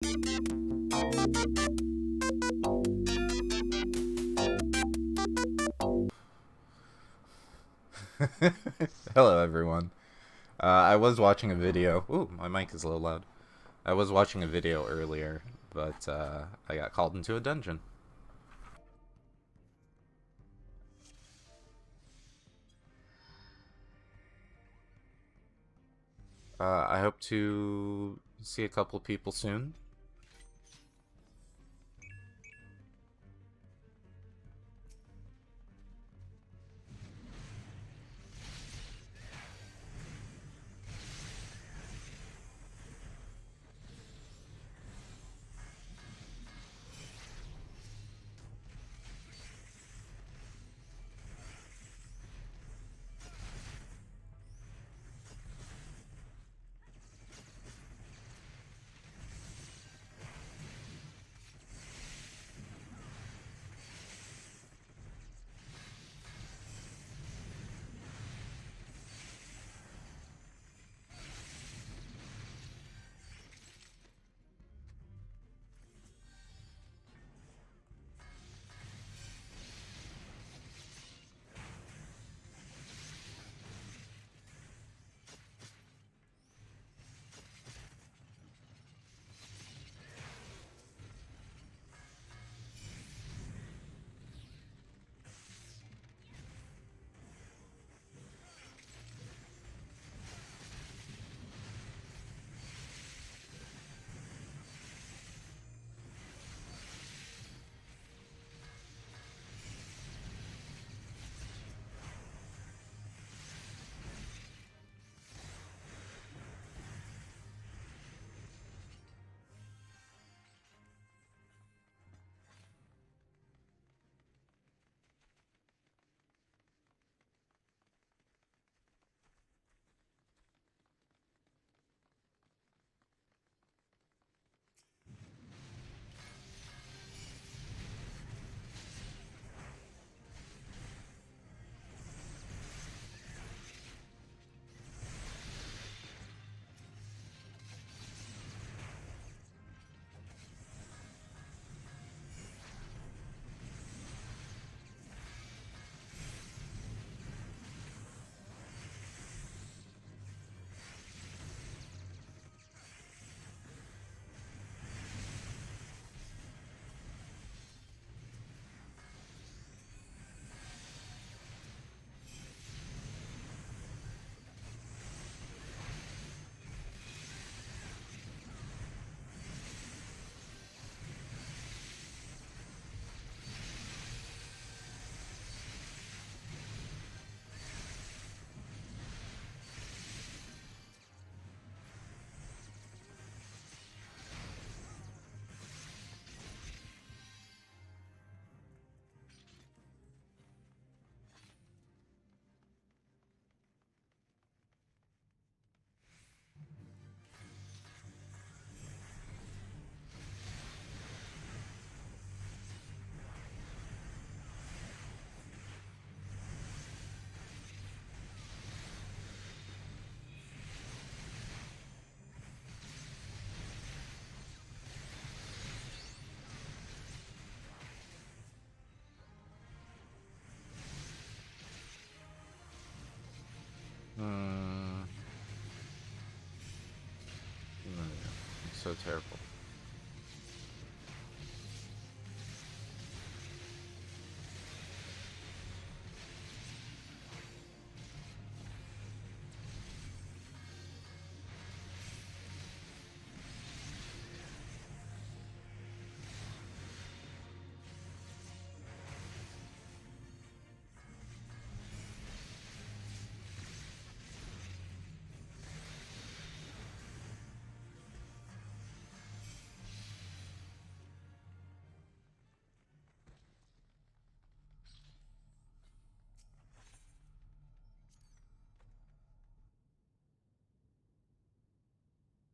Hello, everyone. I was watching a video. Ooh, my mic is a little loud. I was watching a video earlier, but I got called into a dungeon. I hope to see a couple people soon. Hmm. So terrible.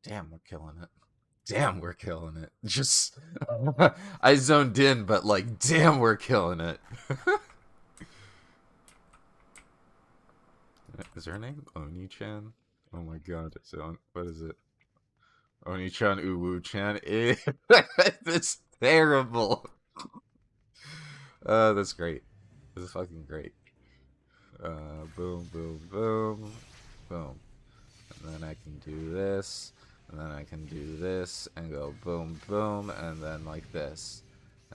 Damn, we're killing it. Damn, we're killing it. Just, I zoned in, but like, damn, we're killing it. Is her name Oni-chan? Oh my god, what is it? Oni-chan, Uwu-chan. That's terrible. That's great. This is fucking great. Boom, boom, boom, boom. And then I can do this, and then I can do this, and go boom, boom, and then like this.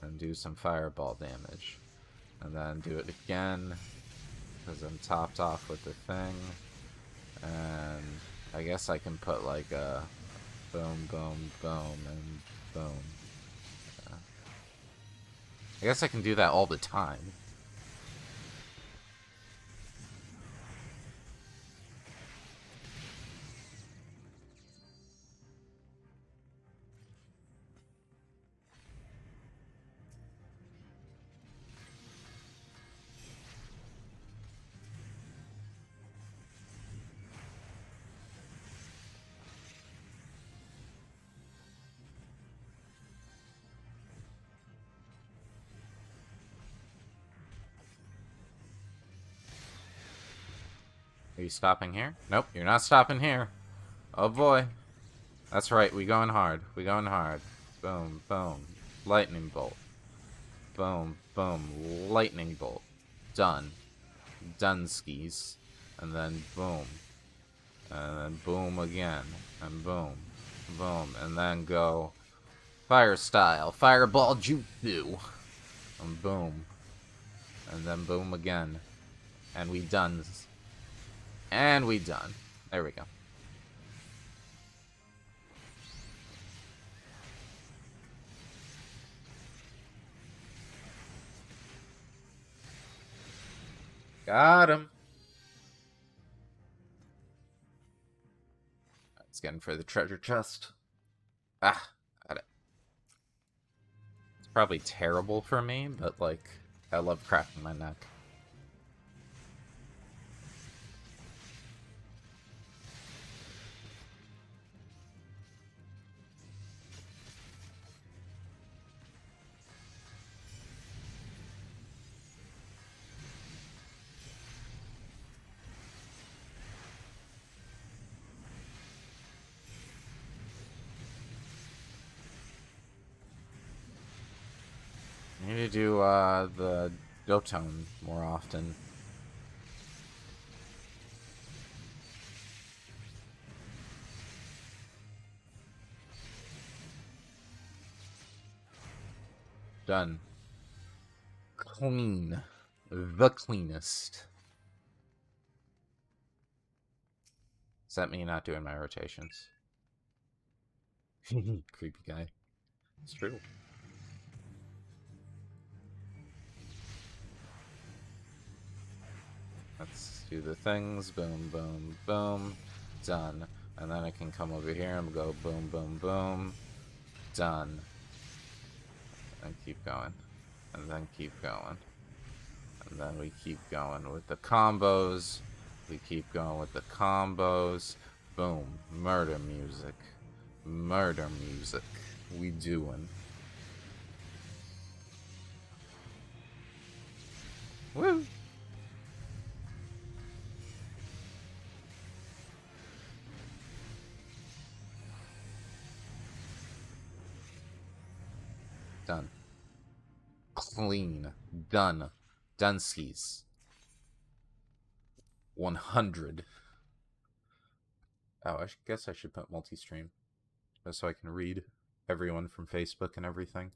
And do some fireball damage. And then do it again, because I'm topped off with the thing. And I guess I can put like a boom, boom, boom, and boom. I guess I can do that all the time. Are you stopping here? Nope, you're not stopping here. Oh boy. That's right, we going hard. We going hard. Boom, boom. Lightning bolt. Boom, boom. Lightning bolt. Done. Done skis. And then boom. And then boom again. And boom. Boom. And then go fire style. Fireball jutsu. And boom. And then boom again. And we done. And we done. There we go. Got him. It's getting for the treasure chest. Ah, got it. It's probably terrible for me, but like, I love cracking my neck. I need to do the Dotone more often. Done. Clean. The cleanest. Does that mean not doing my rotations? Creepy guy. It's true. Let's do the things. Boom, boom, boom. Done. And then I can come over here and go boom, boom, boom. Done. And keep going. And then keep going. And then we keep going with the combos. We keep going with the combos. Boom. Murder music. Murder music. We doing. Woo! Done. Clean. Done. Dunskies. 100. Oh, I guess I should put multi-stream. Just so I can read everyone from Facebook and everything.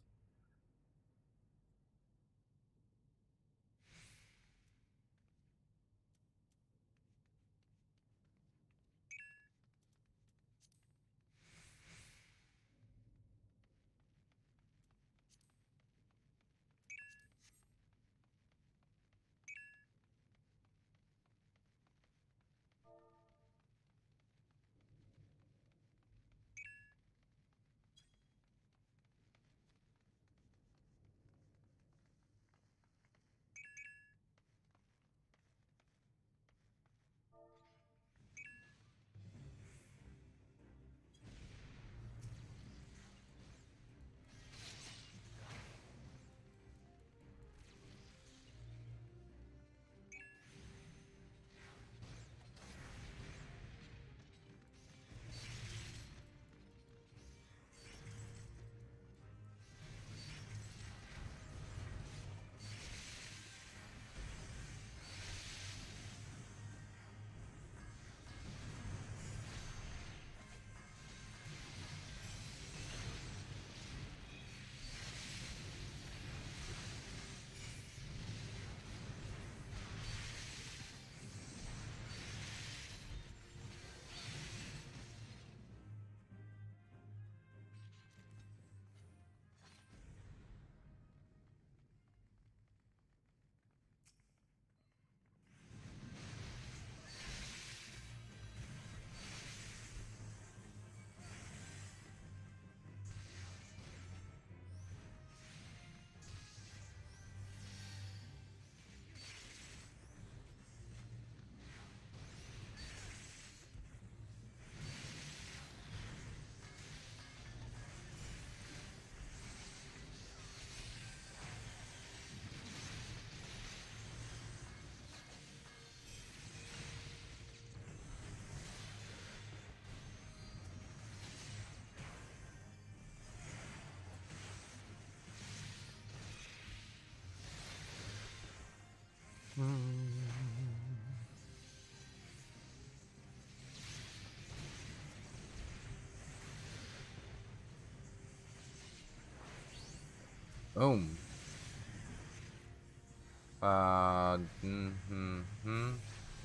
Boom.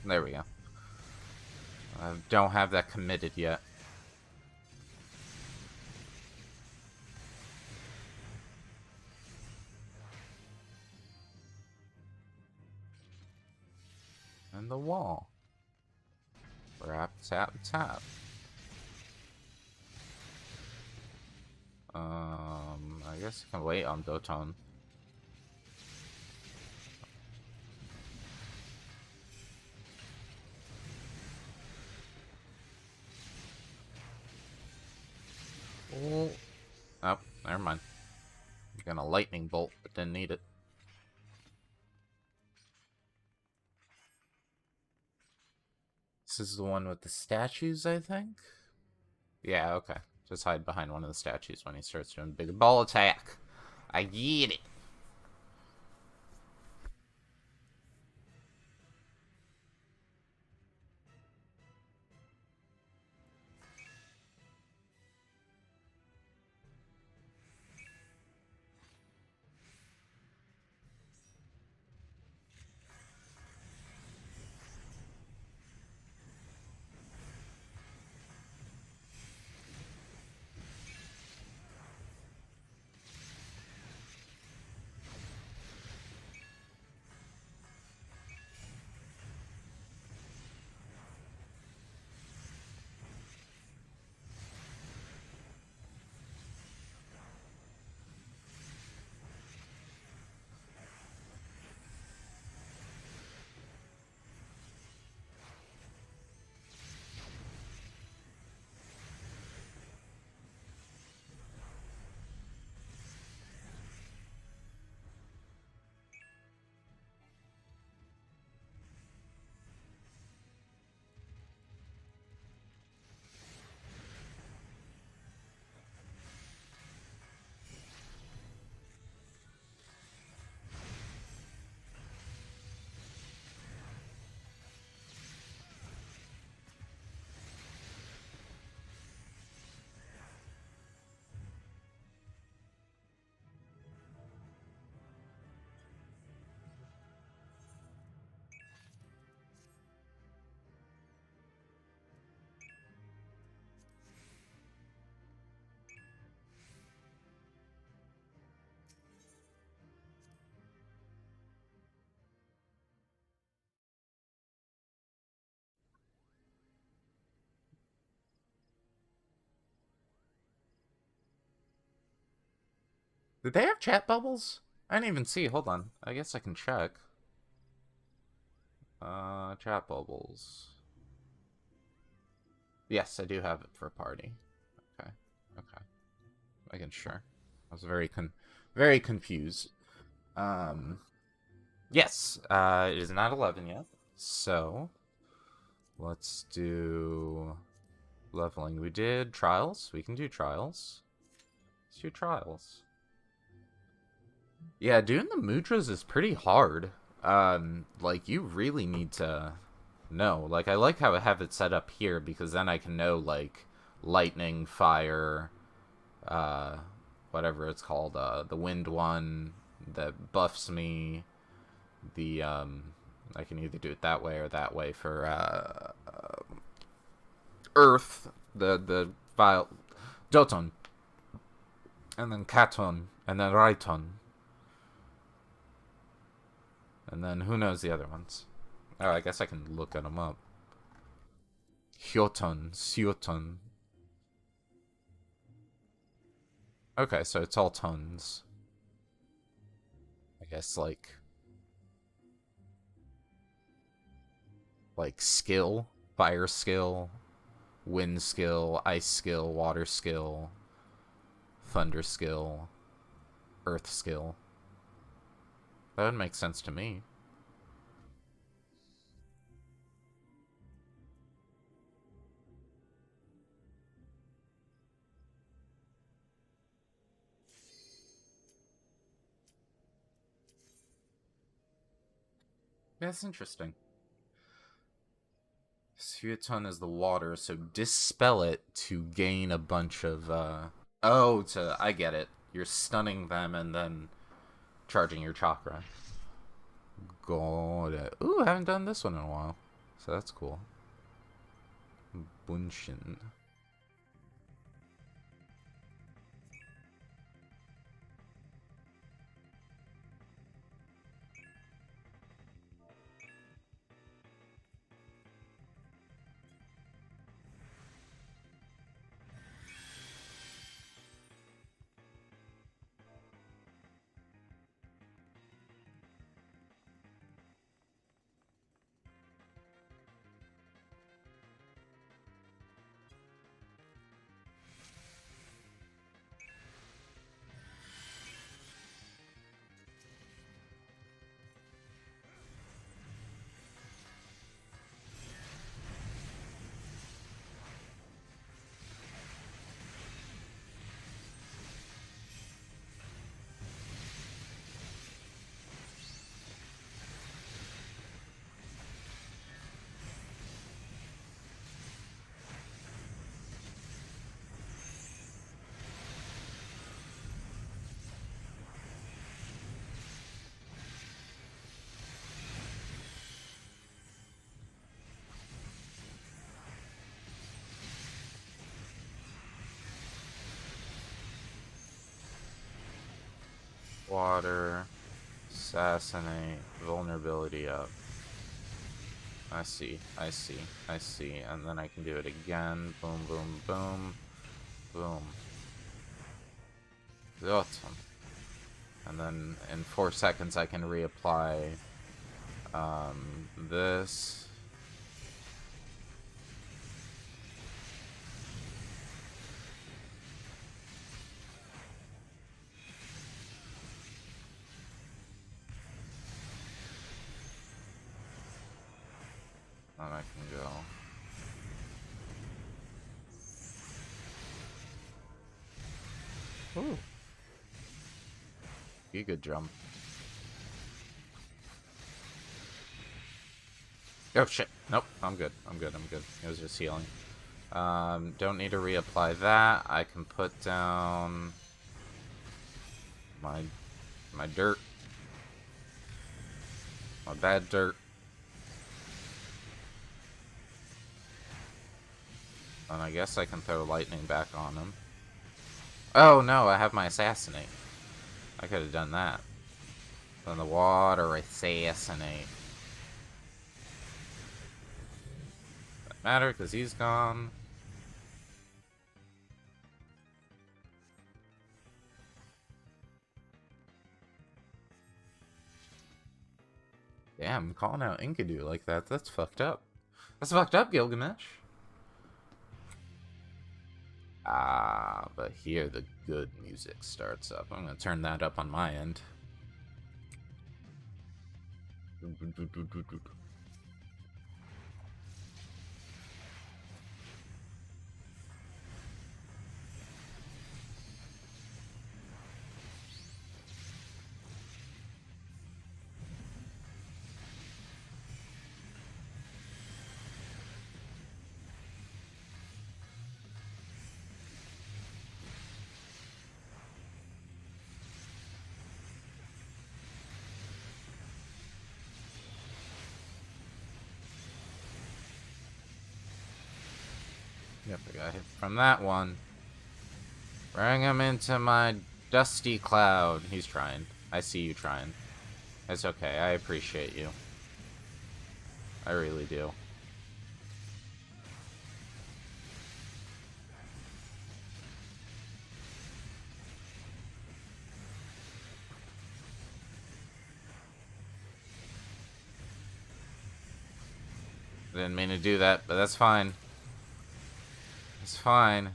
There we go. I don't have that committed yet. And the wall. Tap, tap, tap. I guess I can wait on Doton. Oh, never mind. I'm gonna lightning bolt, but didn't need it. This is the one with the statues, I think? Yeah, okay. Just hide behind one of the statues when he starts doing big ball attack. I get it. Did they have chat bubbles? I didn't even see. Hold on. I guess I can check. Chat bubbles. Yes, I do have it for a party. Okay. Okay. Making sure. I was very confused. Yes, it is not 11 yet. So, let's do leveling. We did trials. We can do trials. Let's do trials. Yeah, doing the mudras is pretty hard. Like, you really need to know. Like, I like how I have it set up here, because then I can know, like, lightning, fire, uh, whatever it's called, the wind one that buffs me, the, I can either do it that way or that way for, earth, the file, Doton, and then Katon, and then Raiton. And then who knows the other ones? Oh, I guess I can look at them up. Hyoton, Sioton. Okay, so it's all tons. I guess like skill, fire skill, wind skill, ice skill, water skill, thunder skill, earth skill. That would make sense to me. Yeah, that's interesting. Sueton is the water, so dispel it to gain a bunch of, Oh, I get it. You're stunning them, and then charging your chakra. Got it. Ooh, I haven't done this one in a while. So that's cool. Bunshin. Water, assassinate, vulnerability up. I see, I see, I see. And then I can do it again. Boom, boom, boom, boom. Awesome. And then in 4 seconds I can reapply this. Then I can go. Ooh. Be a good jump. Oh shit. Nope. I'm good. I'm good. I'm good. It was just healing. Don't need to reapply that. I can put down my dirt. My bad dirt. And I guess I can throw lightning back on him. Oh no, I have my assassinate. I could have done that. Then the water assassinate. Doesn't matter because he's gone. Damn, calling out Enkidu like that, that's fucked up. That's fucked up, Gilgamesh. Ah, but here the good music starts up. I'm gonna turn that up on my end. Yep, I got hit from that one. Bring him into my dusty cloud. He's trying. I see you trying. It's okay. I appreciate you. I really do. Didn't mean to do that, but that's fine. It's fine.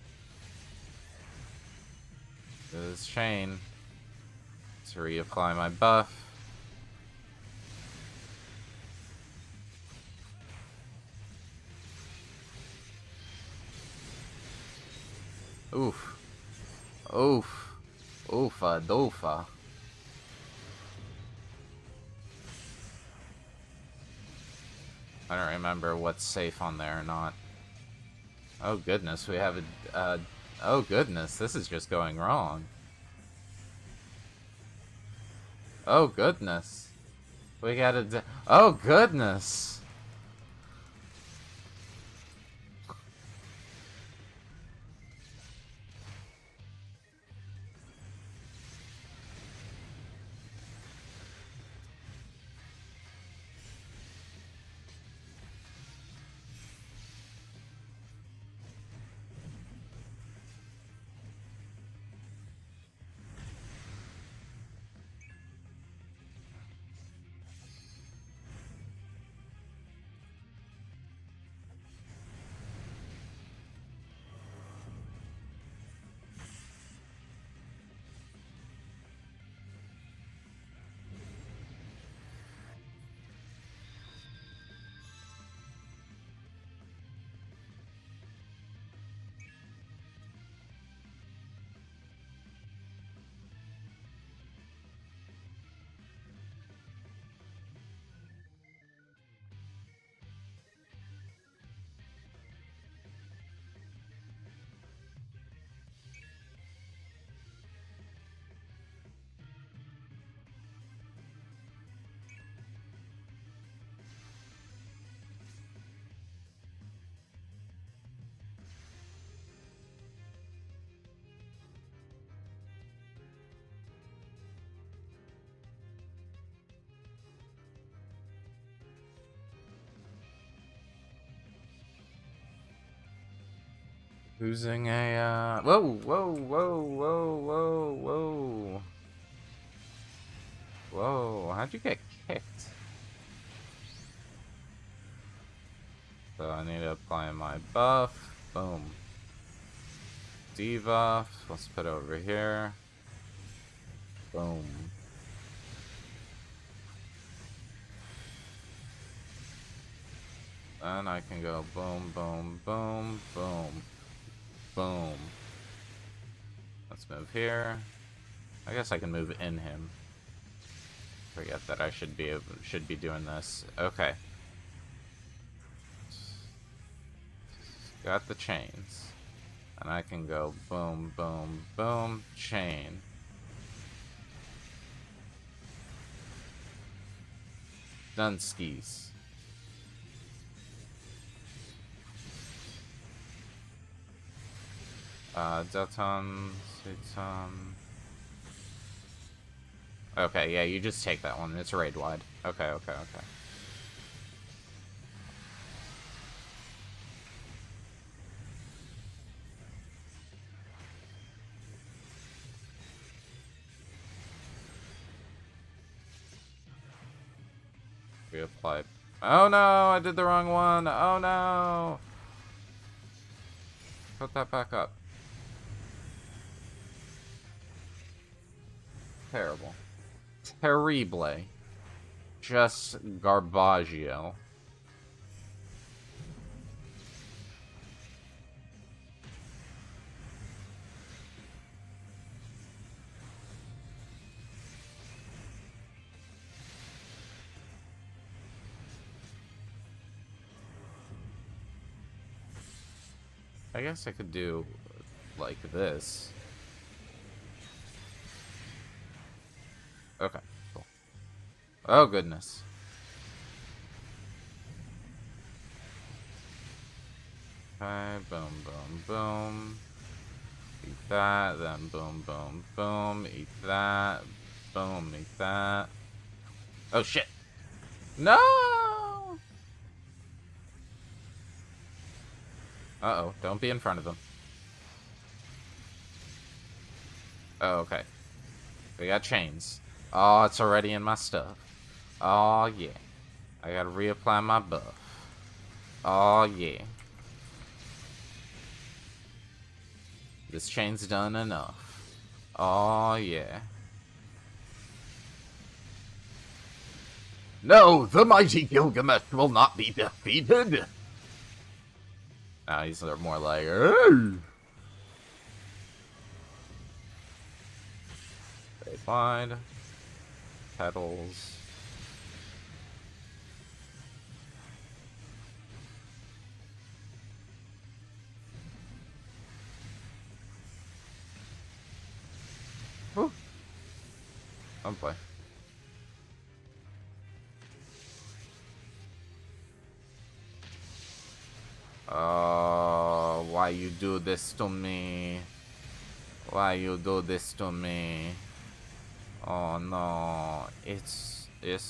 This chain to reapply my buff. Oof. Oof. Oofa doofa. I don't remember what's safe on there or not. Oh goodness, we have a, oh goodness, this is just going wrong. Oh, goodness. We gotta oh, goodness. Losing a, whoa, whoa, whoa, whoa, whoa, whoa. Whoa, how'd you get kicked? So I need to apply my buff. Boom. Debuff. Let's put it over here. Boom. Then I can go boom, boom, boom, boom, boom. Let's move here. I guess I can move in him. Forget that I should be doing this. Okay. Got the chains. And I can go boom, boom, boom, chain. Done skis. Delton, okay, yeah, you just take that one. It's raid wide. Okay, okay, okay. Reapply. Oh no, I did the wrong one. Oh no. Put that back up. Terrible. Terrible. Just garbaggio. I guess I could do like this. Okay, cool. Oh, goodness. Okay, boom, boom, boom. Eat that, then boom, boom, boom. Eat that. Boom, eat that. Oh, shit. No! Uh-oh, don't be in front of him. Oh, okay. We got chains. Oh, it's already in my stuff. Oh, yeah. I gotta reapply my buff. Oh, yeah. This chain's done enough. Oh, yeah. No, the mighty Gilgamesh will not be defeated. Now he's more like, hey. They find petals. Whew. Don't play. you do this to me? Why you do this to me? Oh no, it's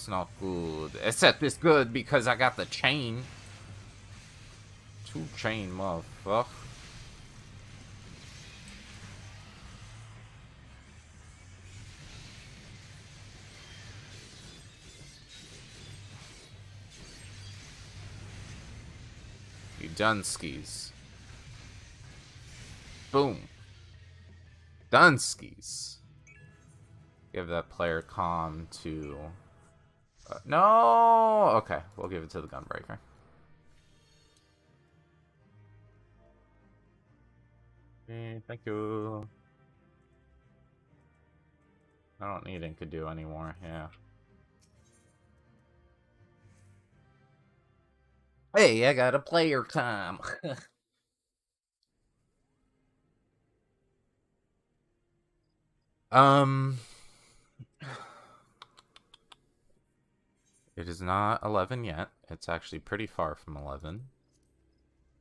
not good. Except it's good because I got the chain. 2 chain, motherfucker. You Dunskies. Boom. Dunskies. Give that player calm to... no! Okay, we'll give it to the Gunbreaker. Thank you. I don't need Enkidu anymore, yeah. Hey, I got a player calm. It is not 11 yet. It's actually pretty far from 11.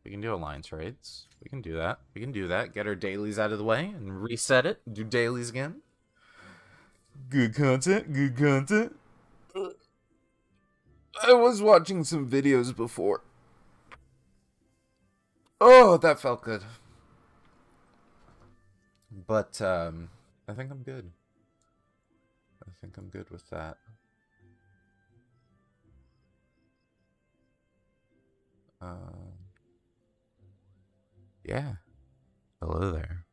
We can do alliance raids. We can do that. We can do that. Get our dailies out of the way and reset it. Do dailies again. Good content. Good content. I was watching some videos before. Oh, that felt good. But, I think I'm good. I think I'm good with that. Yeah. Hello there.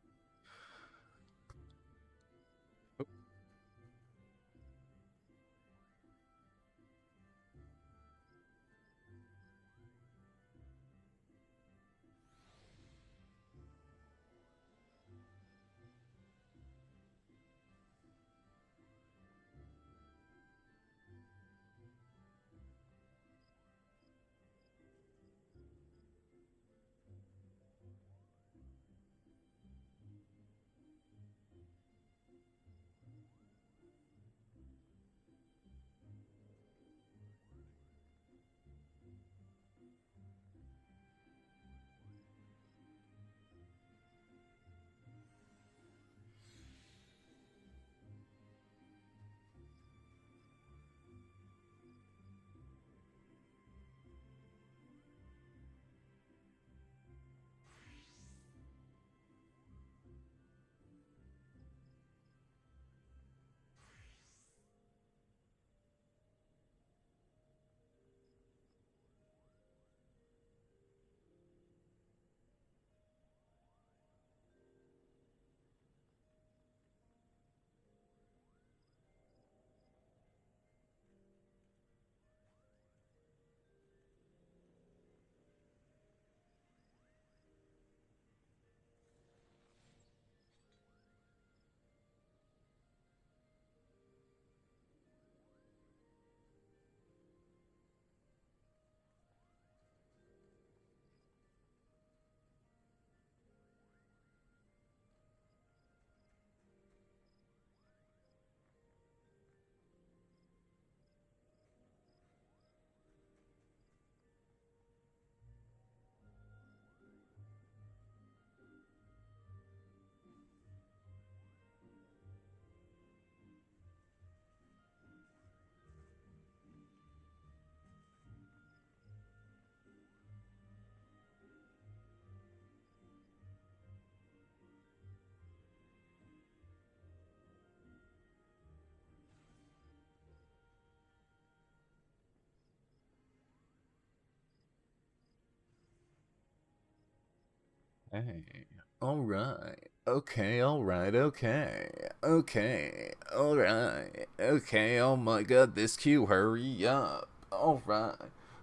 Hey. Alright. Okay, alright, okay. Okay, alright. Okay, oh my god, this queue, hurry up. Alright.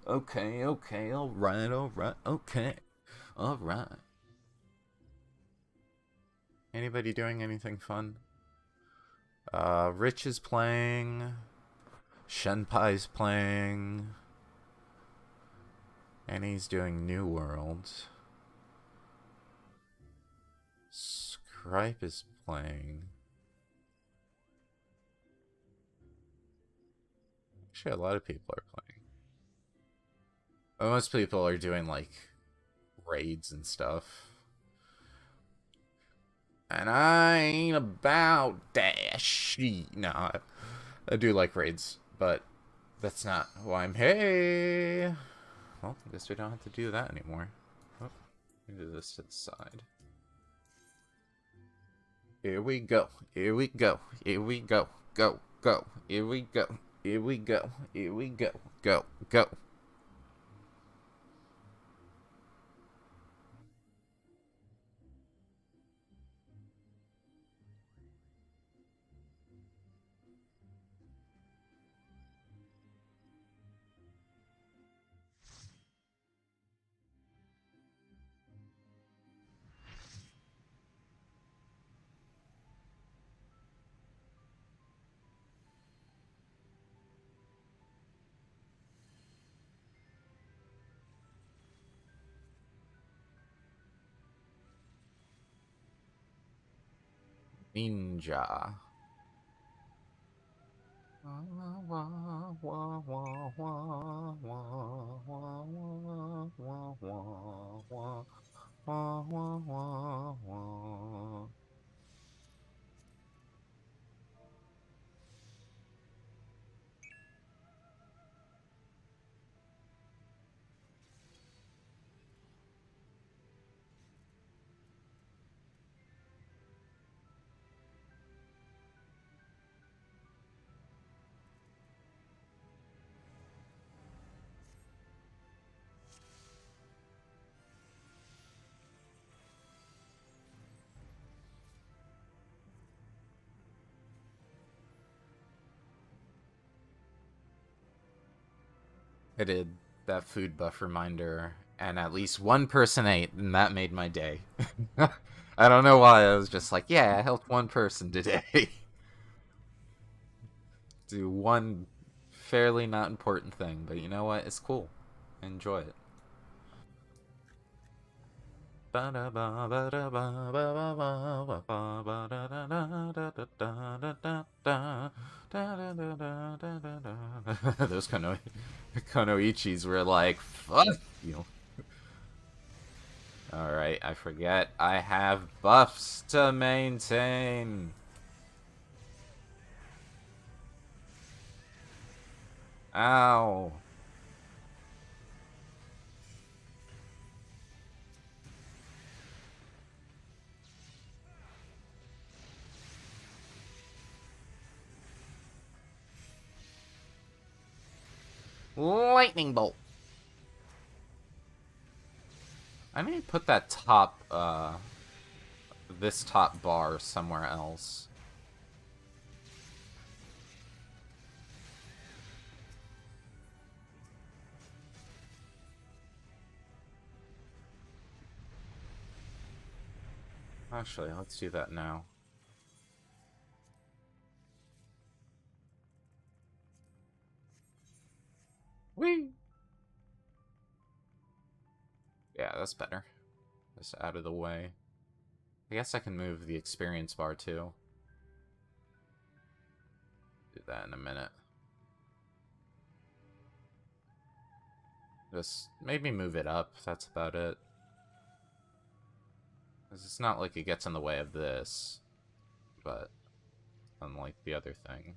Okay, okay, alright, alright, okay. Alright. Anybody doing anything fun? Rich is playing. Shenpai's playing. And he's doing New World. Scripe is playing. Actually, a lot of people are playing. But most people are doing, like, raids and stuff. And I ain't about that shit. No, I do like raids, but that's not why I'm... Hey! Well, I guess we don't have to do that anymore. Oh, we do this to the side. Here we go. Here we go. Here we go. Go. Go. Here we go. Here we go. Here we go. Go. Go. Ninja. I did that food buff reminder, and at least one person ate, and that made my day. I don't know why, I was just like, yeah, I helped one person today. Do one fairly not important thing, but you know what? It's cool. Enjoy it. Those Konoichis were like, fuck you. Alright, I forget. I have buffs to maintain. Ow. Lightning bolt. I need to put that top, this top bar somewhere else. Actually, let's do that now. Whee! Yeah, that's better. Just out of the way. I guess I can move the experience bar too. Do that in a minute. Just maybe move it up, that's about it. 'Cause it's not like it gets in the way of this, but unlike the other thing.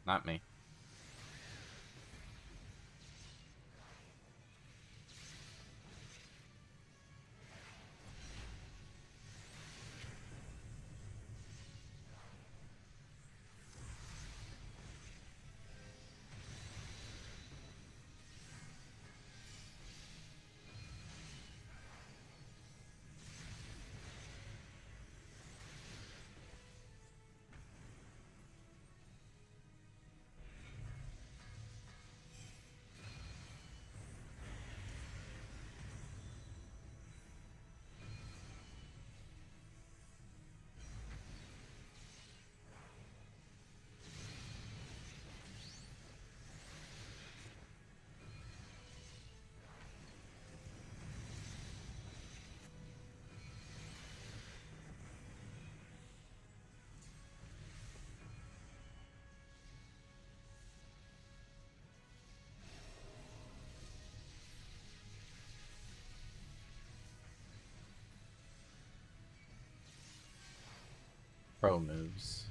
Not me. pro moves.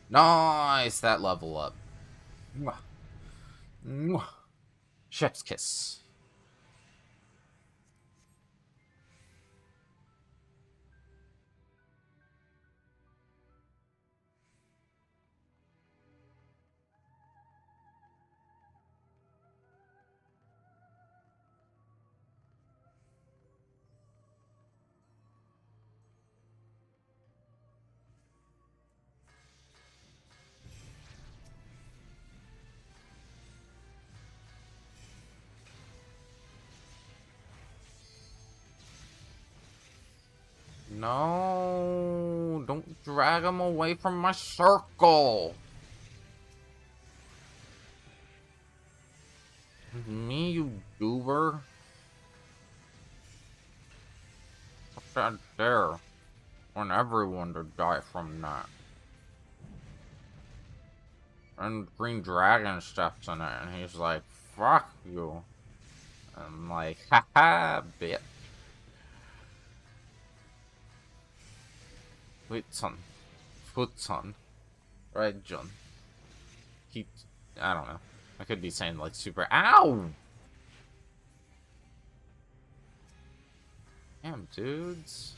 Nice! That level up. Mwah. Mwah. Chef's kiss. No, don't drag him away from my circle. Me, you goober. What's that there? Want everyone to die from that. And Green Dragon steps in it, and he's like, fuck you. I'm like, haha, bitch. Wait, son. Foot son. Right, John. I don't know. I could be saying, like, super. Ow! Damn, dudes.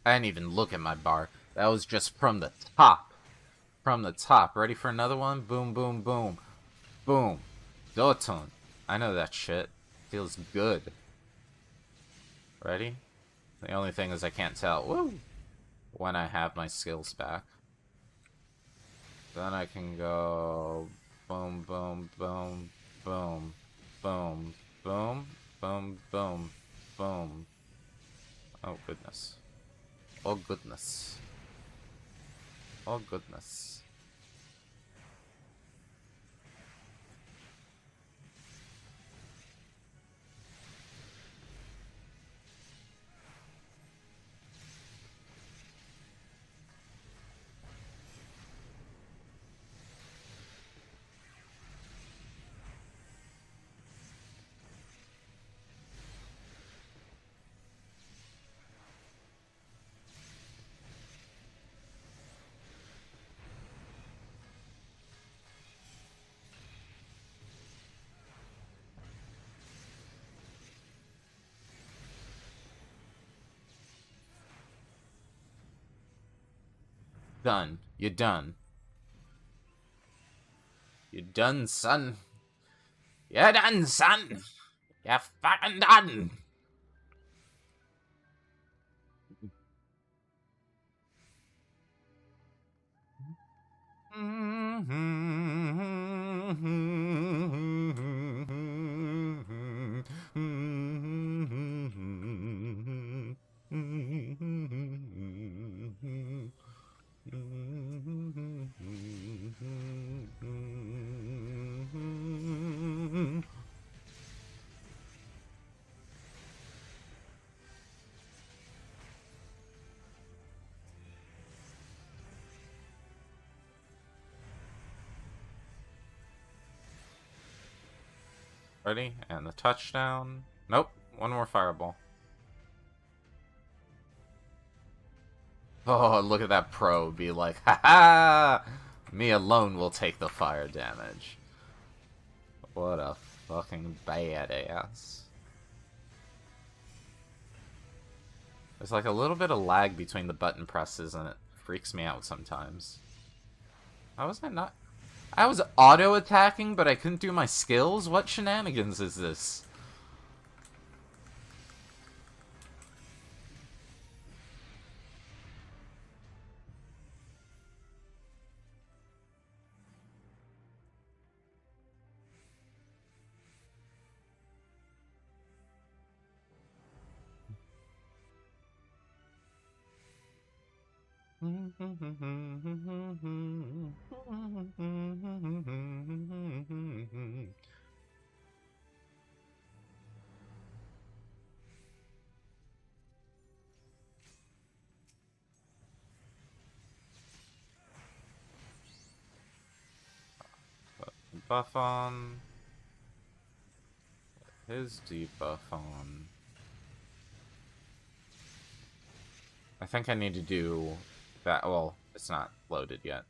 I didn't even look at my bar. That was just from the top. From the top. Ready for another one? Boom, boom, boom. Boom. Doton. I know that shit. Feels good. Ready? The only thing is I can't tell when I have my skills back. Then I can go boom, boom, boom, boom, boom, boom, boom, boom, boom. Oh, goodness. Oh, goodness. Oh, goodness. Done. You're done. You're done, son. You're done, son. You're fucking done. Ready? And the touchdown. Nope. One more fireball. Oh, look at that pro be like, ha ha! Me alone will take the fire damage. What a fucking badass. There's like a little bit of lag between the button presses and it freaks me out sometimes. How was I not? I was auto-attacking, but I couldn't do my skills? What shenanigans is this? Buff on. His debuff on. I think I need to do that. Well, it's not loaded yet.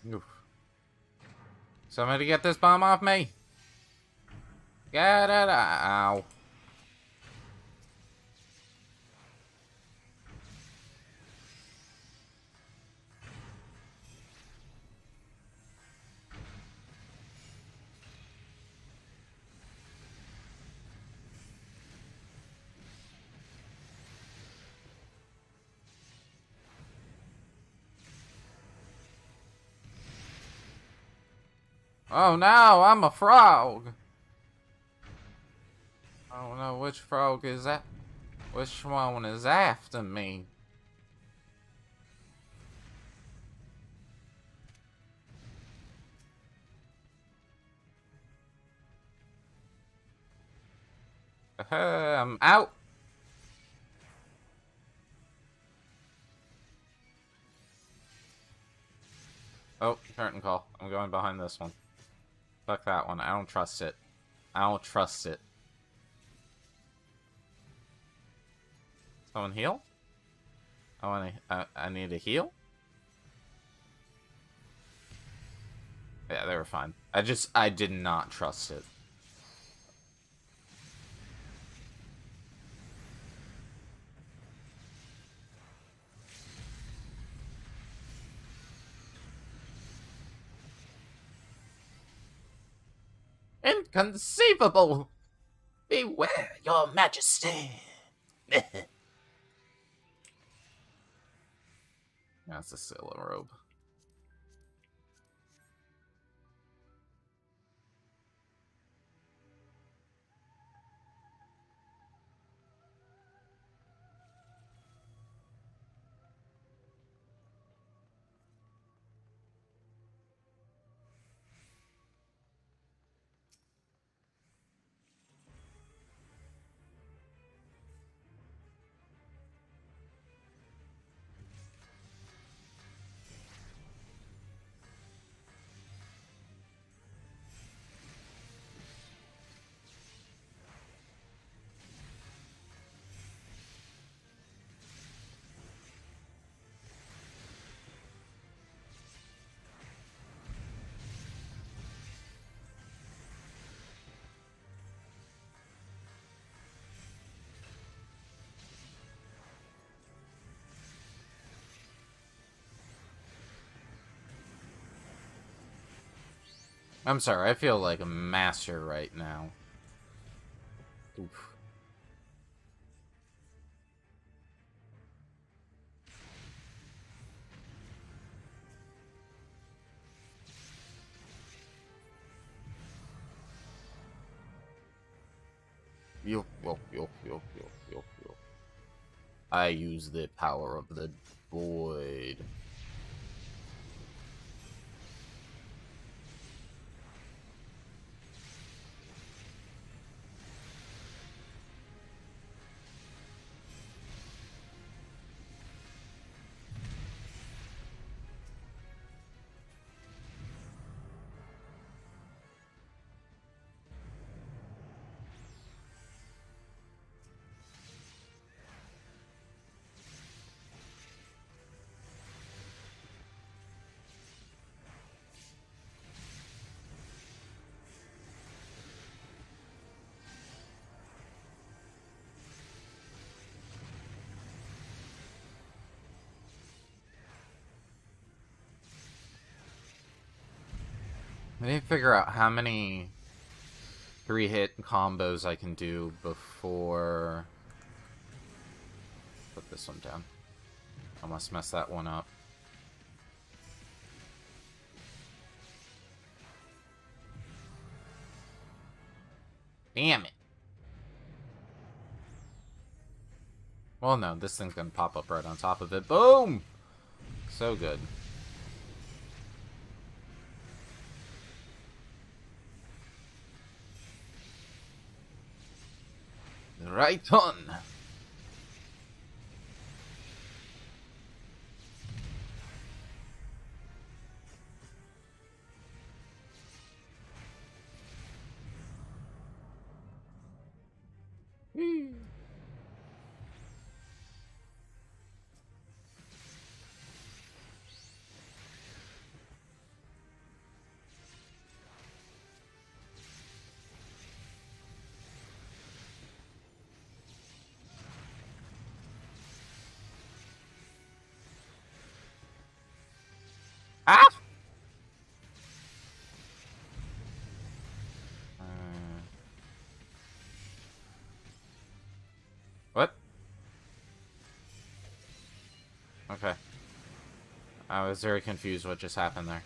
Oof. Somebody get this bomb off me! Get it out! Ow. Oh no, I'm a frog! I don't know which frog is that. Which one is after me? I'm out! Oh, curtain call. I'm going behind this one. Fuck that one. I don't trust it. I don't trust it. Someone heal? I need a heal? Yeah, they were fine. I did not trust it. Inconceivable! Beware, your majesty! That's a Scylla robe. I'm sorry, I feel like a master right now. Oof. Yo, yo, yo, yo, yo, yo, yo. I use the power of the void. I need to figure out how many 3-hit combos I can do before... Put this one down. I must mess that one up. Damn it. Well, no, this thing's gonna pop up right on top of it. Boom! So good. Right on! Ah! What? Okay. I was very confused what just happened there.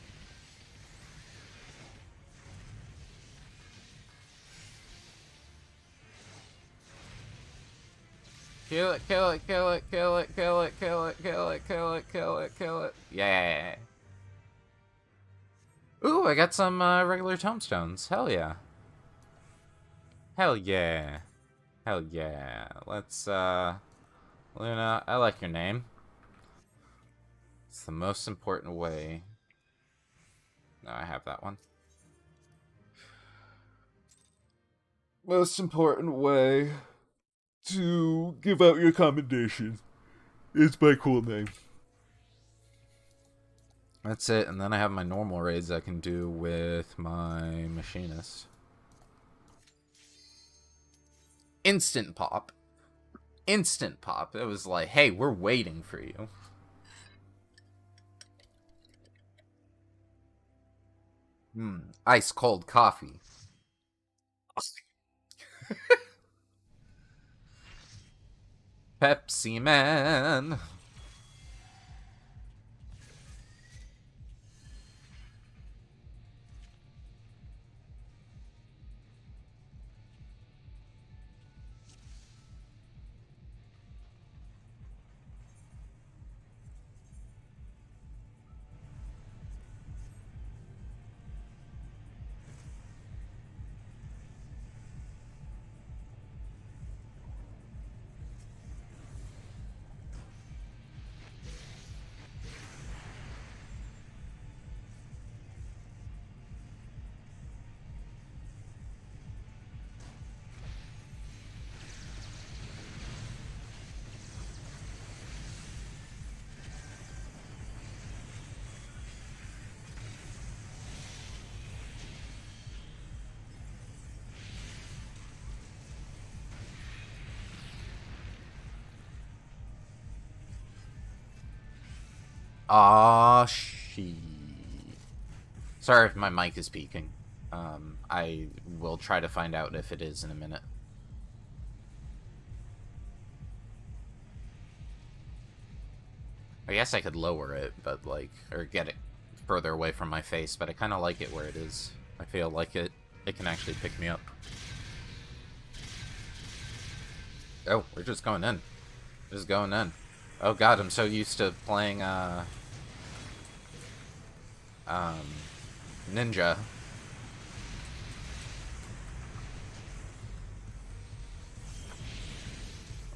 Kill it, kill it, kill it, kill it, kill it, kill it, kill it, kill it, kill it, kill it. Yeah. Ooh, I got some regular tombstones. Hell yeah. Hell yeah. Hell yeah. Let's, Luna, I like your name. It's the most important way. No, I have that one. Most important way to give out your commendation is my cool name. That's it, and then I have my normal raids I can do with my machinist. Instant pop. Instant pop. It was like, hey, we're waiting for you. Ice cold coffee. Pepsi Man. Aw, she. Sorry if my mic is peaking. I will try to find out if it is in a minute. I guess I could lower it, but like, or get it further away from my face, but I kind of like it where it is. I feel like it can actually pick me up. Oh, we're just going in. Just going in. Oh god, I'm so used to playing, Ninja.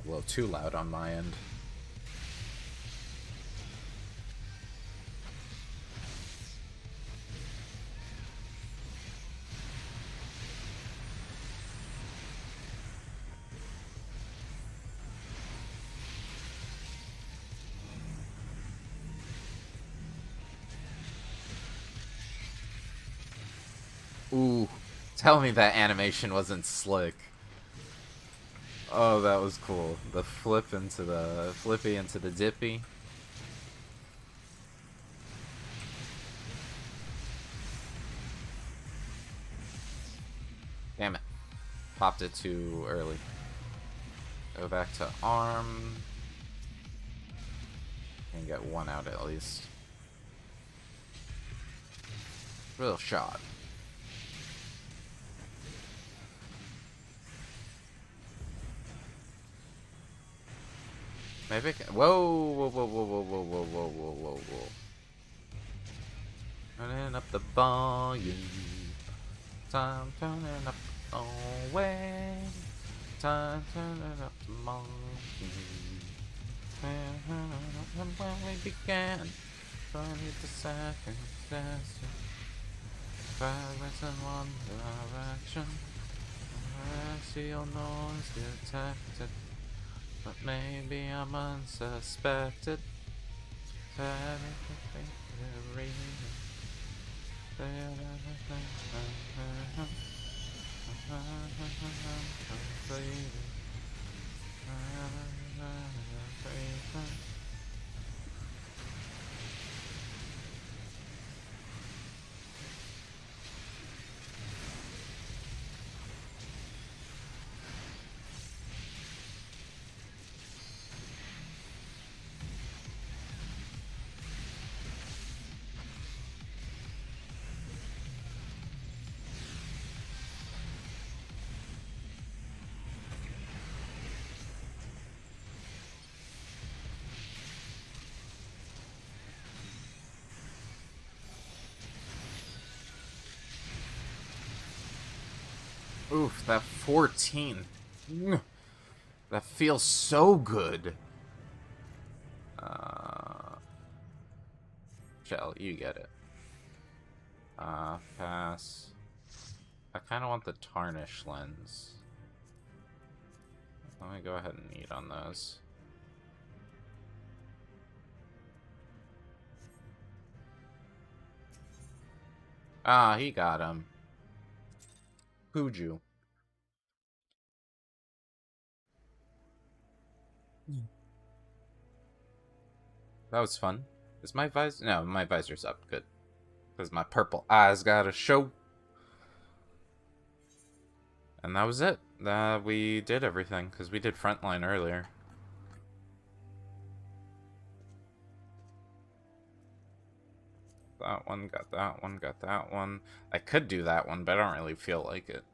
A little too loud on my end. Ooh, tell me that animation wasn't slick. Oh, that was cool. The flip into the flippy into the dippy. Damn it. Popped it too early. Go back to arm. And get one out at least. Real shot. Maybe I can. Whoa, whoa, whoa, whoa, whoa, whoa, whoa, whoa, whoa, whoa, whoa. Turning up the volume. Time turning up the way. Time turning up the volume. When we began, 20 seconds. Progress in one direction. I see your noise detected. But maybe I'm unsuspected. Oof, that 14. That feels so good. Shell, you get it. Pass. I kind of want the tarnish lens. Let me go ahead and eat on those. Ah, he got him. Puju. That was fun. Is my visor? No, my visor's up. Good. Because my purple eyes got a show. And that was it. We did everything. Because we did frontline earlier. That one, got that one, got that one. I could do that one, but I don't really feel like it.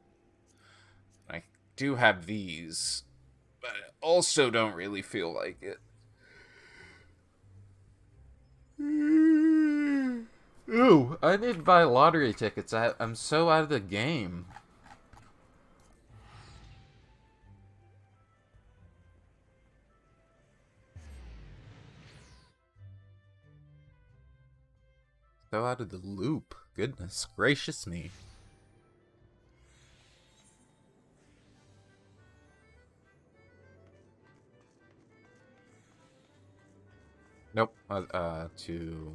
I do have these, but I also don't really feel like it. Ooh, I need to buy lottery tickets. I'm so out of the game. So out of the loop. Goodness gracious me. Nope. To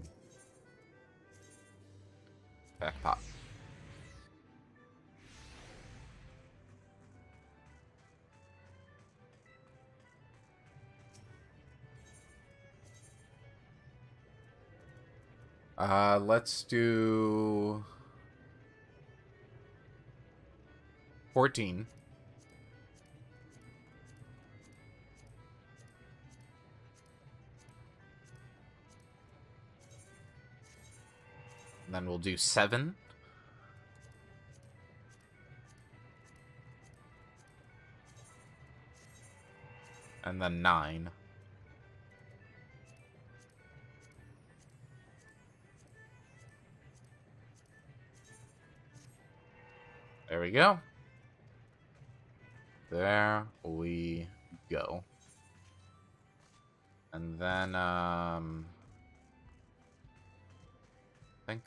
back pop. Let's do 14. And then we'll do 7. And then 9. There we go. There we go. And then, I think.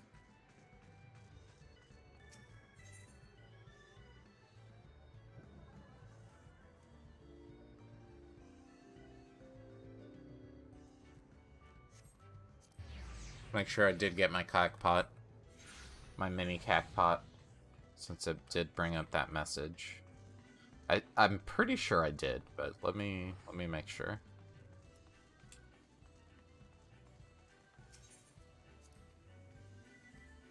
Make sure I did get my cackpot. My mini cackpot. Since it did bring up that message. I'm pretty sure I did, but let me make sure.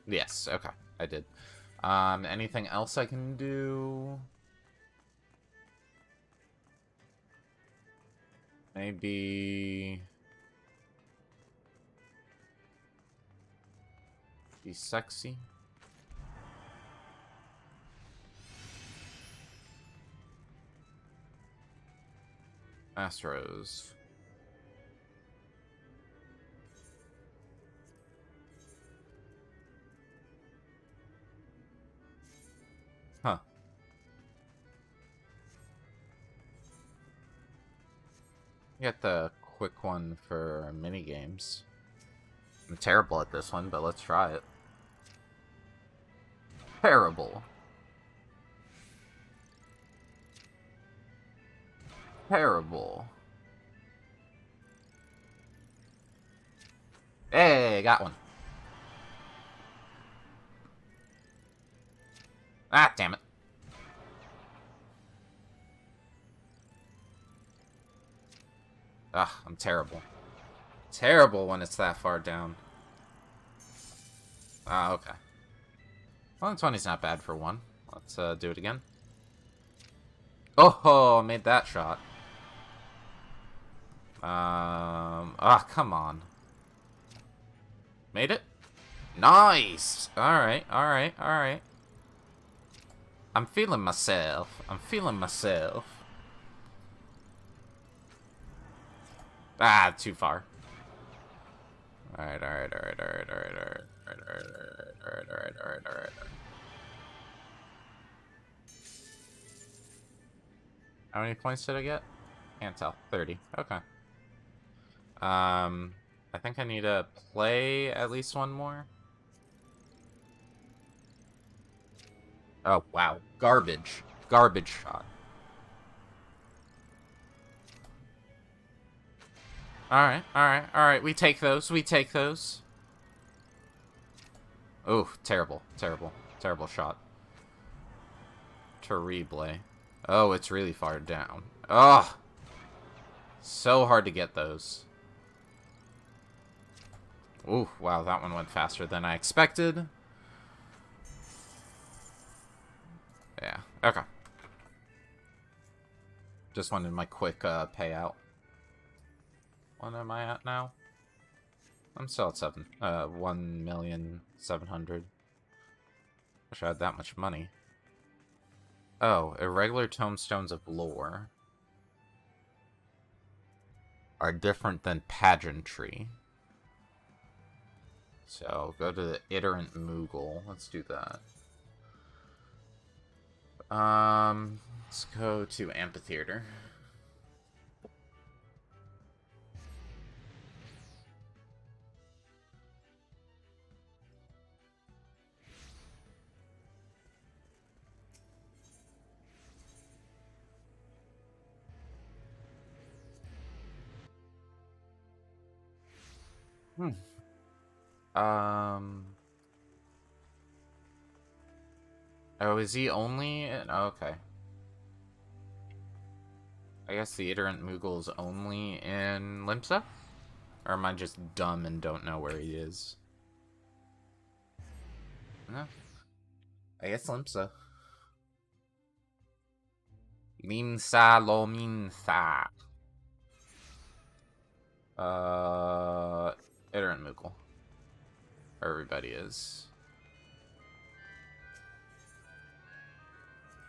Yes, okay, I did. Anything else I can do? Maybe... be sexy? Astros. Huh. Get the quick one for mini games. I'm terrible at this one, but let's try it. Terrible. Terrible. Hey, got one. Ah, damn it. Ugh, I'm terrible. Terrible when it's that far down. Ah, okay. 120's not bad for one. Let's do it again. Oh, made that shot. Come on. Made it? Nice! Alright, alright, alright. I'm feeling myself. I'm feeling myself. Ah, too far. Alright, alright, alright, alright, alright, alright, alright, alright, alright, alright, alright. How many points did I get? Can't tell. 30. Okay. I think I need to play at least one more. Oh, wow. Garbage. Garbage shot. Alright, alright, alright. We take those. We take those. Oh, terrible. Terrible. Terrible shot. Terrible. Oh, it's really far down. Ugh. So hard to get those. Ooh, wow, that one went faster than I expected. Yeah, okay. Just wanted my quick payout. What am I at now? I'm still at 1,700,000. Wish I had that much money. Oh, irregular tombstones of lore are different than pageantry. So, go to the iterant Moogle. Let's do that. Let's go to amphitheater. Oh, is he only... okay. I guess the iterant Moogle is only in Limsa? Or am I just dumb and don't know where he is? No. I guess Limsa. Limsa lo Minsa. Iterant Moogle. Everybody is.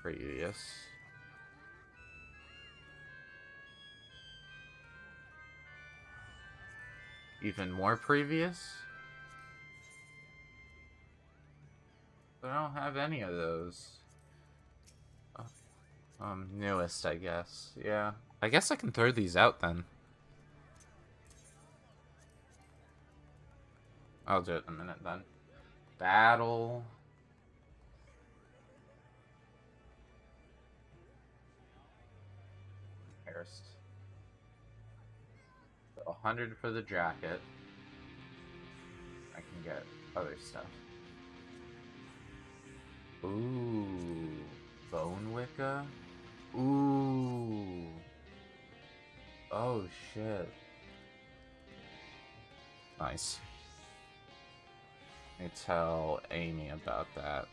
For you, yes. even more previous? But I don't have any of those. Newest, I guess. Yeah. I guess I can throw these out then. I'll do it in a minute then. Battle. First. 100 for the jacket. I can get other stuff. Ooh. Bone Wicca? Ooh. Oh, shit. Nice. Let me tell Amy about that.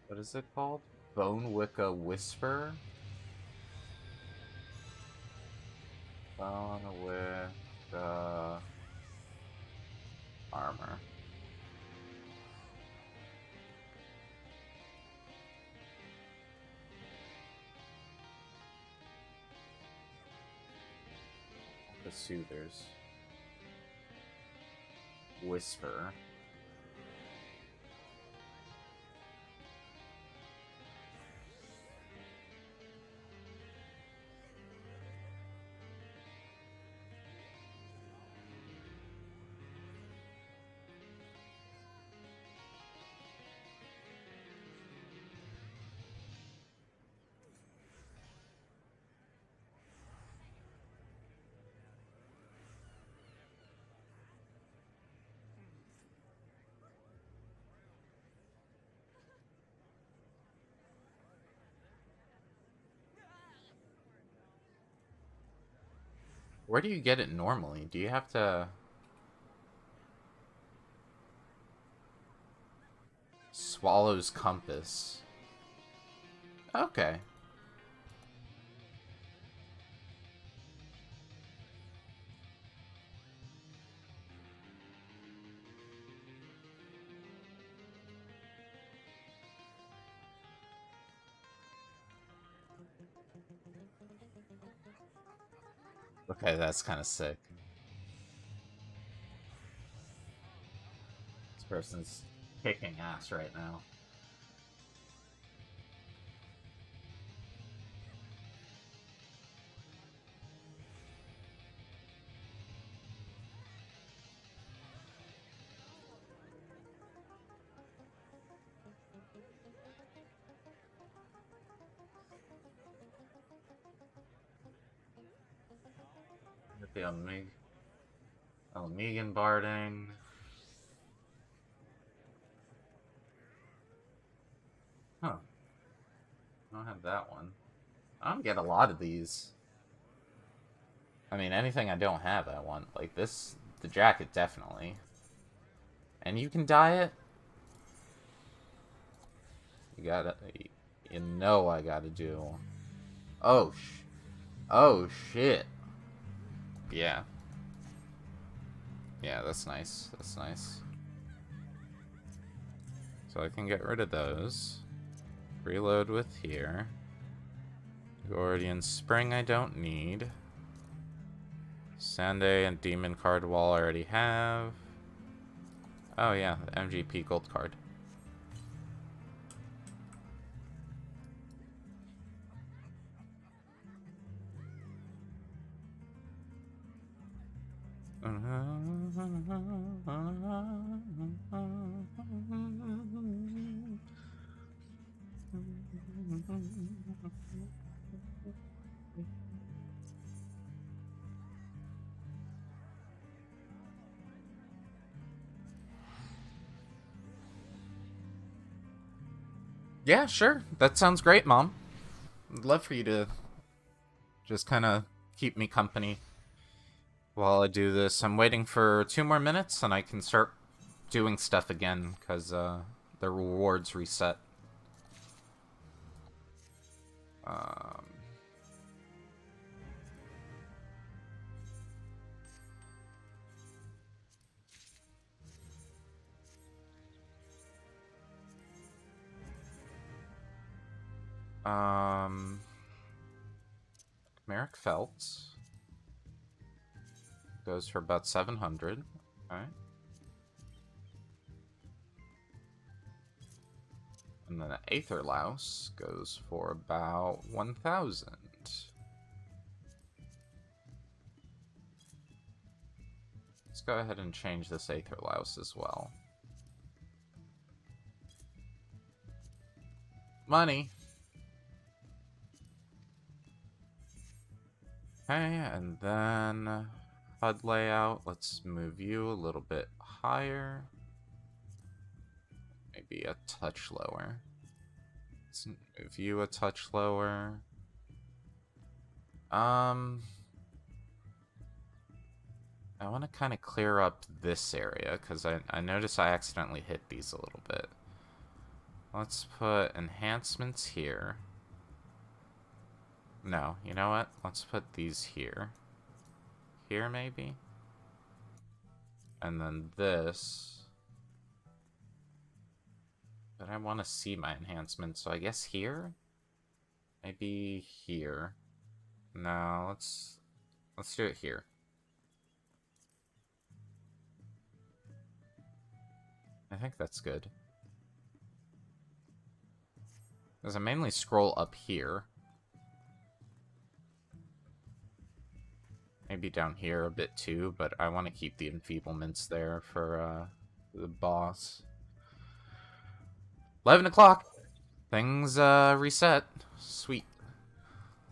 What is it called? Bone Wicca Whisper? Bone Wicca armor. The Soothers. Whisper. Where do you get it normally? Do you have to... Swallow's Compass. Okay. Okay, that's kind of sick. This person's kicking ass right now. The Omegan Barding. Huh. I don't have that one. I don't get a lot of these. I mean, anything I don't have, I want. Like this, the jacket, definitely. And you can dye it? You gotta... You know I gotta do... Oh, oh, shit. Yeah. Yeah, that's nice. That's nice. So I can get rid of those. Reload with here. Gordian Spring I don't need. Sunday and Demon card wall I already have. Oh yeah, the MGP gold card. Yeah, sure. That sounds great, Mom. I'd love for you to just kind of keep me company while I do this. I'm waiting for 2 more minutes and I can start doing stuff again because the rewards reset. Um, Merrick Feltz goes for about 700. Okay. And then Aether Louse goes for about 1,000. Let's go ahead and change this Aether Louse as well. Money. Okay, and then HUD layout. Let's move you a little bit higher. Maybe a touch lower. Let's move you a touch lower. I want to kind of clear up this area, because I notice I accidentally hit these a little bit. Let's put enhancements here. No, you know what? Let's put these here. Here, maybe? And then this. But I want to see my enhancements, so I guess here? Maybe here. No, let's do it here. I think that's good. Because I mainly scroll up here. Maybe down here a bit too, but I want to keep the enfeeblements there for the boss. 11 o'clock! Things reset. Sweet.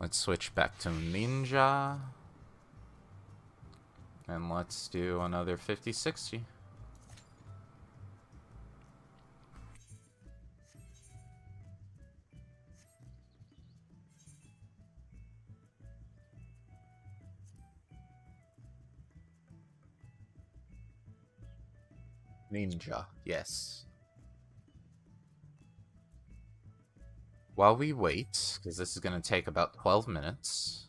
Let's switch back to Ninja. And let's do another 50-60. Ninja, yes. While we wait, because this is going to take about 12 minutes,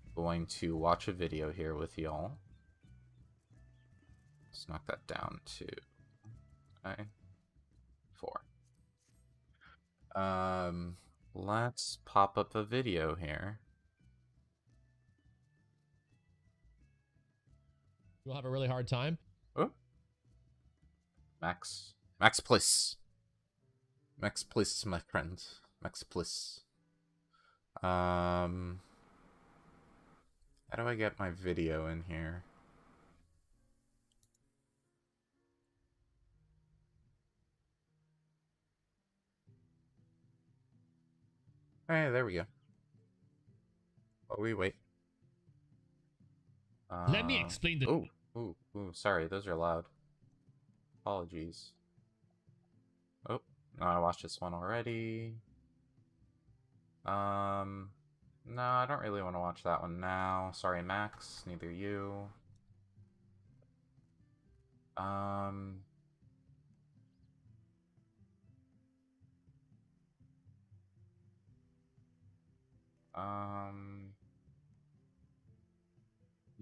I'm going to watch a video here with y'all. Let's knock that down to 4. Let's pop up a video here. You'll have a really hard time. Oh. Max, please. Max, please, my friend. Max, please. How do I get my video in here? Hey, there we go. Oh, we wait. Let me explain the... Ooh, sorry, those are loud. Apologies. Oh, no, I watched this one already. No, I don't really want to watch that one now. Sorry, Max, neither you. No,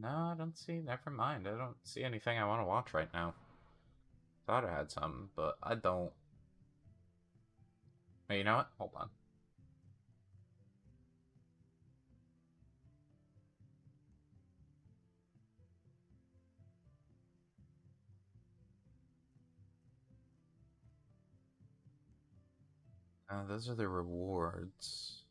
I don't see, never mind. I don't see anything I want to watch right now. Thought I had some, but I don't. Hey, you know what? Hold on. Those are the rewards.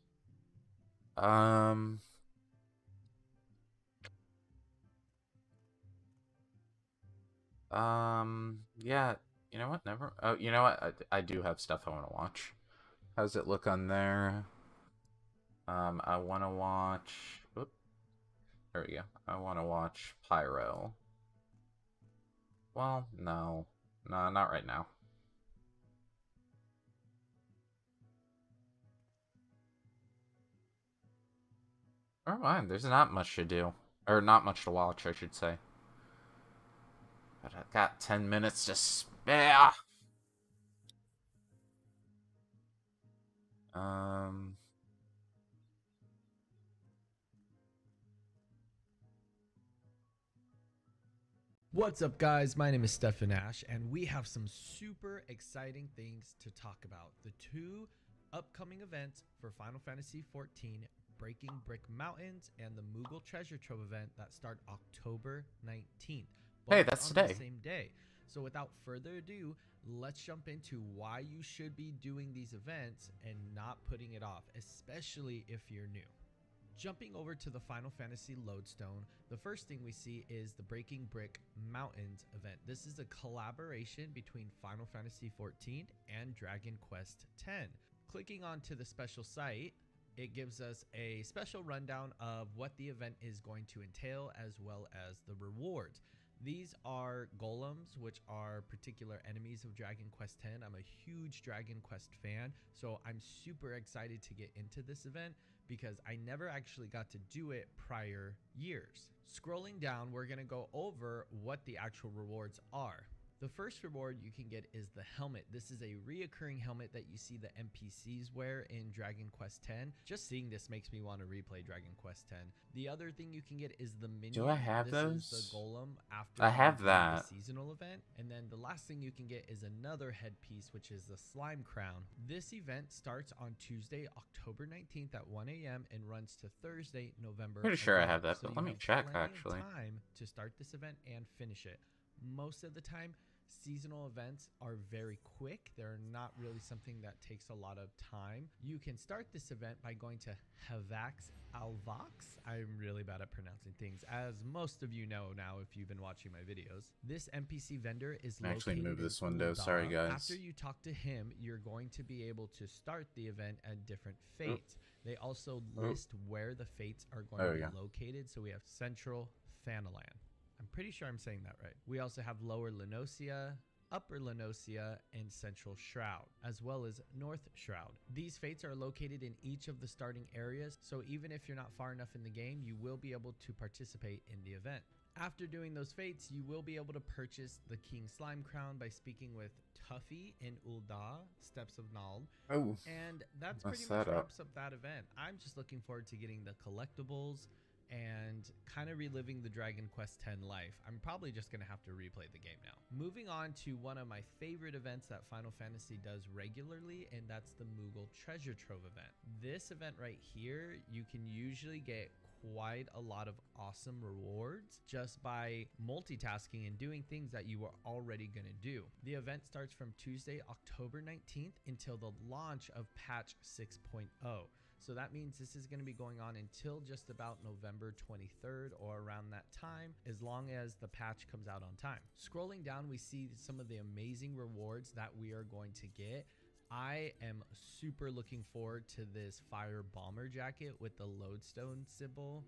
Yeah, you know what? Never. Oh, you know what? I do have stuff I want to watch. How's it look on there? I want to watch. Whoop. There we go. I want to watch Pyro. Well, no, not right now. Never mind. There's not much to do, or not much to watch, I should say. But I got 10 minutes to spare. What's up, guys? My name is Stefan Ash, and we have some super exciting things to talk about. The two upcoming events for Final Fantasy XIV, Breaking Brick Mountains, and the Moogle Treasure Trove event that start October 19th. Hey, that's on today. the same day. So without further ado, let's jump into why you should be doing these events and not putting it off, especially if you're new. Jumping over to the Final Fantasy Lodestone, the first thing we see is the Breaking Brick Mountains event. This is a collaboration between Final Fantasy XIV and Dragon Quest X. Clicking onto the special site, it gives us a special rundown of what the event is going to entail, as well as the rewards. These are golems, which are particular enemies of Dragon Quest X. I'm a huge Dragon Quest fan, so I'm super excited to get into this event because I never actually got to do it prior years. Scrolling down, we're gonna go over what the actual rewards are. The first reward you can get is the helmet. This is a reoccurring helmet that you see the NPCs wear in Dragon Quest X. Just seeing this makes me want to replay Dragon Quest X. The other thing you can get is the minion. Do I have this those? is the golem after I have you do that. the seasonal event. And then the last thing you can get is another headpiece, which is the slime crown. This event starts on Tuesday, October 19th at 1 a.m. and runs to Thursday, November. Pretty sure I 11th. have that, So but you let me have check, plenty of actually. time to start this event and finish it. Most of the time, seasonal events are very quick. They're not really something that takes a lot of time. You can start this event by going to FFXIV. I'm really bad at pronouncing things, as most of you know now if you've been watching my videos. This NPC vendor is located Actually move this in window. Ul'dah. Sorry, guys. After you talk to him, you're going to be able to start the event at different fates. They also list where the fates are going to be located. So we have Central Thanalan. I'm pretty sure I'm saying that right. We also have Lower Lenosia, Upper Lenosia, and Central Shroud, as well as North Shroud. These fates are located in each of the starting areas, so even if you're not far enough in the game, you will be able to participate in the event. After doing those fates, you will be able to purchase the King Slime Crown by speaking with Tuffy in Ul'dah, Steps of Nald. Oh, and that's messed pretty much that up. wraps up that event. I'm just looking forward to getting the collectibles and kind of reliving the Dragon Quest X life. I'm probably just going to have to replay the game now. Moving on to one of my favorite events that Final Fantasy does regularly, and that's the Moogle Treasure Trove event. This event right here, you can usually get quite a lot of awesome rewards just by multitasking and doing things that you were already going to do. The event starts from Tuesday, October 19th until the launch of patch 6.0. So that means this is going to be going on until just about November 23rd or around that time, as long as the patch comes out on time. Scrolling down, we see some of the amazing rewards that we are going to get. I am super looking forward to this fire bomber jacket with the lodestone symbol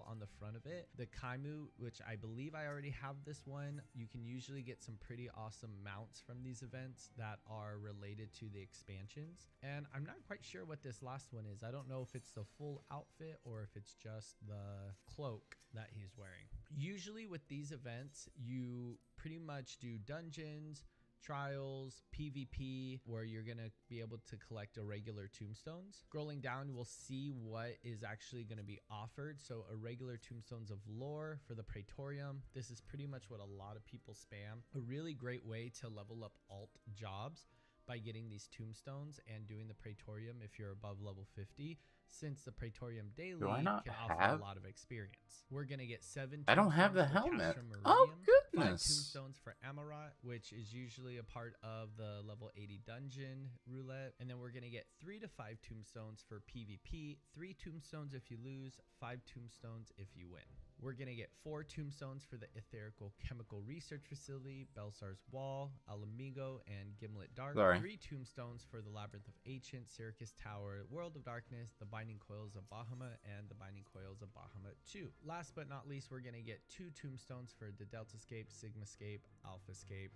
on the front of it. The Kaimu, which I believe I already have this one. You can usually get some pretty awesome mounts from these events that are related to the expansions. And I'm not quite sure what this last one is. I don't know if it's the full outfit or if it's just the cloak that he's wearing. Usually with these events, you pretty much do dungeons, trials, PvP, where you're gonna be able to collect irregular tombstones. Scrolling down, we'll see what is actually gonna be offered. So irregular tombstones of lore for the Praetorium. This is pretty much what a lot of people spam. A really great way to level up alt jobs by getting these tombstones and doing the Praetorium if you're above level 50, since the Praetorium daily can offer a lot of experience. We're gonna get 7 I don't have the tombstones for helmet. Castrum Oh, Meridium, 5 goodness. tombstones for Amarat, which is usually a part of the level 80 dungeon roulette. And then we're gonna get 3 to 5 tombstones for PvP, 3 tombstones if you lose, 5 tombstones if you win. We're gonna get 4 tombstones for the Etherical Chemical Research Facility, Belsar's Wall, Alamigo, and Gimlet Dark. 3 tombstones for the Labyrinth of Ancient, Syracuse Tower, World of Darkness, the Binding Coils of Bahamut, and the Binding Coils of Bahamut 2. Last but not least, we're gonna get 2 tombstones for the Deltascape, Sigmascape, Alphascape,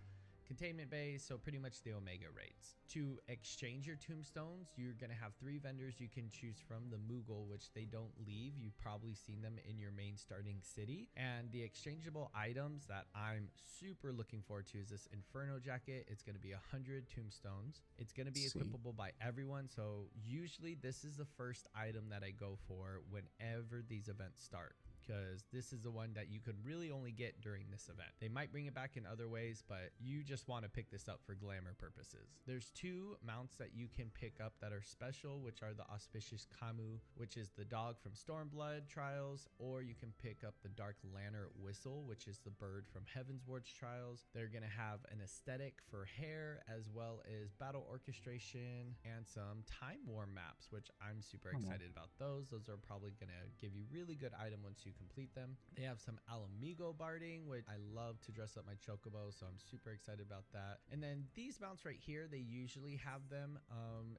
Containment Bay, so pretty much the Omega raids. To exchange your tombstones, you're going to have 3 vendors you can choose from. The Moogle, which they don't leave. You've probably seen them in your main starting city. And the exchangeable items that I'm super looking forward to is this Inferno jacket. It's going to be 100 tombstones. It's going to be equipable by everyone. So usually this is the first item that I go for whenever these events start. because this is the one that you could really only get during this event. They might bring it back in other ways, but you just want to pick this up for glamour purposes. There's 2 mounts that you can pick up that are special, which are the Auspicious Camu, which is the dog from Stormblood Trials, or you can pick up the Dark Lantern Whistle, which is the bird from Heaven's Ward's Trials. They're going to have an aesthetic for hair, as well as battle orchestration and some time war maps, which I'm super excited about those. Those are probably going to give you really good item once you complete them. They have some Alamigo barding, which I love to dress up my chocobo, so I'm super excited about that. And then these mounts right here, they usually have them.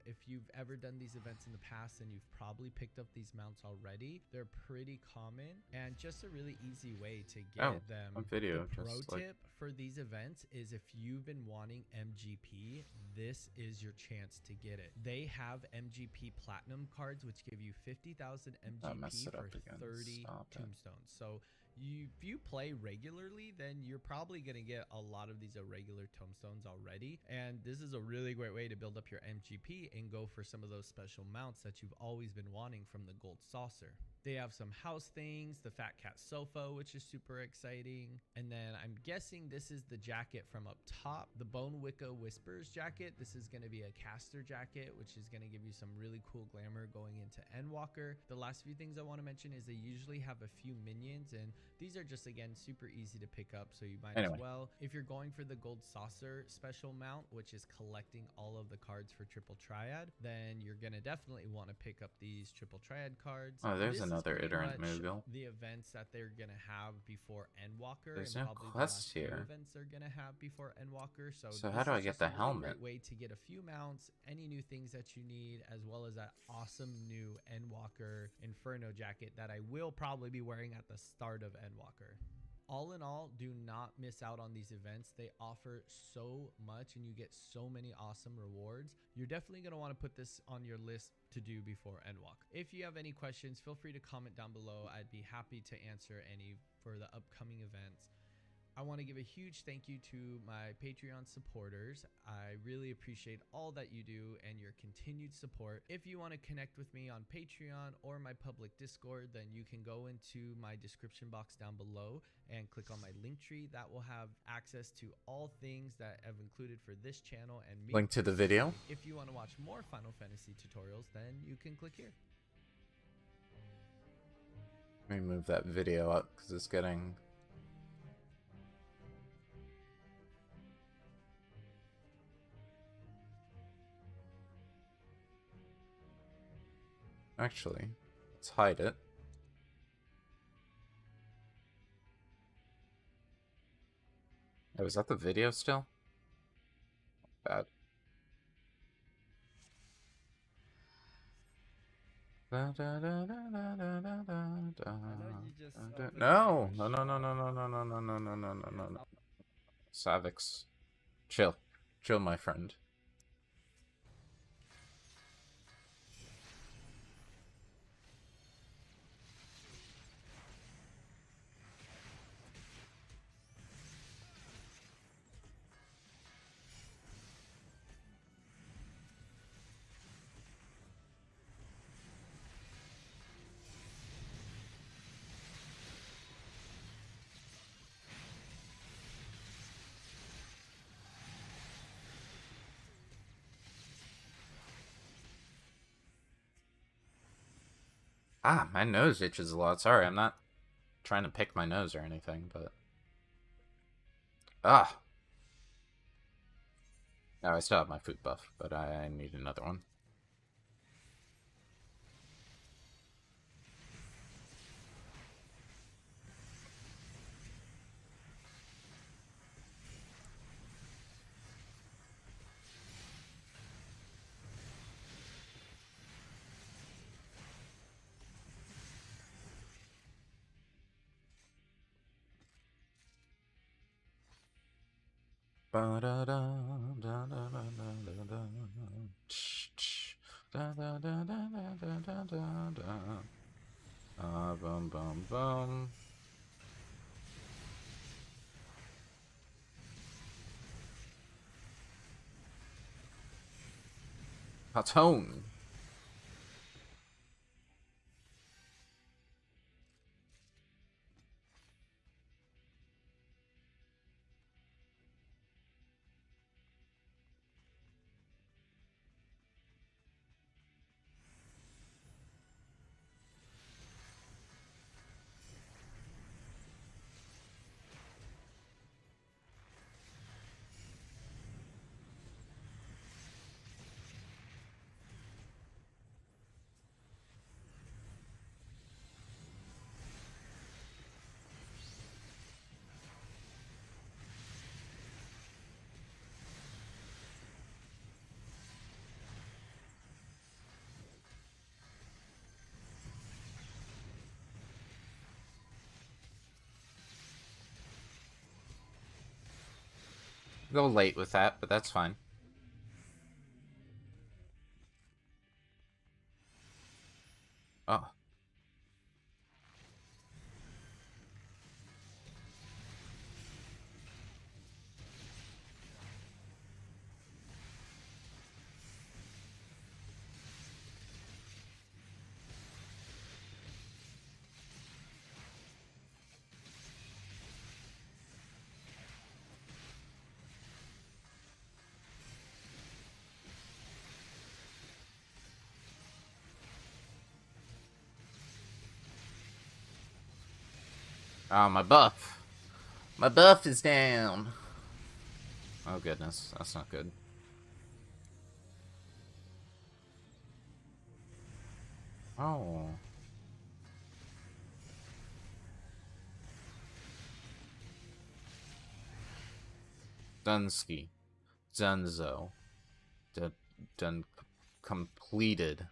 If you've ever done these events in the past, and you've probably picked up these mounts already, they're pretty common and just a really easy way to get them. Video, the pro tip for these events is if you've been wanting MGP, this is your chance to get it. They have MGP Platinum cards, which give you 50,000 MGP for 30 tombstones. So if you play regularly, then you're probably going to get a lot of these irregular tombstones already. And this is a really great way to build up your MGP and go for some of those special mounts that you've always been wanting from the Gold Saucer. They have some house things, the Fat Cat Sofa, which is super exciting. And then I'm guessing this is the jacket from up top, the Bone Wicca Whispers jacket. This is going to be a caster jacket, which is going to give you some really cool glamour going into Endwalker. The last few things I want to mention is they usually have a few minions, and these are just, again, super easy to pick up, so you might as well. If you're going for the Gold Saucer special mount, which is collecting all of the cards for Triple Triad, then you're going to definitely want to pick up these Triple Triad cards. Oh, there's another iterant Moogle. The events that they're going to have before Endwalker. There's and no probably quest the last here. few events they're going to have before Endwalker. So how do I get the helmet? Great way to get a few mounts, any new things that you need, as well as that awesome new Endwalker Inferno jacket that I will probably be wearing at the start of Endwalker. All in all, do not miss out on these events. They offer so much and you get so many awesome rewards. You're definitely going to want to put this on your list to do before Endwalk. If you have any questions, feel free to comment down below. I'd be happy to answer any for the upcoming events. I want to give a huge thank you to my Patreon supporters. I really appreciate all that you do and your continued support. If you want to connect with me on Patreon or my public Discord, then you can go into my description box down below and click on my link tree. That will have access to all things that I've included for this channel and me. Link to the video. If you want to watch more Final Fantasy tutorials, then you can click here. Let me move that video up because it's getting... Actually, let's hide it. Oh, is that the video still? Bad. No, no, no, no, no, no, no, no, no. Savix. Chill. Chill, my friend. Ah, my nose itches a lot. Sorry, I'm not trying to pick my nose or anything, but... Ah! Oh, I still have my food buff, but I need another one. Boom, boom, boom. Patone. Go late with that, but that's fine. Oh. Oh, my buff. My buff is down. Oh, goodness. That's not good. Oh. Dunsky. Dunzo. Done completed.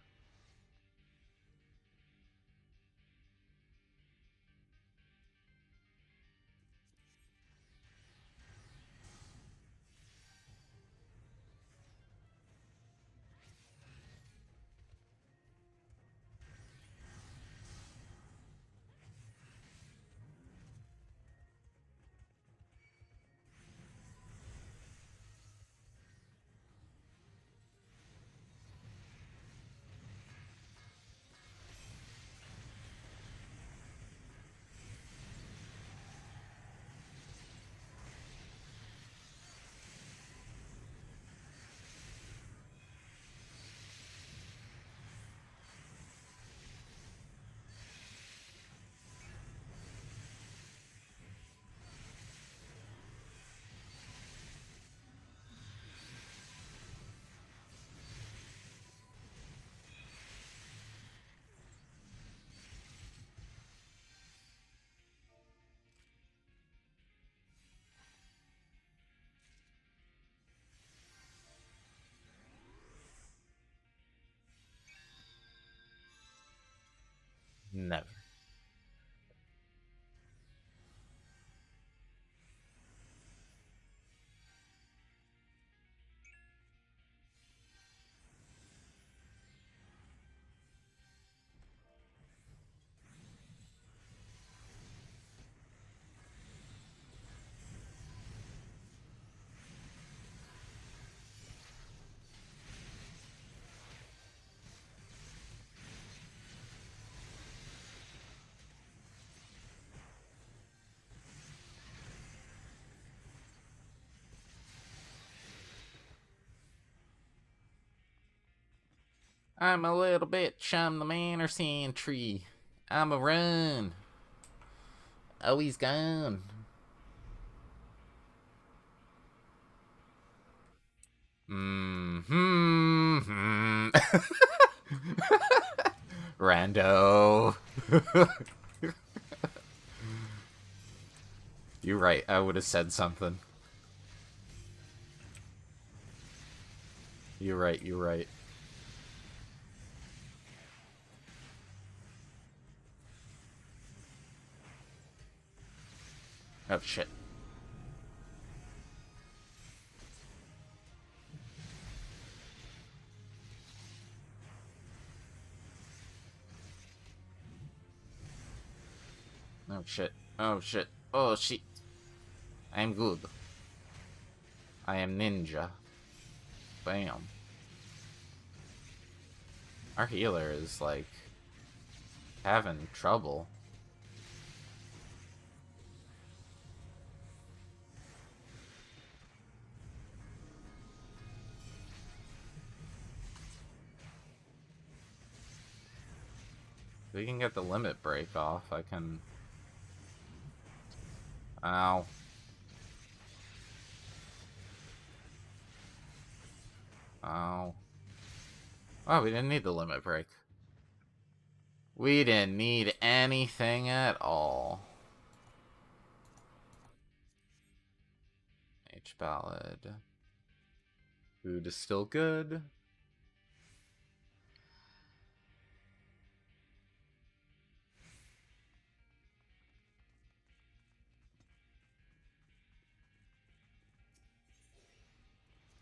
Never. I'm a little bitch, I'm the manor sentry. I'm a run. Oh, he's gone. Mm-hmm. Rando. You're right, I would have said something. You're right, you're right. Oh, shit. Oh, shit. Oh, shit. Oh, shit. I'm good. I am ninja. Bam. Our healer is, like, having trouble. If we can get the limit break off, I can... Ow. Ow. Oh, we didn't need the limit break. We didn't need anything at all. H ballad. Food is still good.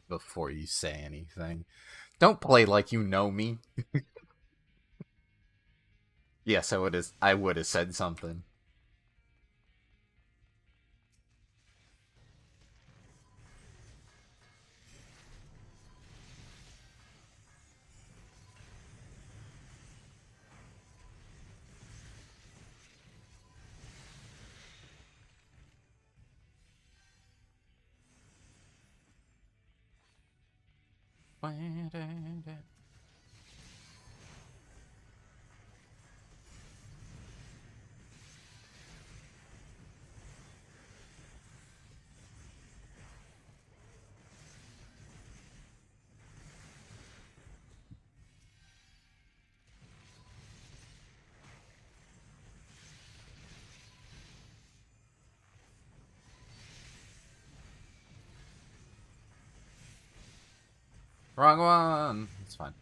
before you say anything. Don't play like you know me. Yes, I would have said something. Wrong one. It's fine.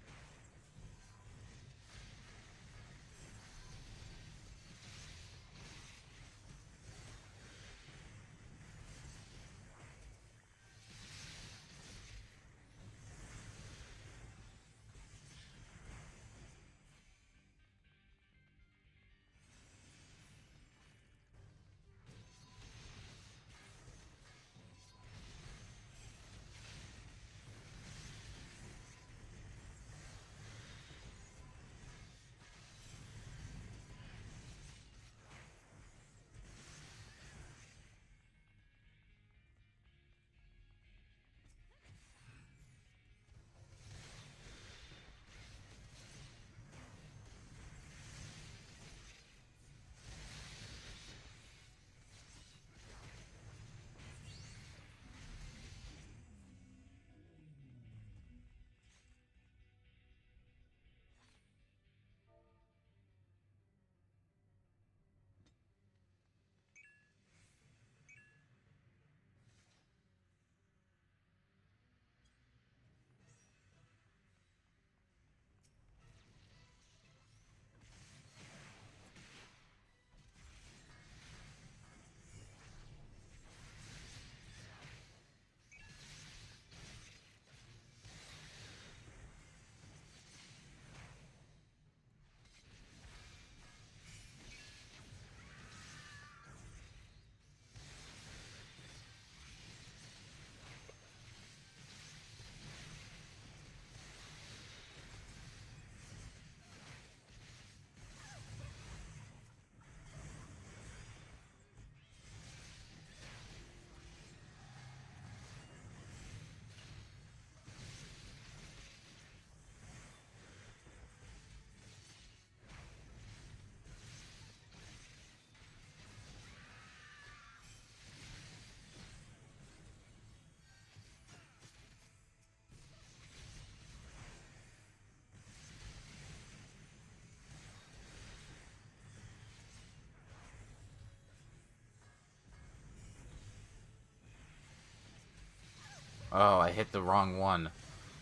Oh, I hit the wrong one.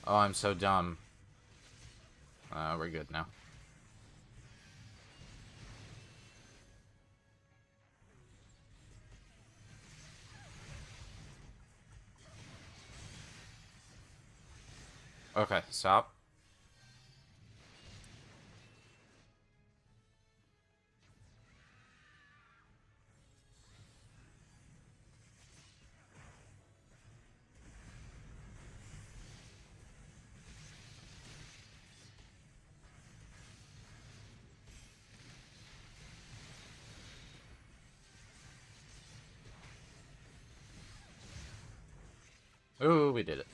Oh, I'm so dumb. We're good now. Okay, stop. Ooh, we did it.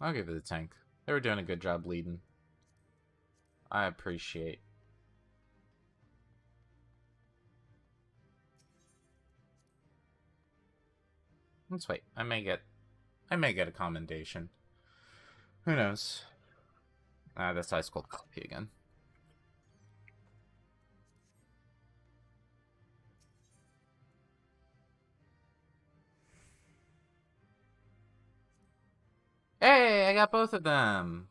I'll give it a tank. They were doing a good job leading. I appreciate. Let's wait. I may get a commendation. Who knows? That's ice cold coffee again. Hey, I got both of them.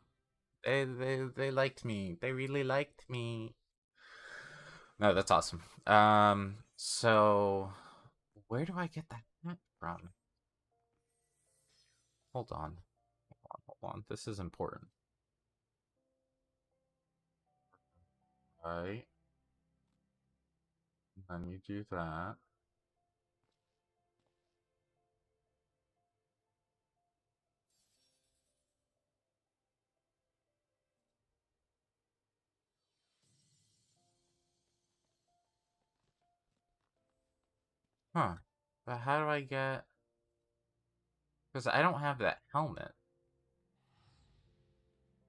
They liked me. They really liked me. No, that's awesome. So where do I get that hat from? Hold on. Hold on. This is important. Right. Then you do that. Huh. But how do I get... Because I don't have that helmet.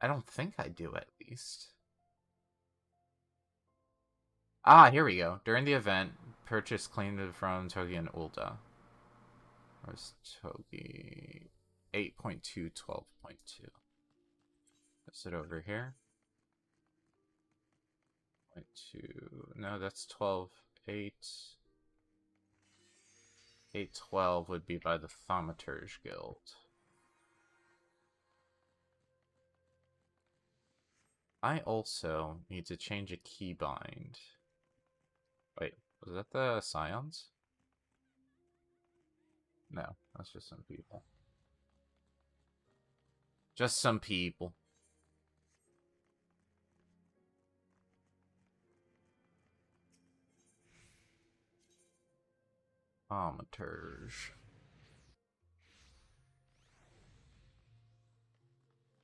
I don't think I do, at least. Ah, here we go. During the event, purchase claimed from Togi and Ulda. Where's Togi? 8.2, 12.2. Is it over here? 0.2. No, that's 12. 8. 812 would be by the Thaumaturge Guild. I also need to change a keybind. Wait, was that the Scions? No, that's just some people. Just some people. Thaumaturge.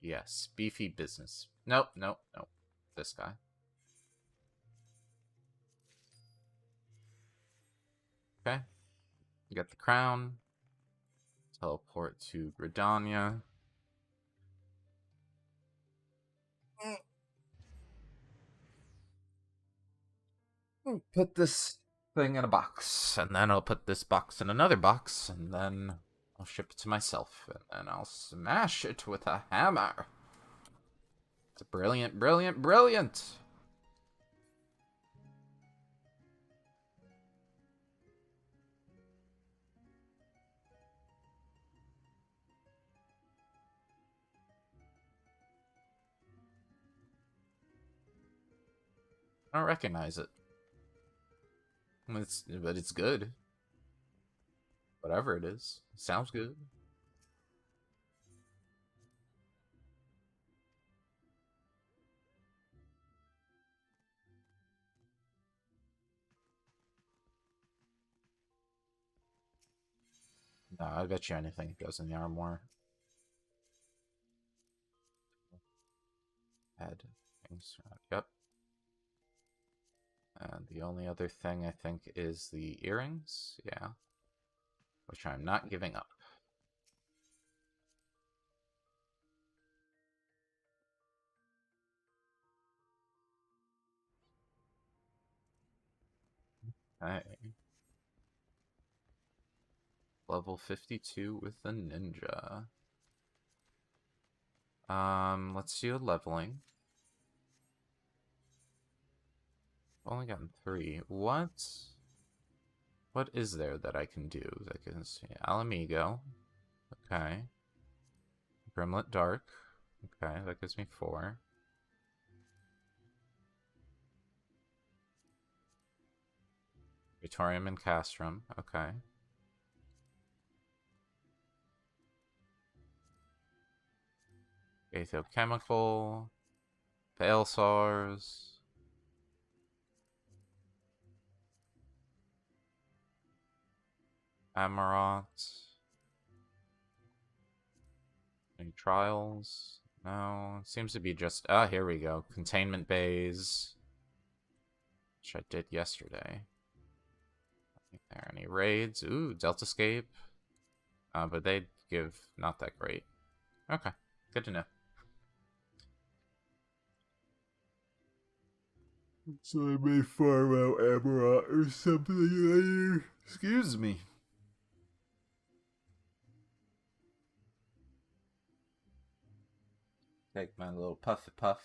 Yes, beefy business. Nope, nope, nope. This guy. Okay. You got the crown. Teleport to Gridania. Put this thing in a box, and then I'll put this box in another box, and then I'll ship it to myself, and then I'll smash it with a hammer. It's brilliant, brilliant, brilliant! I don't recognize it. But it's good. Whatever it is. It sounds good. No, I bet you anything goes in the armor. Head. Things. Yep. And the only other thing I think is the earrings. Yeah. Which I'm not giving up. Hey. Level 52 with the ninja. Let's do a leveling. I've only gotten 3. What is there that I can do? That can see Alamigo. Okay. Brimlet Dark. Okay, that gives me 4. Praetorium and Castrum. Okay. Athochemical. Phalsars. Amarant. Any trials? No. It seems to be just... Ah, here we go. Containment bays. Which I did yesterday. There are any raids? Ooh, Deltascape. But they give not that great. Okay, good to know. So I may farm out Amarant or something later. Excuse me. Take my little puffy puff.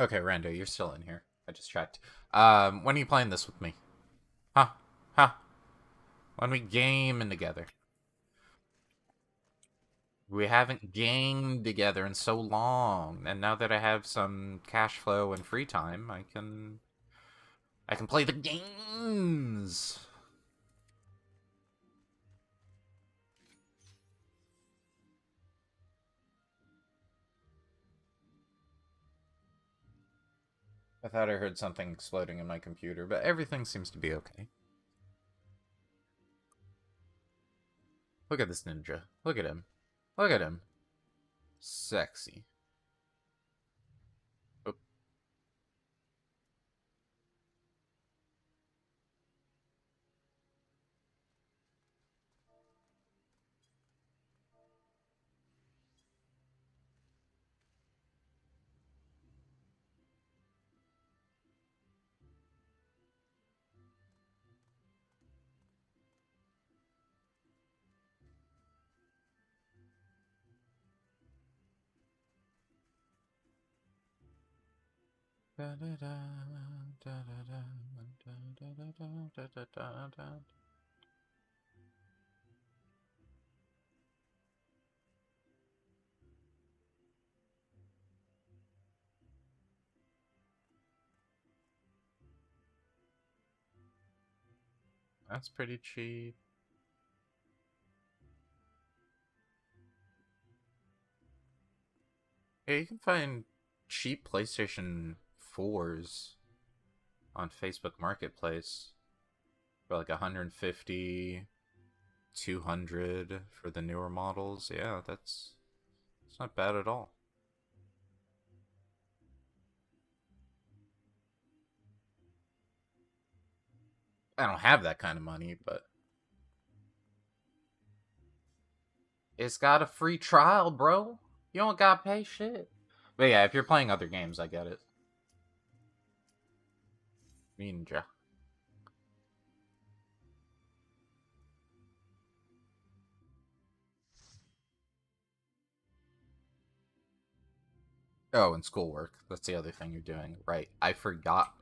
Okay, Rando, you're still in here. I just checked. When are you playing this with me? Huh? Huh? When we gaming together? We haven't gamed together in so long, and now that I have some cash flow and free time, I can play the games. I thought I heard something exploding in my computer, but everything seems to be okay. Look at this ninja. Look at him. Look at him. Sexy. Oh. That's pretty cheap. Yeah, you can find cheap PlayStation 4s on Facebook Marketplace for like 150, 200 for the newer models. Yeah, that's not bad at all. I don't have that kind of money, but it's got a free trial, bro. You don't gotta pay shit. But yeah, if you're playing other games, I get it. Ninja. Oh, and schoolwork. That's the other thing you're doing. Right. I forgot.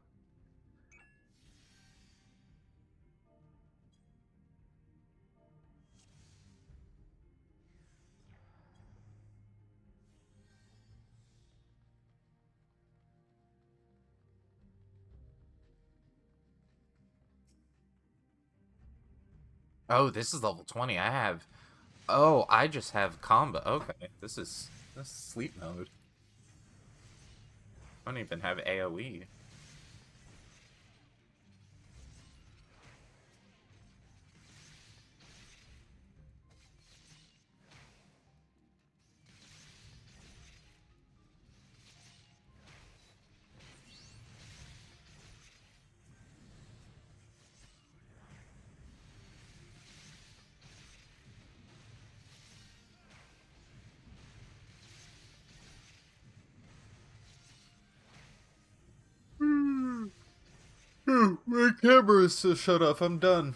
Oh, this is level 20. I have... Oh, I just have combo. Okay, this is sleep mode. I don't even have AoE. My camera is so shut off. I'm done.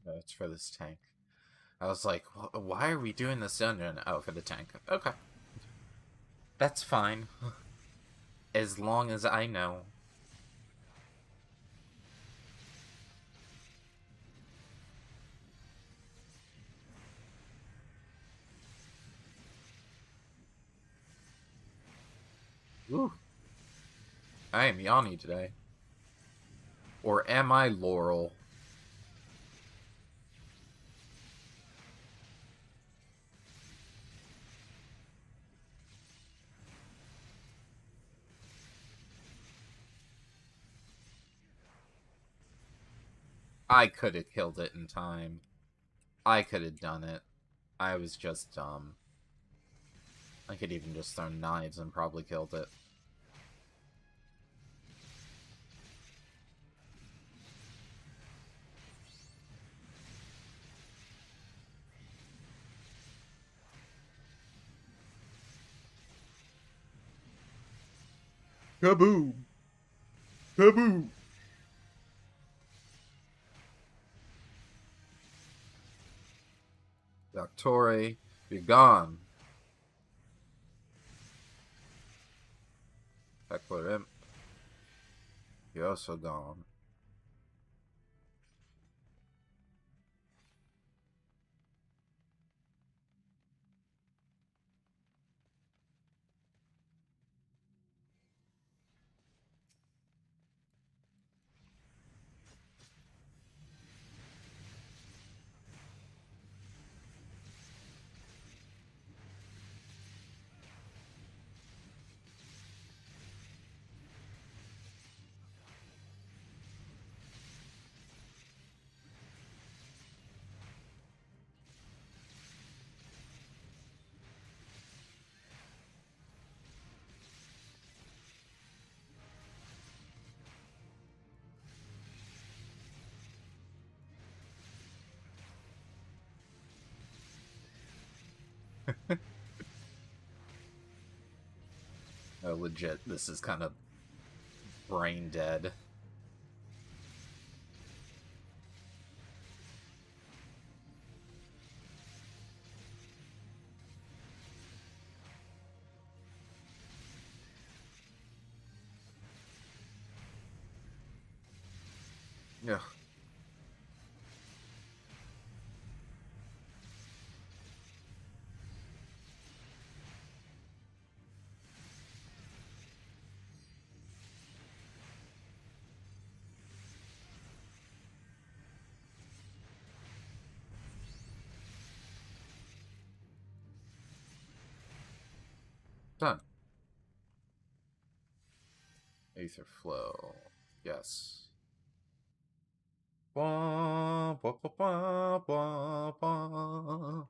No, it's for this tank. I was like, why are we doing this dungeon? Oh, for the tank. Okay. That's fine. As long as I know. Ooh. I am Yanni today. Or am I Laurel? I could have killed it in time. I could have done it. I was just dumb. I could even just throw knives and probably killed it. Kaboom! Kaboom! Doctore, you're gone. Heckler Imp, you're also gone. Oh, legit, this is kind of brain dead. Yeah. Done. Aether flow. Yes. Wah, wah, wah, wah, wah.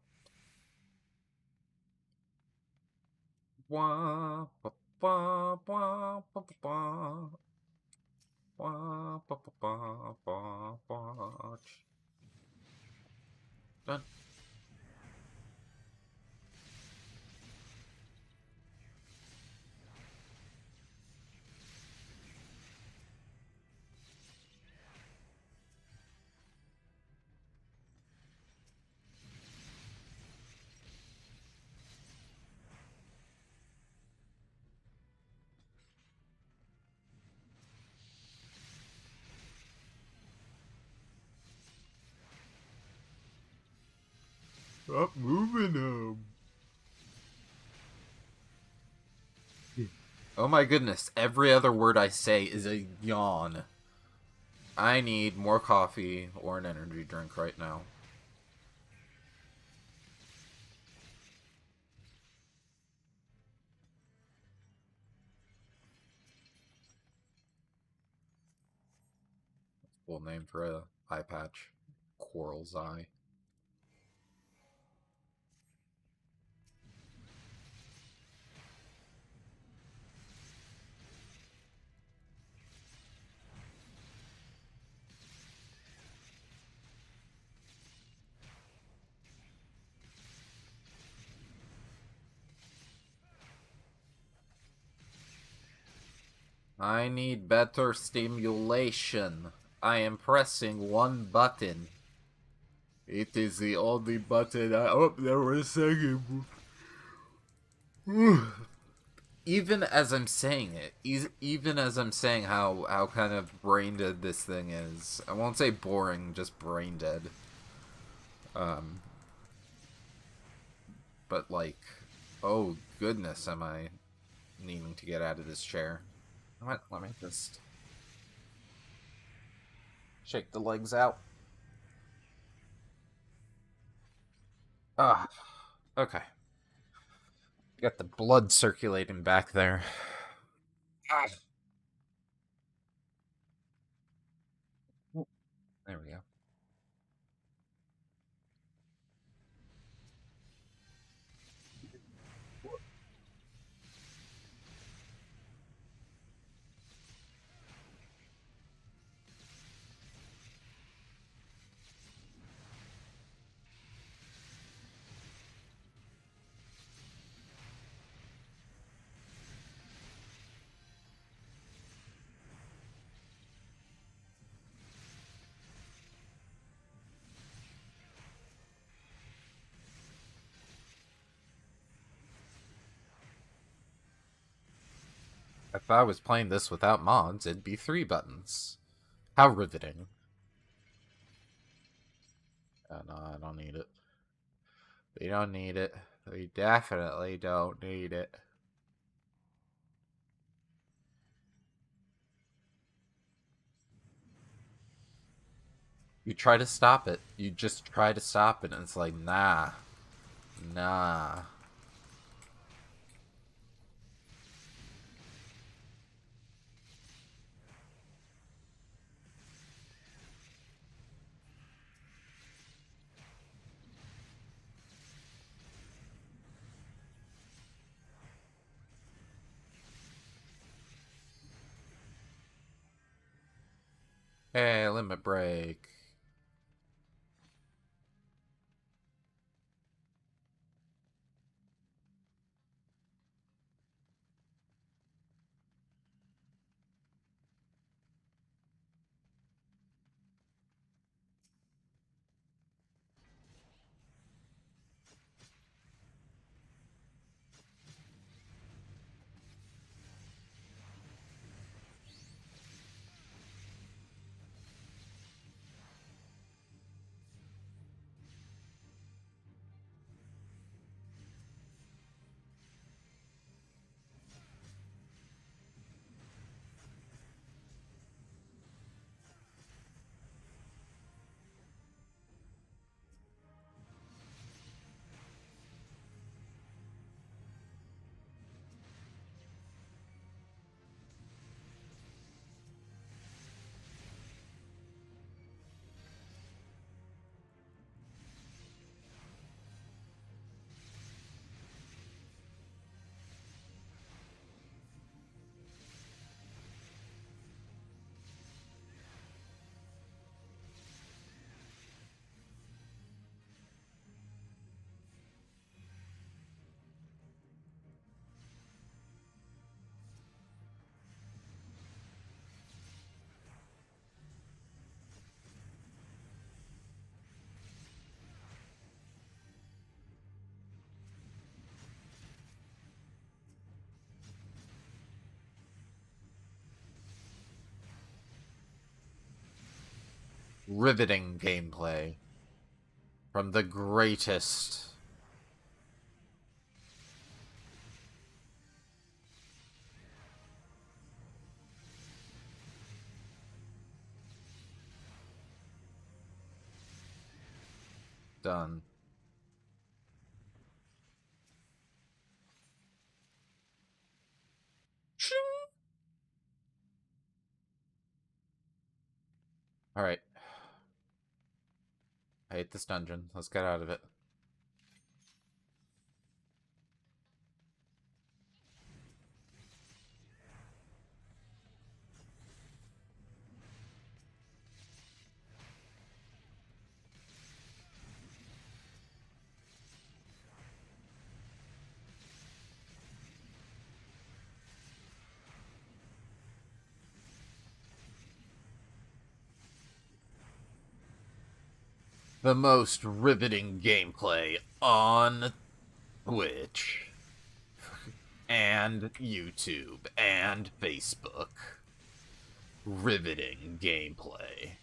Wah, wah, wah, wah, wah, wah. Wah, wah, wah, wah, wah. Done. Stop moving him. Oh my goodness, every other word I say is a yawn. I need more coffee or an energy drink right now. Full name for a eye patch. Quarrel's eye. I need better stimulation. I am pressing one button. It is the only button I... Oh, there was a second. Even as I'm saying it, even as I'm saying how kind of brain dead this thing is, I won't say boring, just brain dead. But like, oh goodness, am I needing to get out of this chair? Let me just shake the legs out. Ah, okay. Got the blood circulating back there. Ah. There we go. I thought I was playing this without mods. It'd be 3 buttons. How riveting. Oh, no, I don't need it. We don't need it. We definitely don't need it. You try to stop it. You just try to stop it, and it's like, nah. Nah. Hey, limit break. Riveting gameplay. From the greatest. Done. Alright. I hate this dungeon. Let's get out of it. The most riveting gameplay on Twitch and YouTube and Facebook. Riveting gameplay.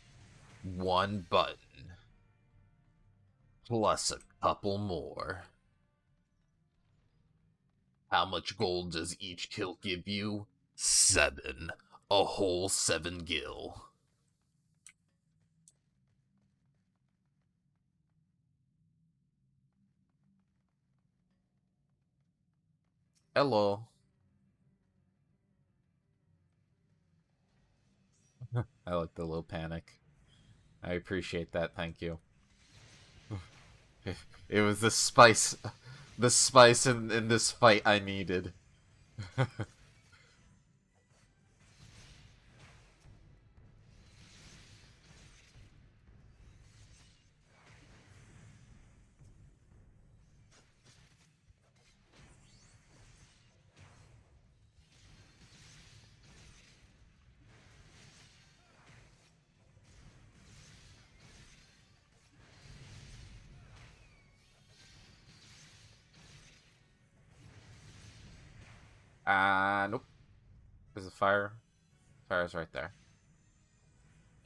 One button. Plus a couple more. How much gold does each kill give you? 7. A whole 7 gil. Hello. I like the little panic. I appreciate that, thank you. It was the spice in this fight I needed. Nope. There's a fire. Fire's right there.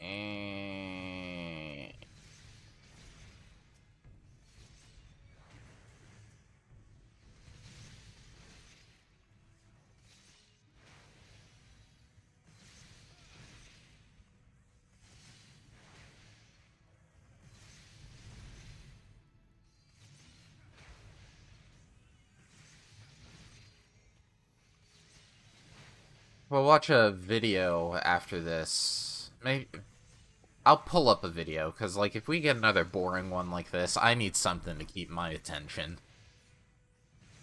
And... We'll watch a video after this. Maybe I'll pull up a video, because, like, if we get another boring one like this, I need something to keep my attention.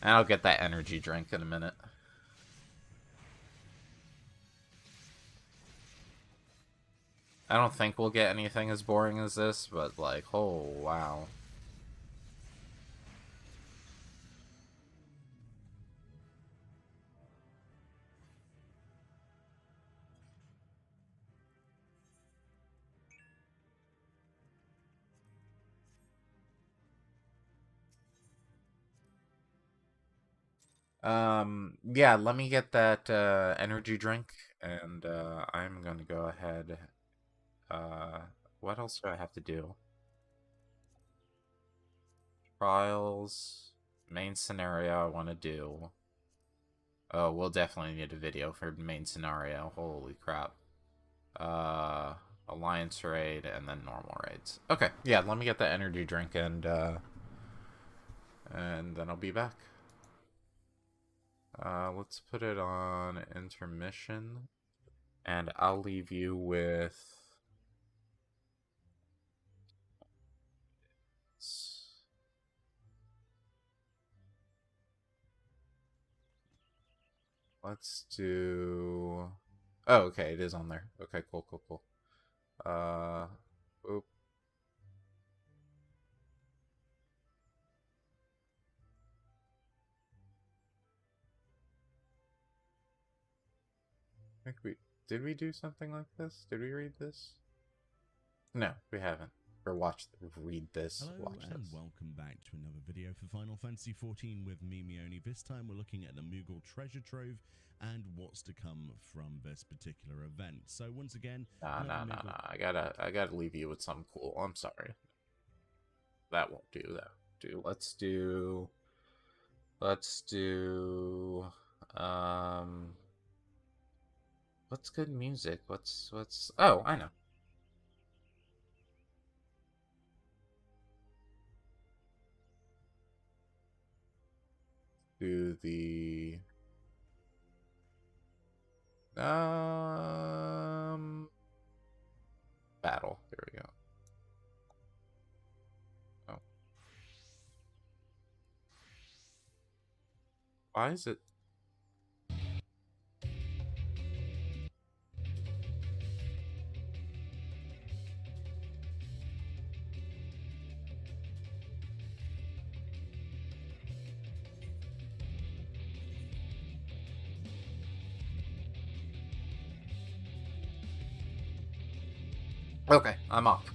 And I'll get that energy drink in a minute. I don't think we'll get anything as boring as this, but, like, oh, wow. Yeah, let me get that, energy drink, and, I'm gonna go ahead, what else do I have to do? Trials, main scenario I want to do. Oh, we'll definitely need a video for main scenario, holy crap. Alliance raid, and then normal raids. Okay, yeah, let me get the energy drink, and then I'll be back. Let's put it on intermission, and I'll leave you with... Let's do... Oh, okay, it is on there. Okay, cool, cool, cool. Oop. I think did we do something like this? Did we read this? No, we haven't. Or read this. Hello Watch and this. welcome back to another video for Final Fantasy XIV with me, Mioni. This time we're looking at the Moogle treasure trove and what's to come from this particular event. So once again, Nah. I gotta leave you with something cool. I'm sorry. That won't do. That won't do. Let's do. What's good music? What's? Oh, I know. Do the battle. There we go. Oh. Why is it? Okay, I'm off.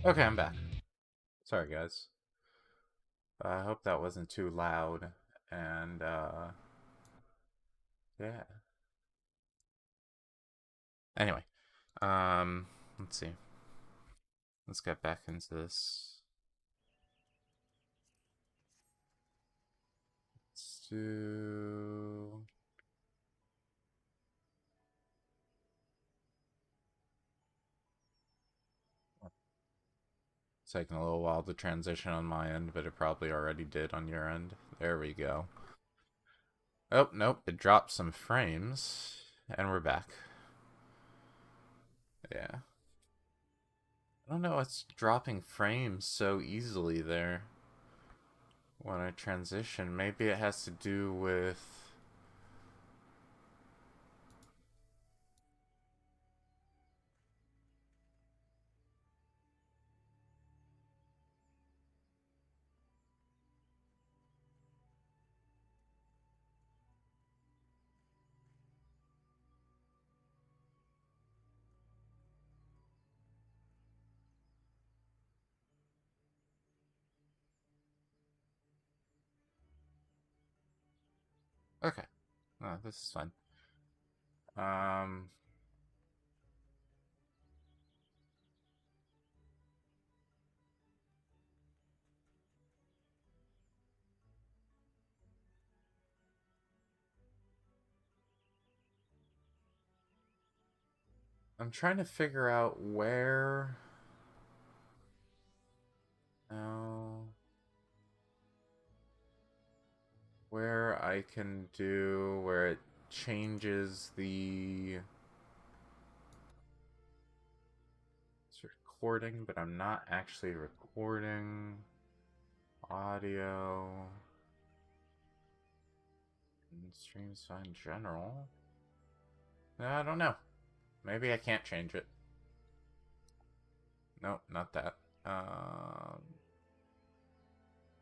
Okay, I'm back. Sorry, guys. I hope that wasn't too loud. And, yeah. Anyway, let's see. Let's get back into this. Let's do... It's taking a little while to transition on my end, but it probably already did on your end. There we go. Oh, nope, it dropped some frames, and we're back. Yeah. I don't know what's dropping frames so easily there when I transition. Maybe it has to do with... Okay. Oh, this is fun. Um... I'm trying to figure out where... No... Where I can do... Where it changes the... It's recording, but I'm not actually recording. Audio... And streams fine general. I don't know. Maybe I can't change it. Nope, not that.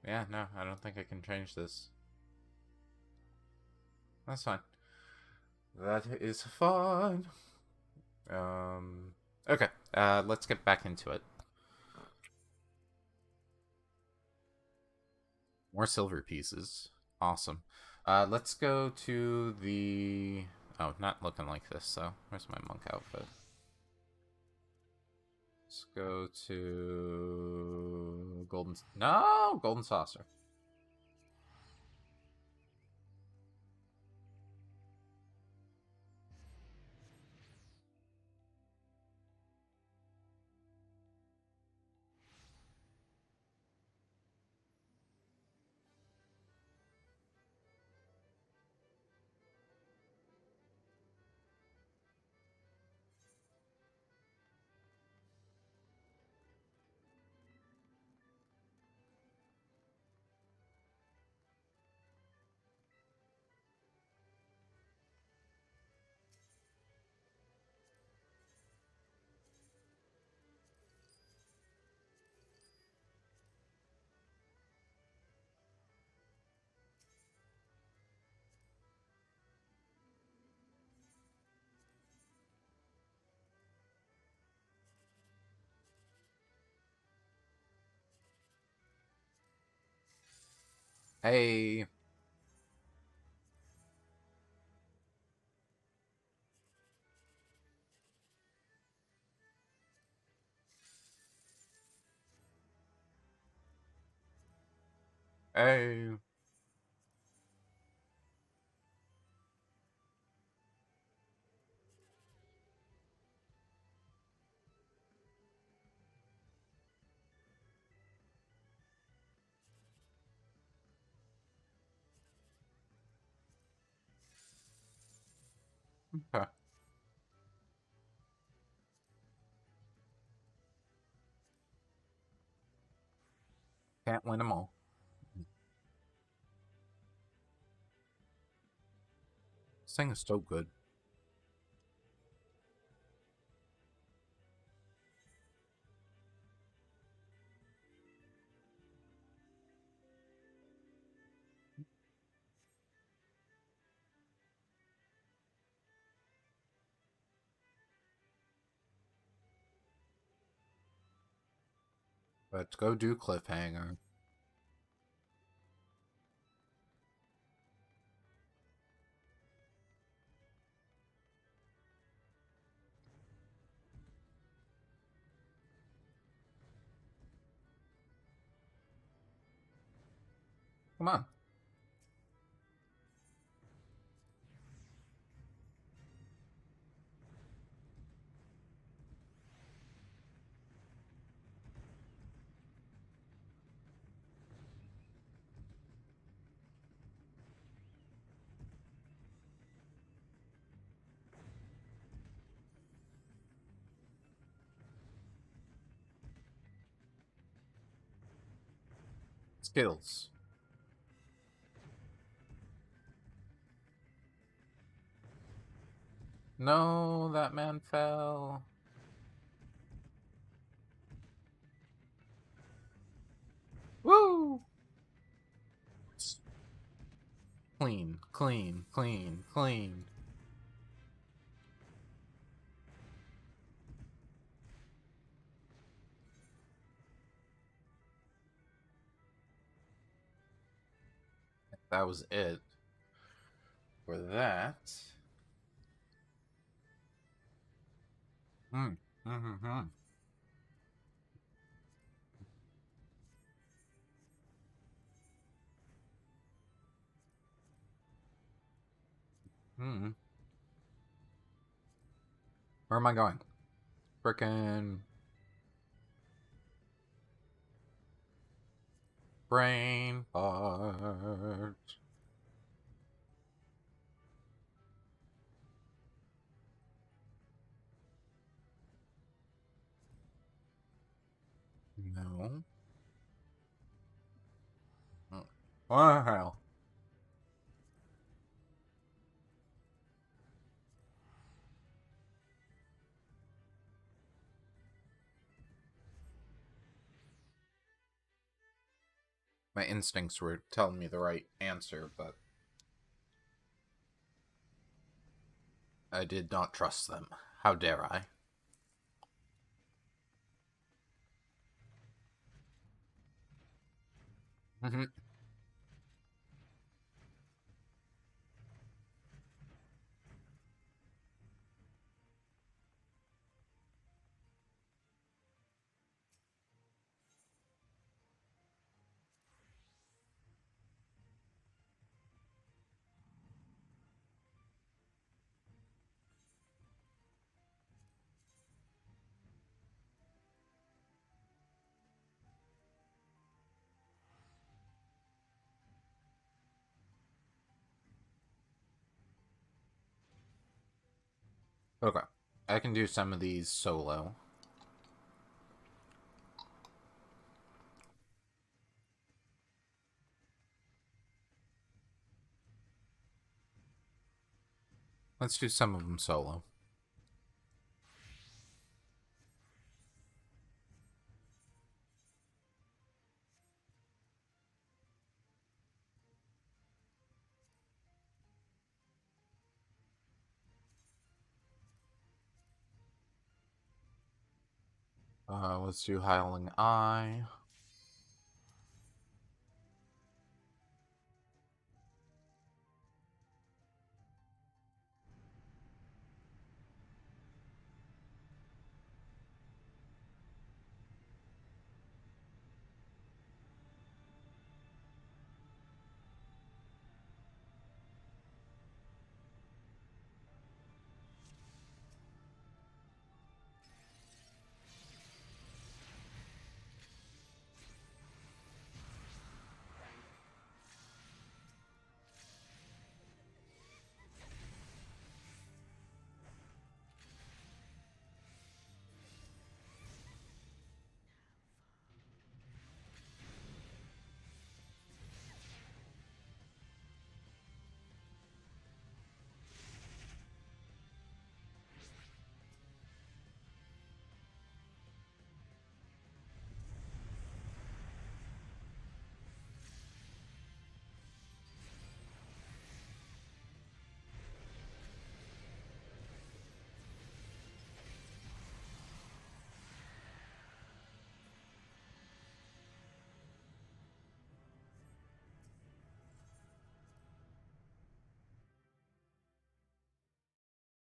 Yeah, no, I don't think I can change this. That's fine. That is fine. Okay, let's get back into it. More silver pieces. Awesome. Let's go to the... Oh, not looking like this, so where's my monk outfit? Let's go to... Golden... No! Golden Saucer. Hey... Hey... Okay. Can't win them all. This thing is so good. Let's go do cliffhanger. Come on. Skills. No, that man fell. Woo! Clean, clean, clean, clean. That was it for that. Hmm. Mm-hmm. Hmm. Where am I going? Frickin' brain fart. No. Oh. What the hell? My instincts were telling me the right answer, but I did not trust them. How dare I? Mm-hmm. Okay. I can do some of these solo. Let's do some of them solo. Let's do Howling Eye.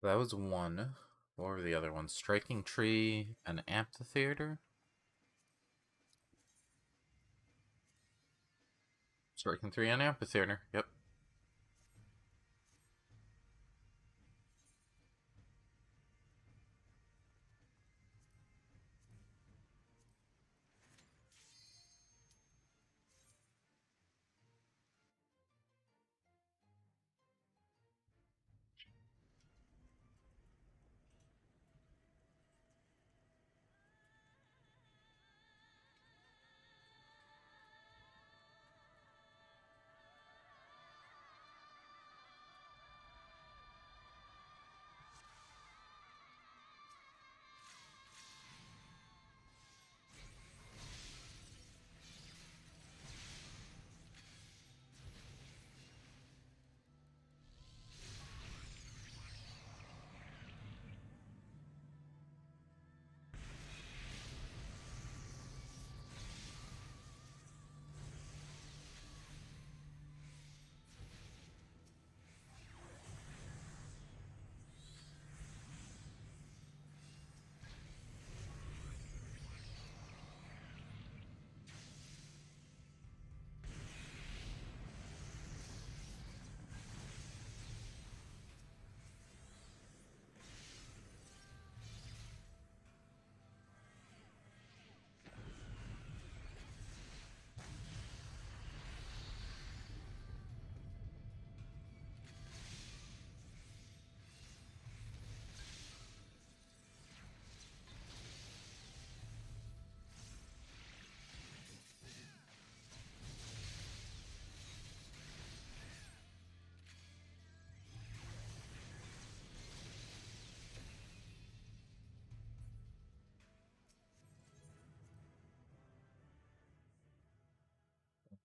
That was one. What were the other ones? Striking Tree and Amphitheater? Striking Tree and Amphitheater, yep.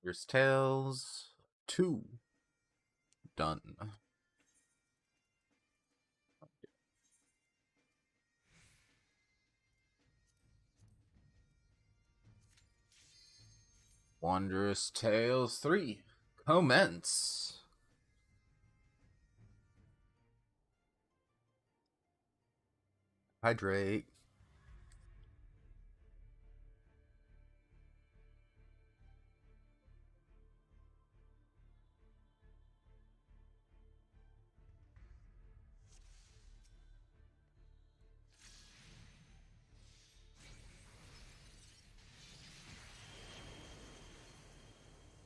Here's Tails 2. Done. Wondrous Tales 3. Commence. Hydrate.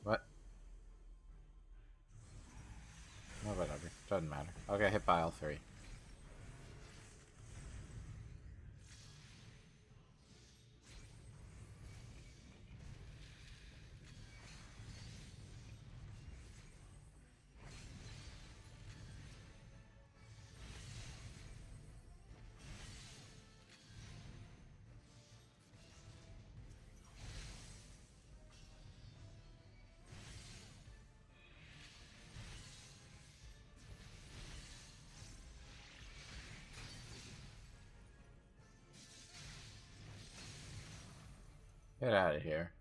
What? No, whatever. Doesn't matter. Okay, hit by all 3. Get out of here.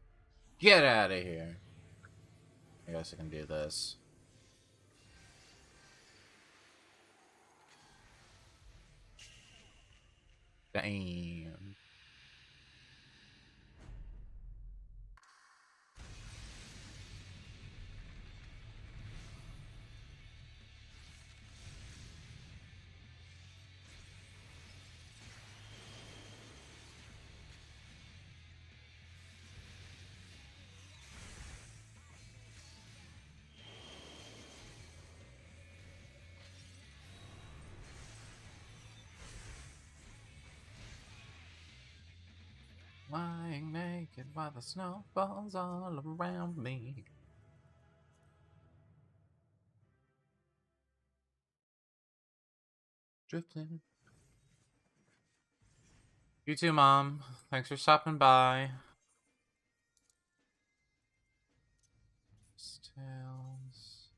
Get out of here. I guess I can do this. Damn. Lying naked while the snow falls all around me. Drifting. You too, Mom. Thanks for stopping by. Tails.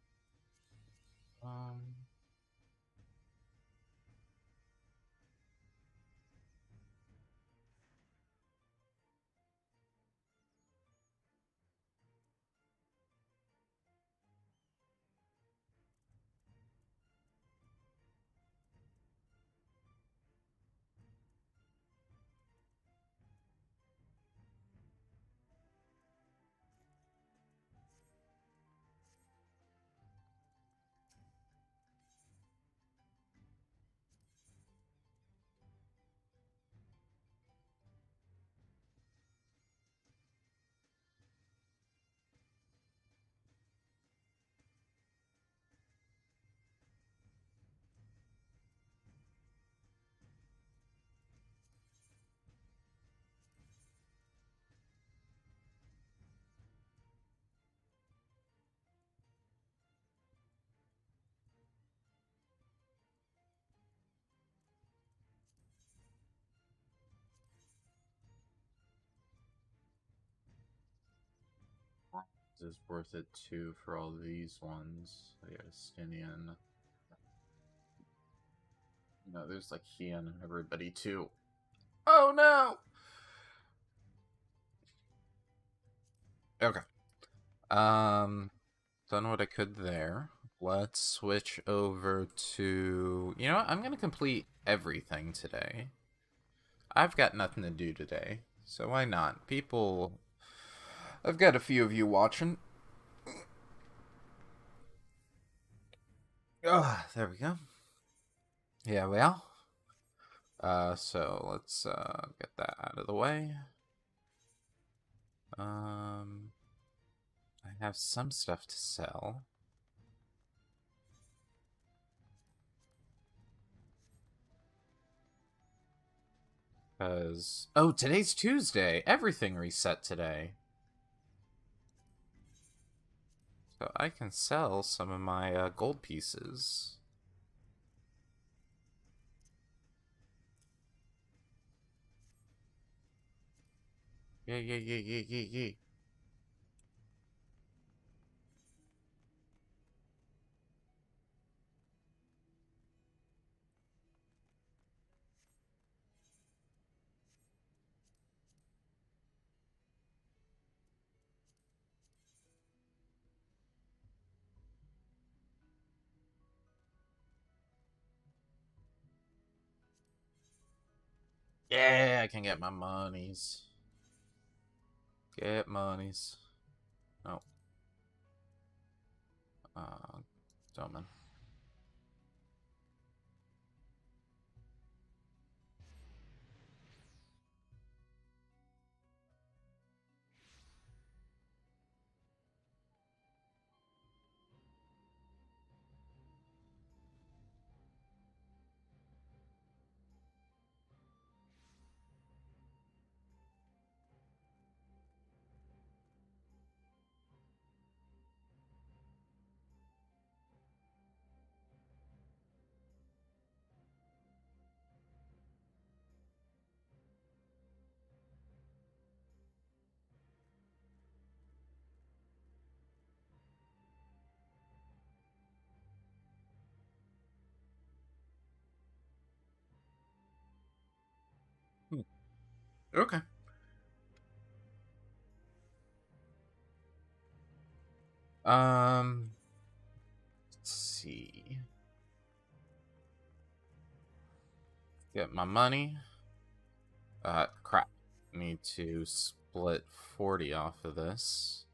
This is worth it too for all these ones. I got Stinian. No, there's like Hian and everybody too. Oh no! Okay. Done what I could there. Let's switch over to... You know what? I'm gonna complete everything today. I've got nothing to do today, so why not? People... I've got a few of you watching. Ah, there we go. Yeah, well. So let's get that out of the way. I have some stuff to sell. Because... Oh, today's Tuesday! Everything reset today. So I can sell some of my gold pieces. Yeah. Yeah, I can get my monies. Get monies. Oh. Doman. Okay. Let's see. Get my money. Crap. Need to split 40 off of this.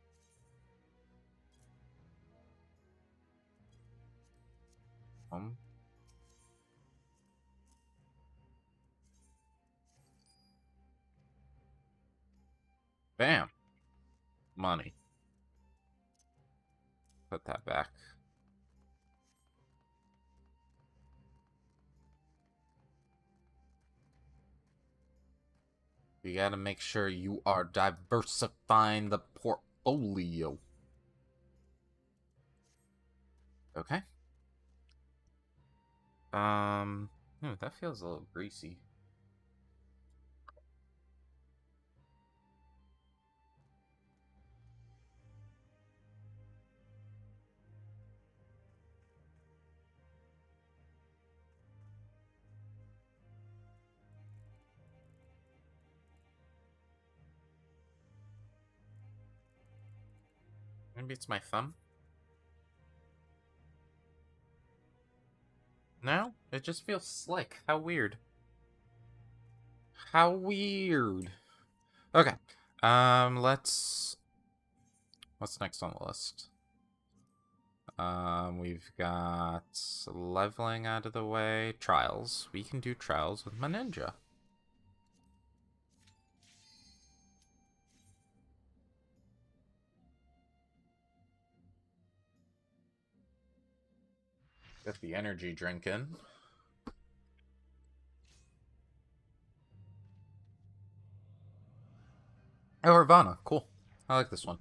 Bam. Money. Put that back. You gotta make sure you are diversifying the portfolio. Okay. That feels a little greasy. Maybe it's my thumb? No? It just feels slick. How weird. How weird. Okay. Let's... What's next on the list? We've got leveling out of the way. Trials. We can do trials with my ninja. Get the energy drink in. Oh, Urbana. Cool. I like this one.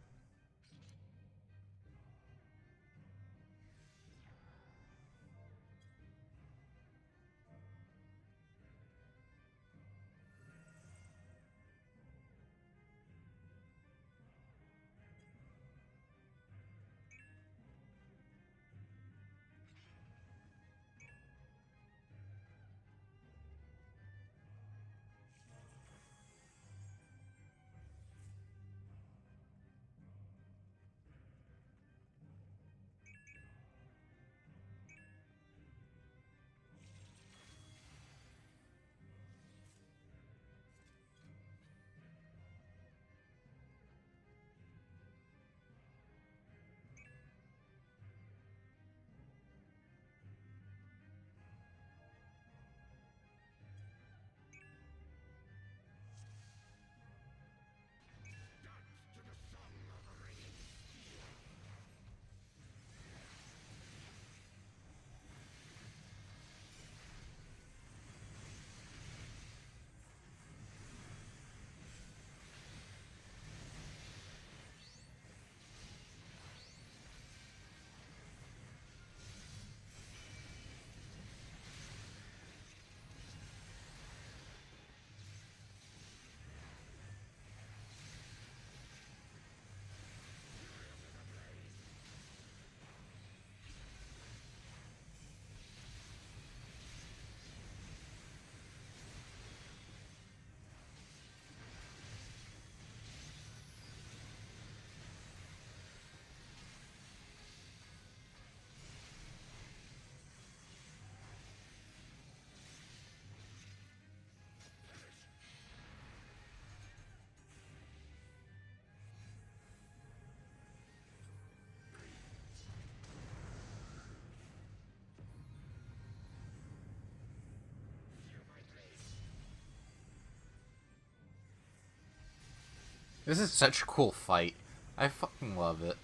This is such a cool fight. I fucking love it.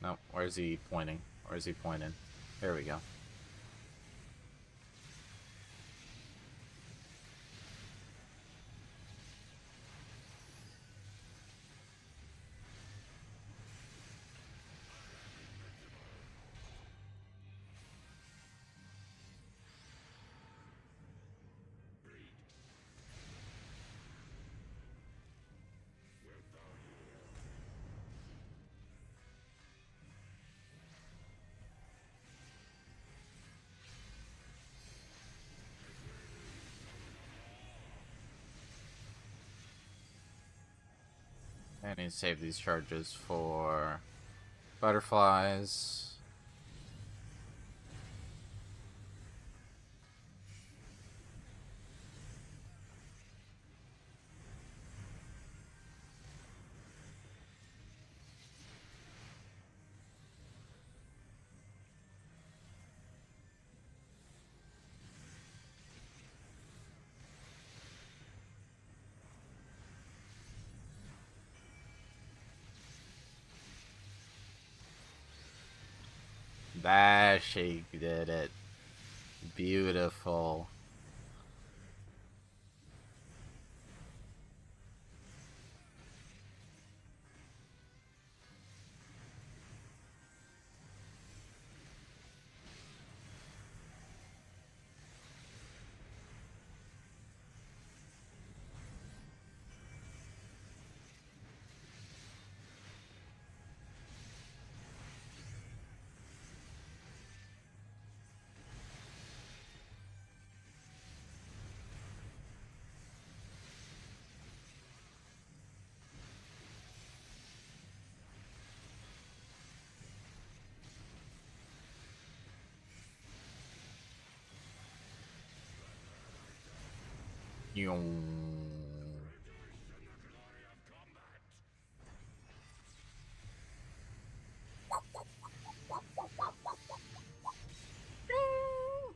No, where's he pointing? Where's he pointing? There we go. I need to save these charges for butterflies. There, she did it. Beautiful.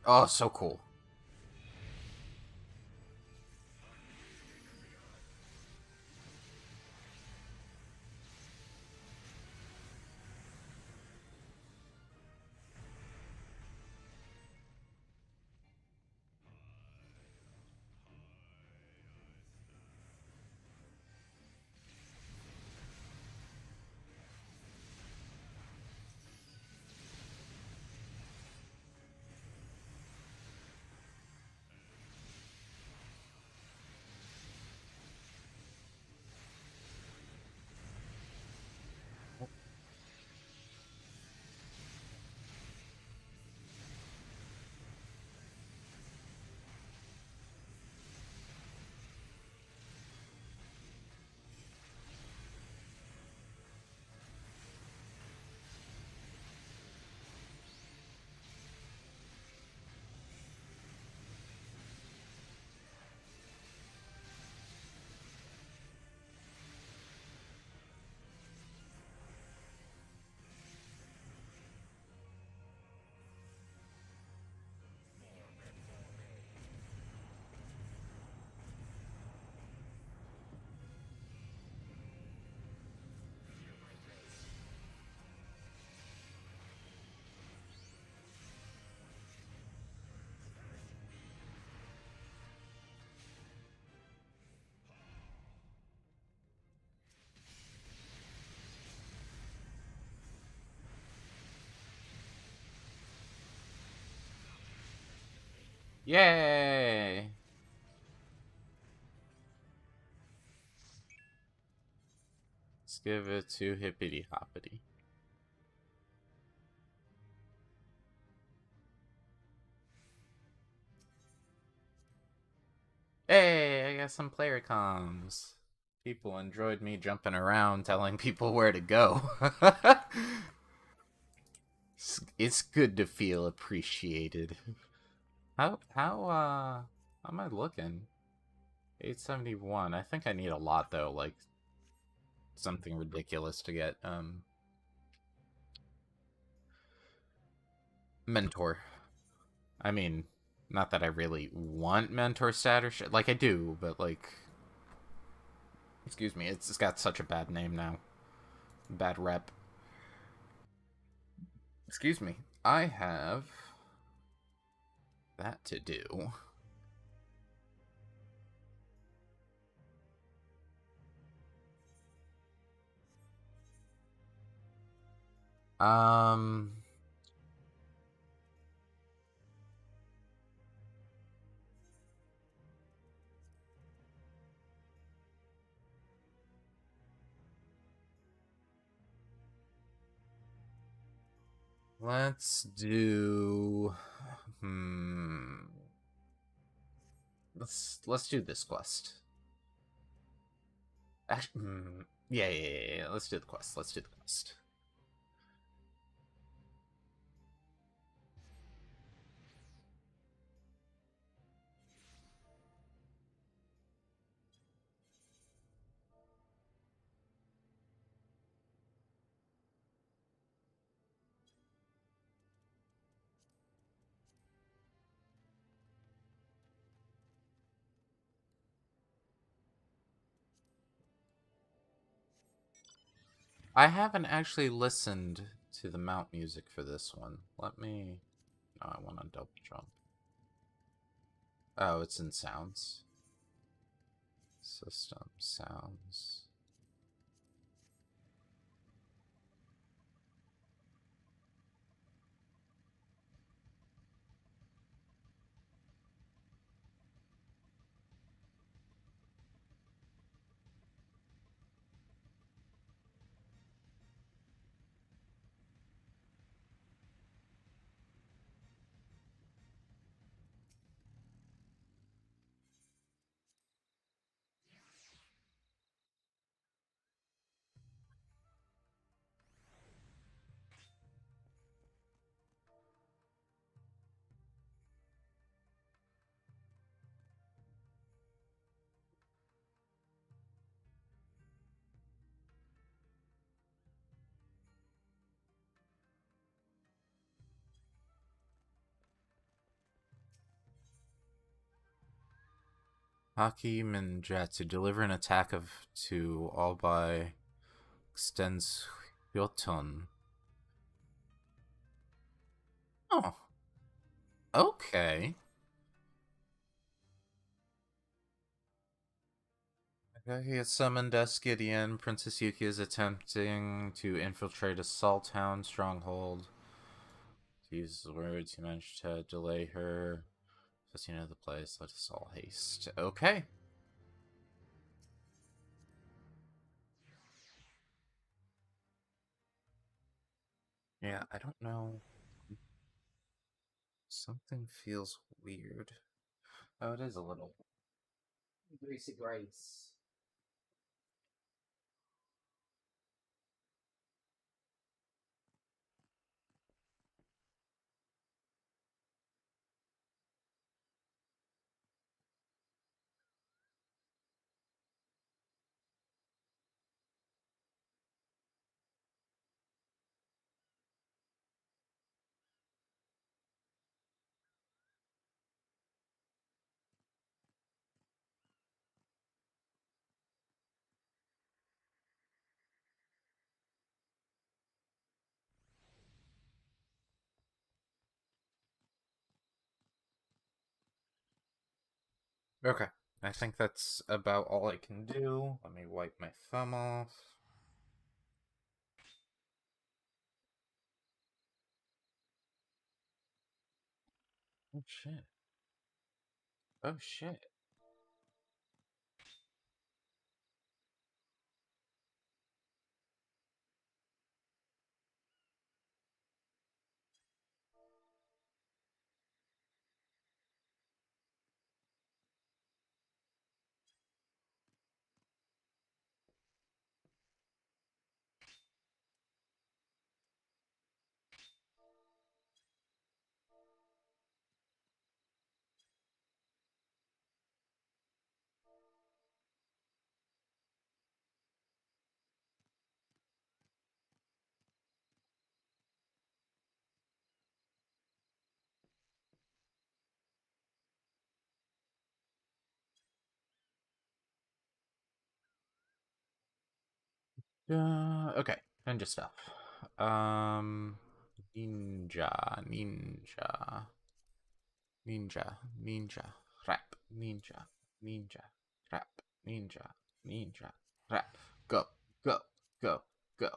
Oh, so cool. Yay! Let's give it to Hippity Hoppity. Hey, I got some player comms. People enjoyed me jumping around telling people where to go. It's good to feel appreciated. How am I looking? 871. I think I need a lot though, like something ridiculous to get mentor. I mean, not that I really want mentor status, like I do, but like Excuse me, it's got such a bad name now. Bad rep. Excuse me. I have that to do. Um, let's do. Let's do this quest. Actually, yeah. Let's do the quest. Let's do the quest. I haven't actually listened to the mount music for this one. Let me. No, I want to double jump. Oh, it's in sounds. System sounds. Haki Minjatsu. Deliver an attack of to all by extends Hyotun. Oh. Okay. Okay, he has summoned Gideon. Princess Yuki is attempting to infiltrate a Salt Town stronghold. To use the words, he managed to delay her. Just you know the place. Let us all haste. Okay. Yeah, I don't know. Something feels weird. Oh, it is a little. Greasy Grace. Okay. I think that's about all I can do. Let me wipe my thumb off. Oh shit. Oh shit. Okay, ninja stuff. Ninja, rap, ninja, rap, ninja, rap. Go, go, go, go.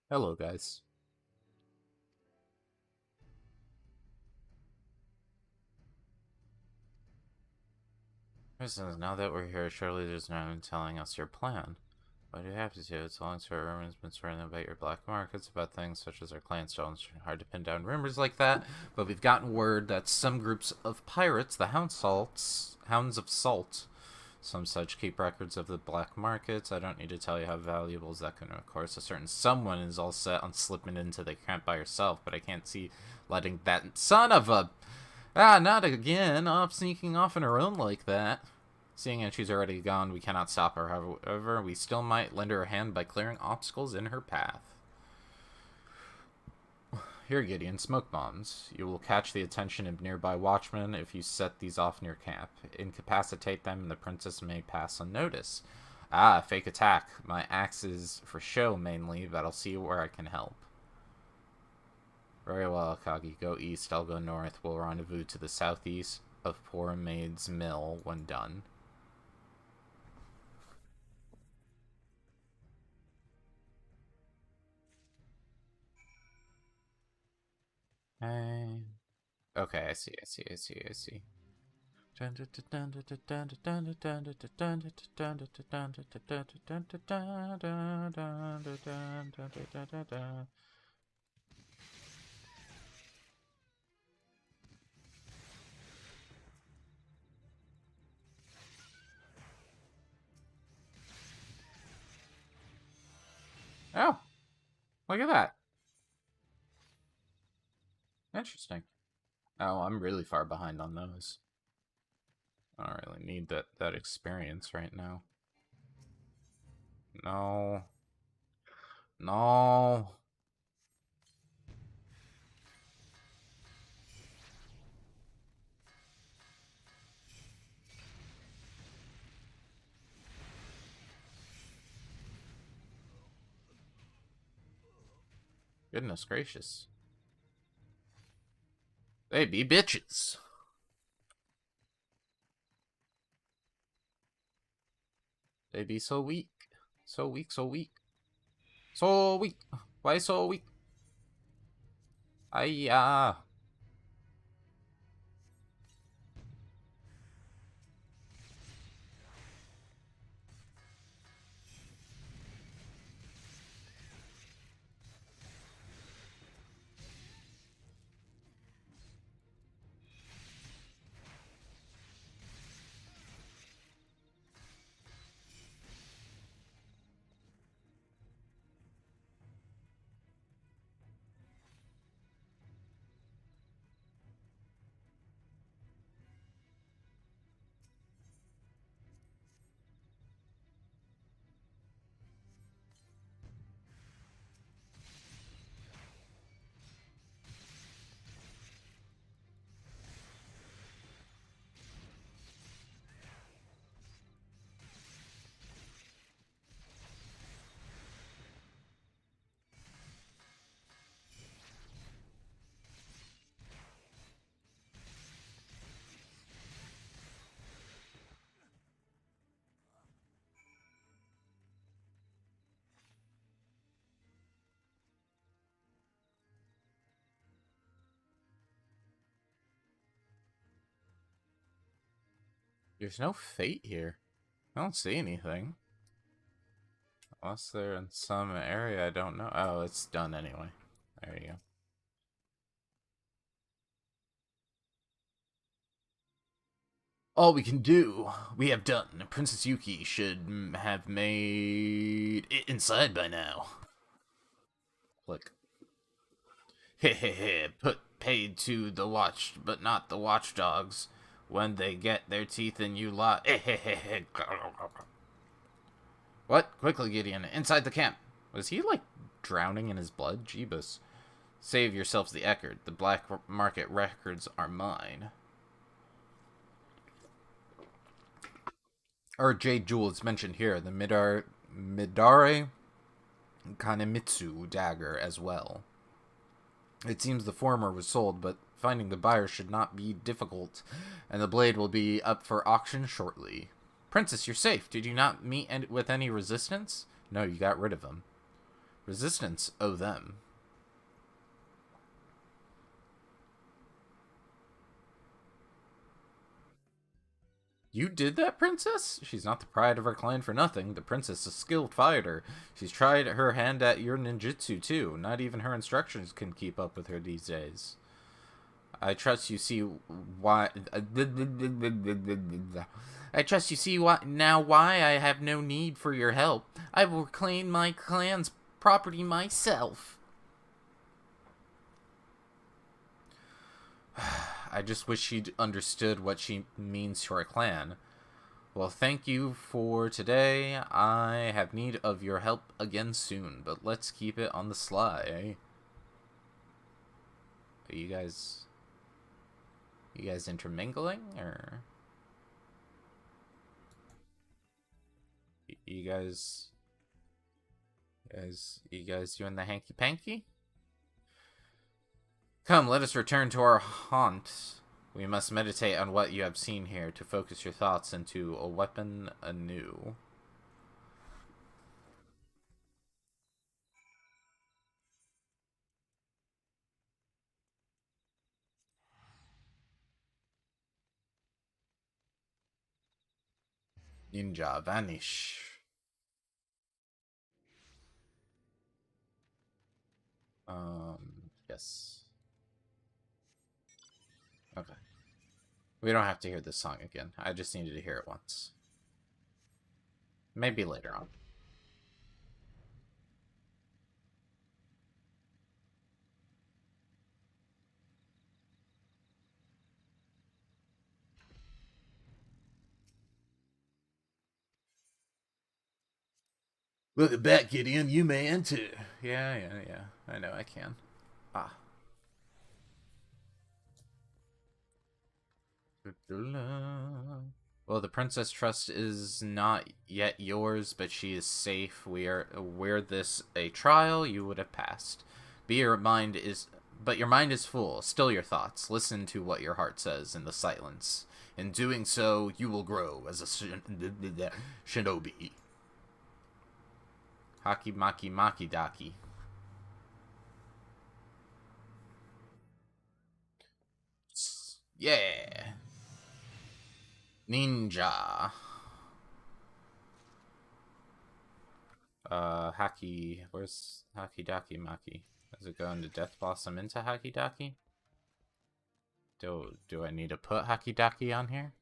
Hello, guys. Listen, now that we're here, surely there's no one telling us your plan. What do you have to do? It's long so everyone's been swearing about your black markets, about things such as our clan stones. Hard to pin down rumors like that, but we've gotten word that some groups of pirates, the Hounds of Salt, some such, keep records of the black markets. I don't need to tell you how valuable is that can. Of course, a certain someone is all set on slipping into the camp by herself, but I can't see letting that son of a... not again, off sneaking off on her own like that. Seeing as she's already gone, we cannot stop her. However, we still might lend her a hand by clearing obstacles in her path. Here, Gideon, smoke bombs. You will catch the attention of nearby watchmen if you set these off near camp. Incapacitate them, and the princess may pass unnoticed. Ah, fake attack. My axe is for show, mainly, but I'll see where I can help. Very well, Akagi. Go east, I'll go north. We'll rendezvous to the southeast of Poor Maid's Mill when done. Okay, I see. Oh, look at that. Interesting. Oh, I'm really far behind on those. I don't really need that experience right now. No. No. Goodness gracious. They be bitches. They be so weak. So weak, so weak. So weak. Why so weak? Ayya. There's no fate here. I don't see anything. Unless they're in some area I don't know. Oh, it's done anyway. There you go. All we can do, we have done. Princess Yuki should have made it inside by now. Click. Hehehe, paid to the watch, but not the watchdogs. When they get their teeth in you lot. What? Quickly, Gideon. Inside the camp. Was he, like, drowning in his blood? Jeebus. Save yourselves the Eckerd. The black market records are mine. Our jade jewel is mentioned here. The Midare Kanemitsu dagger as well. It seems the former was sold, but finding the buyer should not be difficult, and the blade will be up for auction shortly. Princess, you're safe. Did you not meet with any resistance? No, you got rid of them. Resistance? Oh, them. You did that, Princess? She's not the pride of our clan for nothing. The princess is a skilled fighter. She's tried her hand at your ninjutsu, too. Not even her instructions can keep up with her these days. I trust you see why... I trust you see why I have no need for your help. I will reclaim my clan's property myself. I just wish she'd understood what she means to our clan. Well, thank you for today. I have need of your help again soon, but let's keep it on the sly, eh? Are you guys intermingling, or you guys doing the hanky panky? Come, let us return to our haunt. We must meditate on what you have seen here to focus your thoughts into a weapon anew. Ninja, vanish. Yes. Okay. We don't have to hear this song again. I just needed to hear it once. Maybe later on. Look at that, Gideon. You may enter. Yeah. I know I can. Ah. Well, the Princess Trust is not yet yours, but she is safe. Were this a trial, you would have passed. But your mind is full. Still your thoughts. Listen to what your heart says in the silence. In doing so, you will grow as a shinobi. Haki maki maki daki. Yeah. Ninja. Haki. Where's Haki Daki Maki? Does it go into Death Blossom into Haki Daki? Do I need to put Haki Daki on here?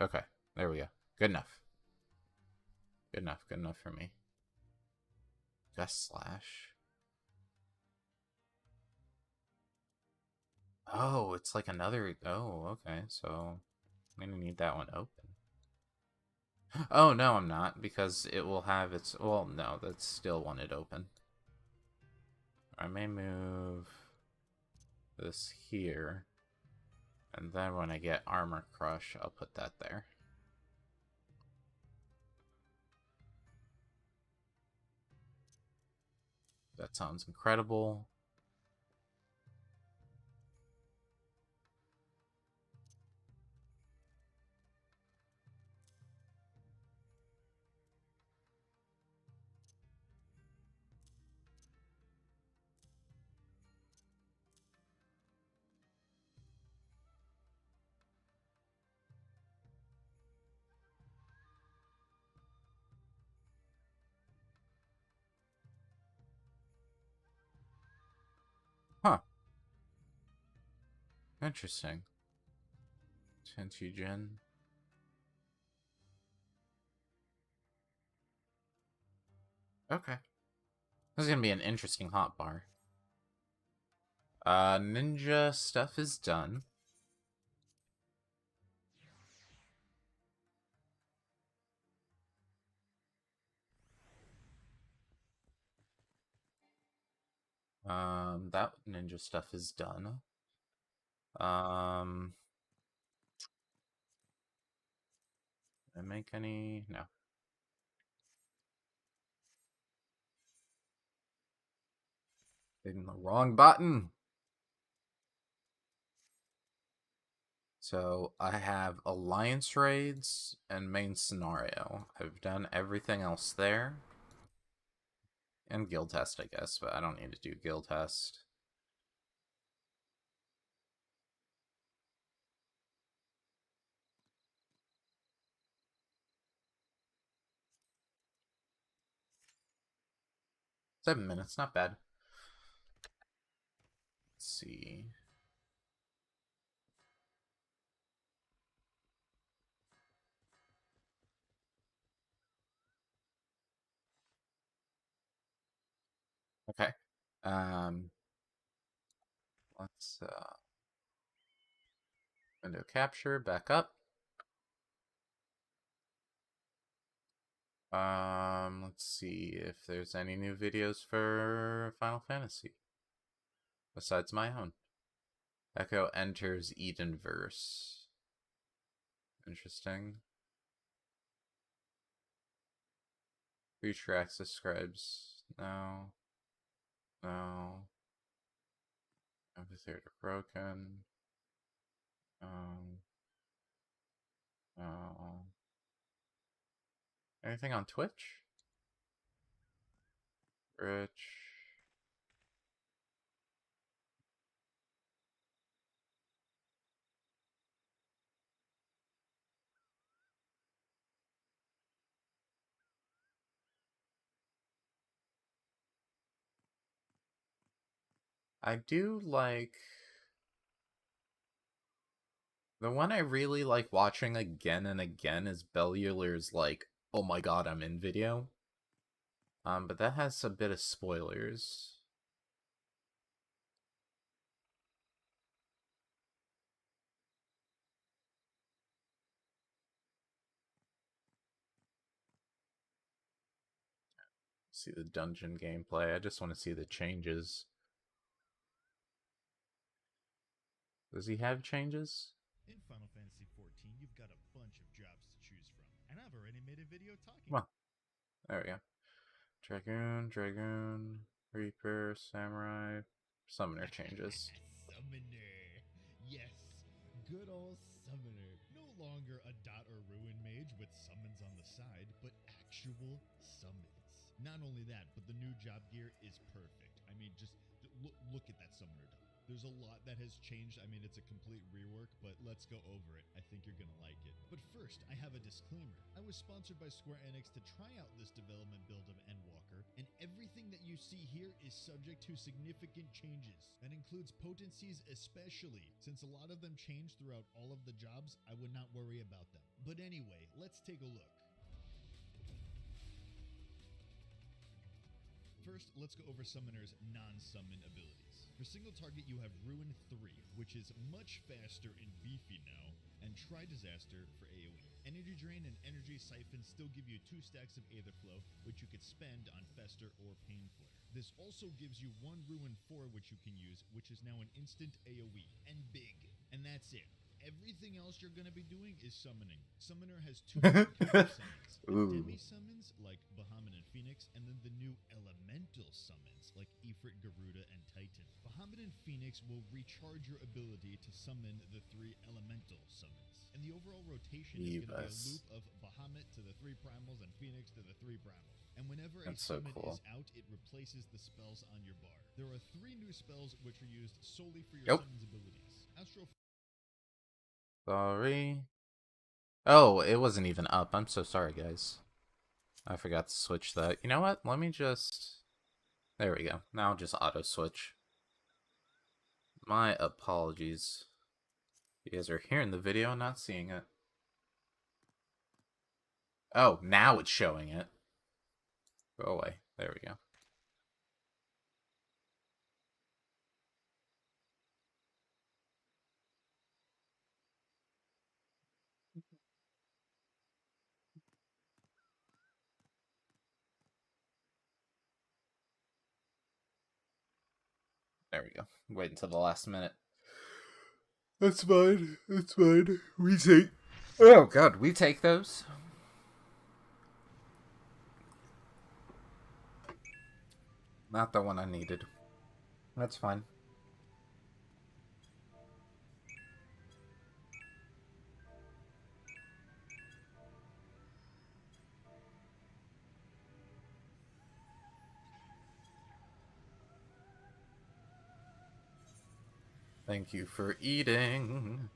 Okay, there we go. Good enough. Good enough for me. Gust Slash. Oh, it's like another... Oh, okay, so I'm gonna need that one open. Oh, no, I'm not, because it will have its... Well, no, that's still wanted open. I may move this here, and then when I get Armor Crush, I'll put that there. That sounds incredible. Interesting. Tenchi-Jin. Okay. This is gonna be an interesting hotbar. Ninja stuff is done. That ninja stuff is done. Did I make any? No. Hitting the wrong button. So I have alliance raids and main scenario. I've done everything else there. And guild test, I guess, but I don't need to do guild test. Seven minutes, not bad. Let's see. Okay. Let's window capture back up. Let's see if there's any new videos for Final Fantasy besides my own. Echo enters Edenverse. Interesting. Future access scribes. No. No. Amphitheater broken. No. Anything on Twitch? Rich. I do like... The one I really like watching again and again is Bellular's, like, oh my god, I'm in video. But that has a bit of spoilers. See the dungeon gameplay. I just want to see the changes. Does he have changes? In Final Fantasy XIV, you've got a bunch of jobs to choose from, and I've already made a video talking. Well, there we go. Dragoon, Reaper, Samurai, Summoner changes. Summoner. Yes, good old Summoner. No longer a dot or ruin mage with summons on the side, but actual summons. Not only that, but the new job gear is perfect. I mean, just look at that Summoner dot. There's a lot that has changed. I mean, it's a complete rework, but let's go over it. I think you're going to like it. But first, I have a disclaimer. I was sponsored by Square Enix to try out this development build of Endwalker, and everything that you see here is subject to significant changes. That includes potencies especially. Since a lot of them change throughout all of the jobs, I would not worry about them. But anyway, let's take a look. First, let's go over Summoner's non-summon abilities. For single target, you have Ruin 3, which is much faster and beefy now, and Tri-Disaster for AoE. Energy Drain and Energy Siphon still give you 2 stacks of Aetherflow, which you could spend on Fester or Pain Flare. This also gives you 1 Ruin 4, which you can use, which is now an instant AoE, and big. And that's it. Everything else you're going to be doing is summoning. Summoner has 2 types of summons. Demi-summons, like Bahamut and Phoenix, and then the new elemental summons, like Ifrit, Garuda, and Titan. Bahamut and Phoenix will recharge your ability to summon the 3 elemental summons. And the overall rotation is going to be a loop of Bahamut to the 3 primals and Phoenix to the 3 primals. And whenever a summon is out, it replaces the spells on your bar. There are 3 new spells which are used solely for your summons abilities. Astral... Sorry. Oh, it wasn't even up. I'm so sorry, guys. I forgot to switch that. You know what? Let me just... There we go. Now I'll just auto-switch. My apologies. You guys are hearing the video, not seeing it. Oh, now it's showing it. Go away. There we go. There we go. Wait until the last minute. That's fine. That's fine. We take... Oh, God. We take those. Not the one I needed. That's fine. Thank you for eating.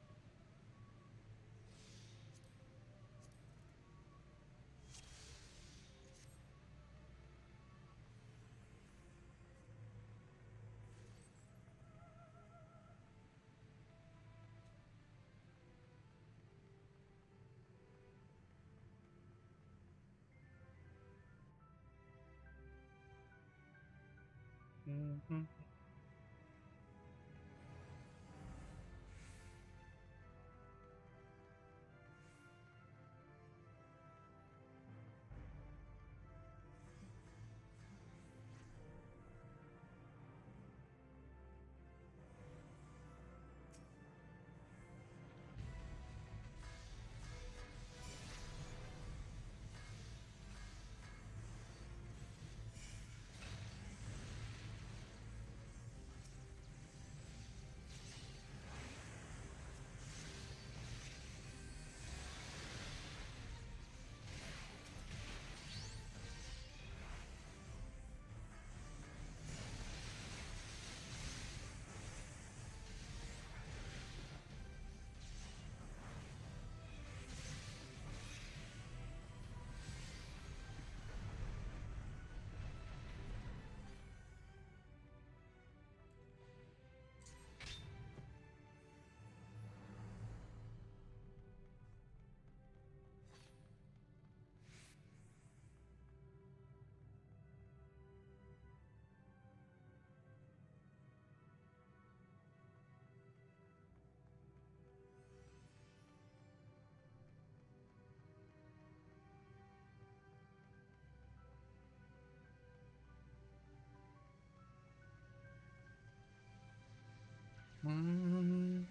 Mm-hmm.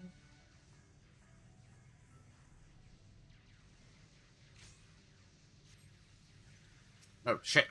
Oh, shit.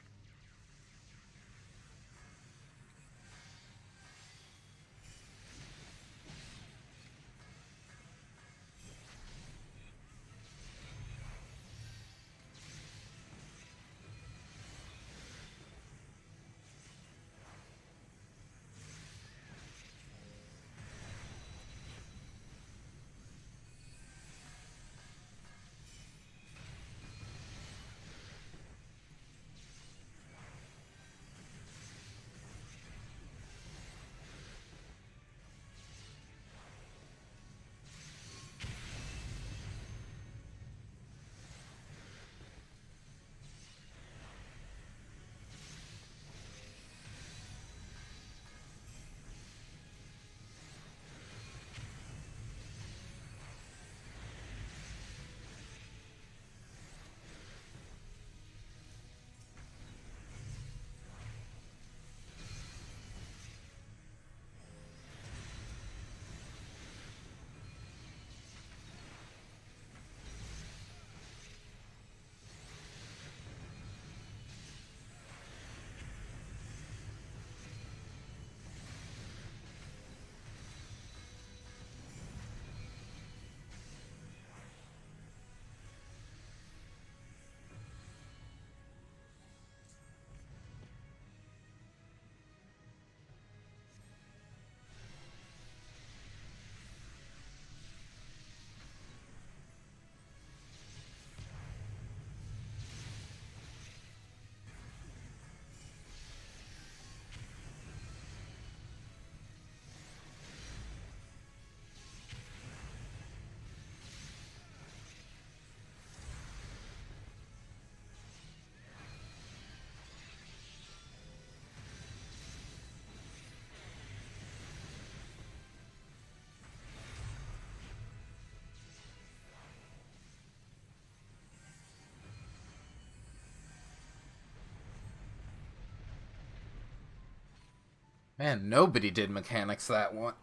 Man, nobody did mechanics that one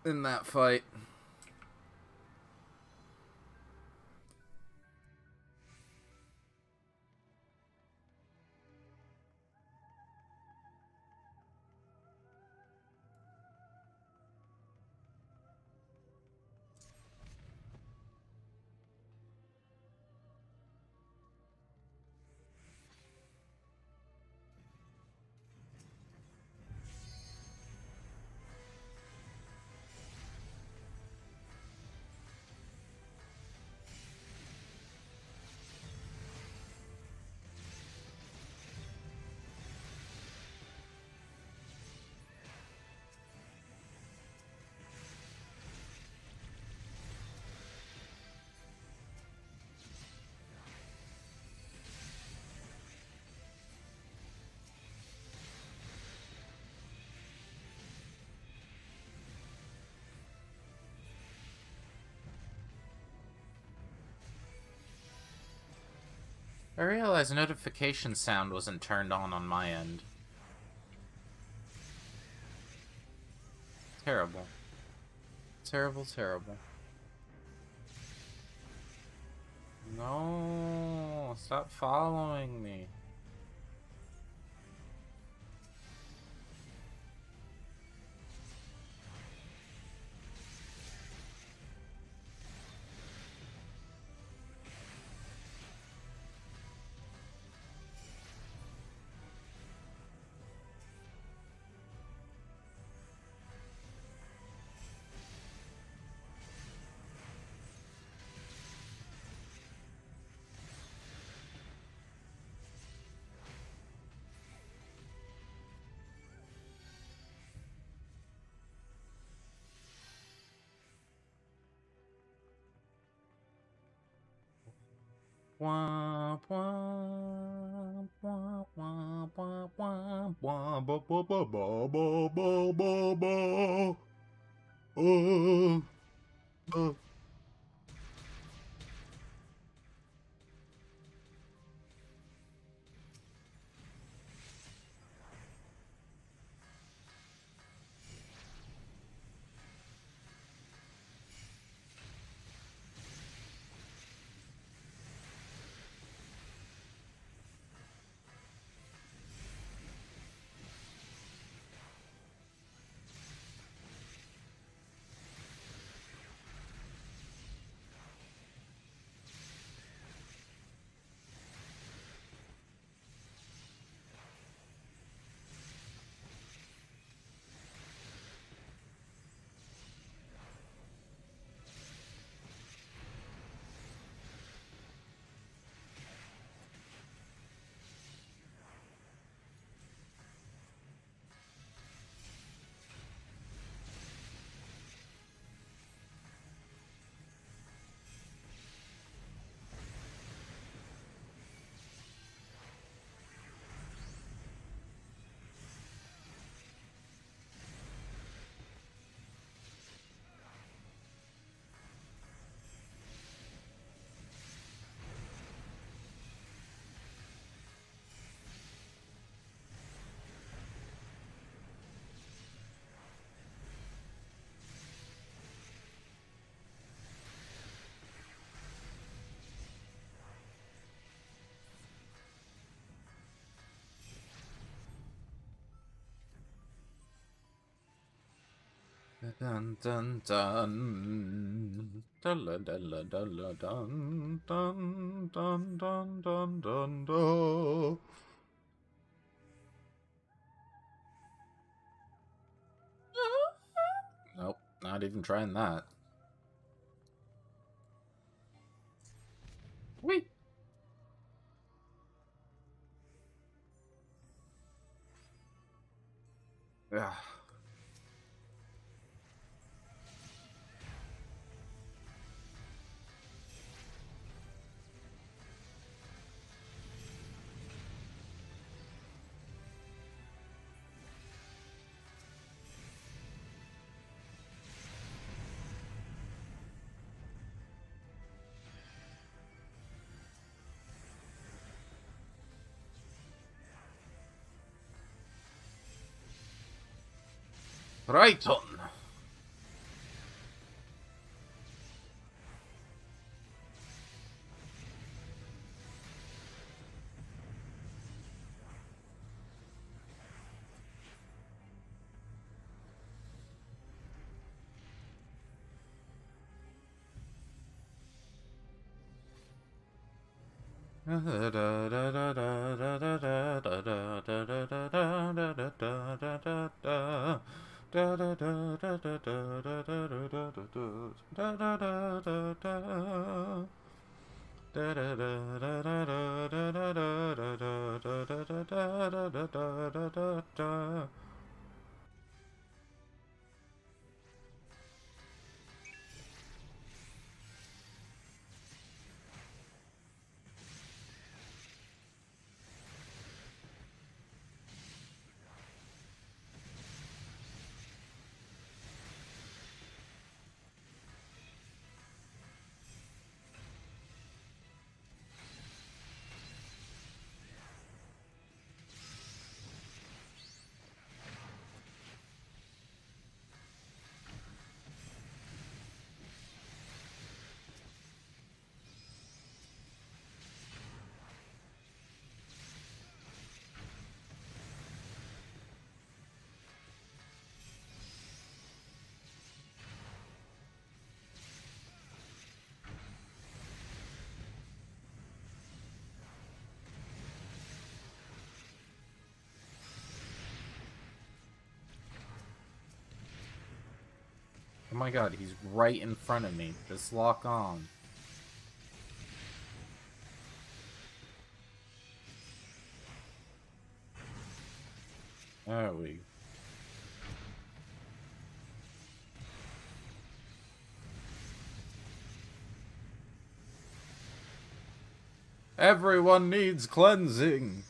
in that fight. I realized notification sound wasn't turned on my end. Terrible. Terrible, terrible. No, stop following me. Wah, wah, wah, wah, wah, wah, wah, ba, ba, ba, ba, ba, ba, ba, ba. Uh. Dun dun dun dun dun dun dun dun dun dun dun dun dun dun. Nope, not even trying that. Wait. Yeah. Triton. Oh my god, he's right in front of me. Just lock on. There we go. Everyone needs cleansing.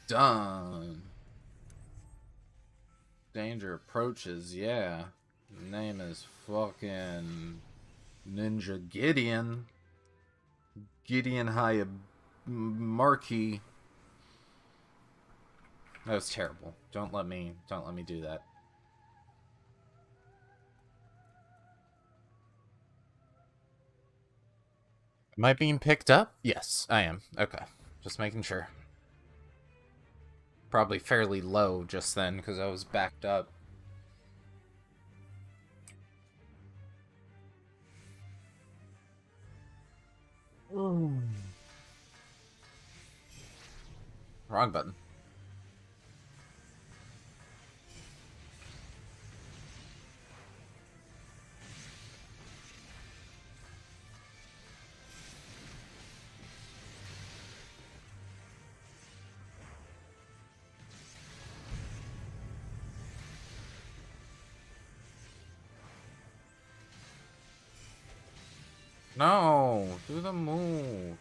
Done. Danger approaches, yeah. Name is fucking Ninja Gideon. Gideon High Marquee. That was terrible. Don't let me do that. Am I being picked up? Yes, I am. Okay. Just making sure. Probably fairly low just then because I was backed up. Wrong button. No, do the move.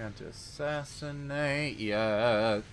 Can't assassinate yet.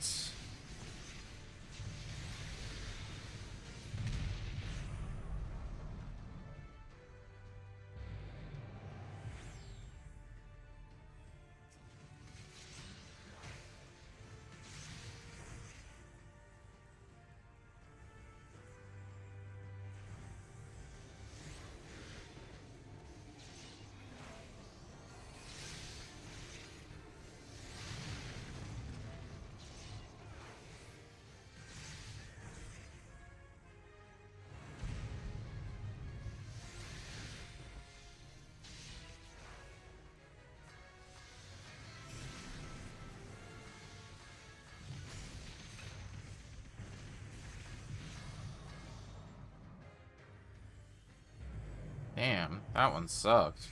Damn, that one sucked.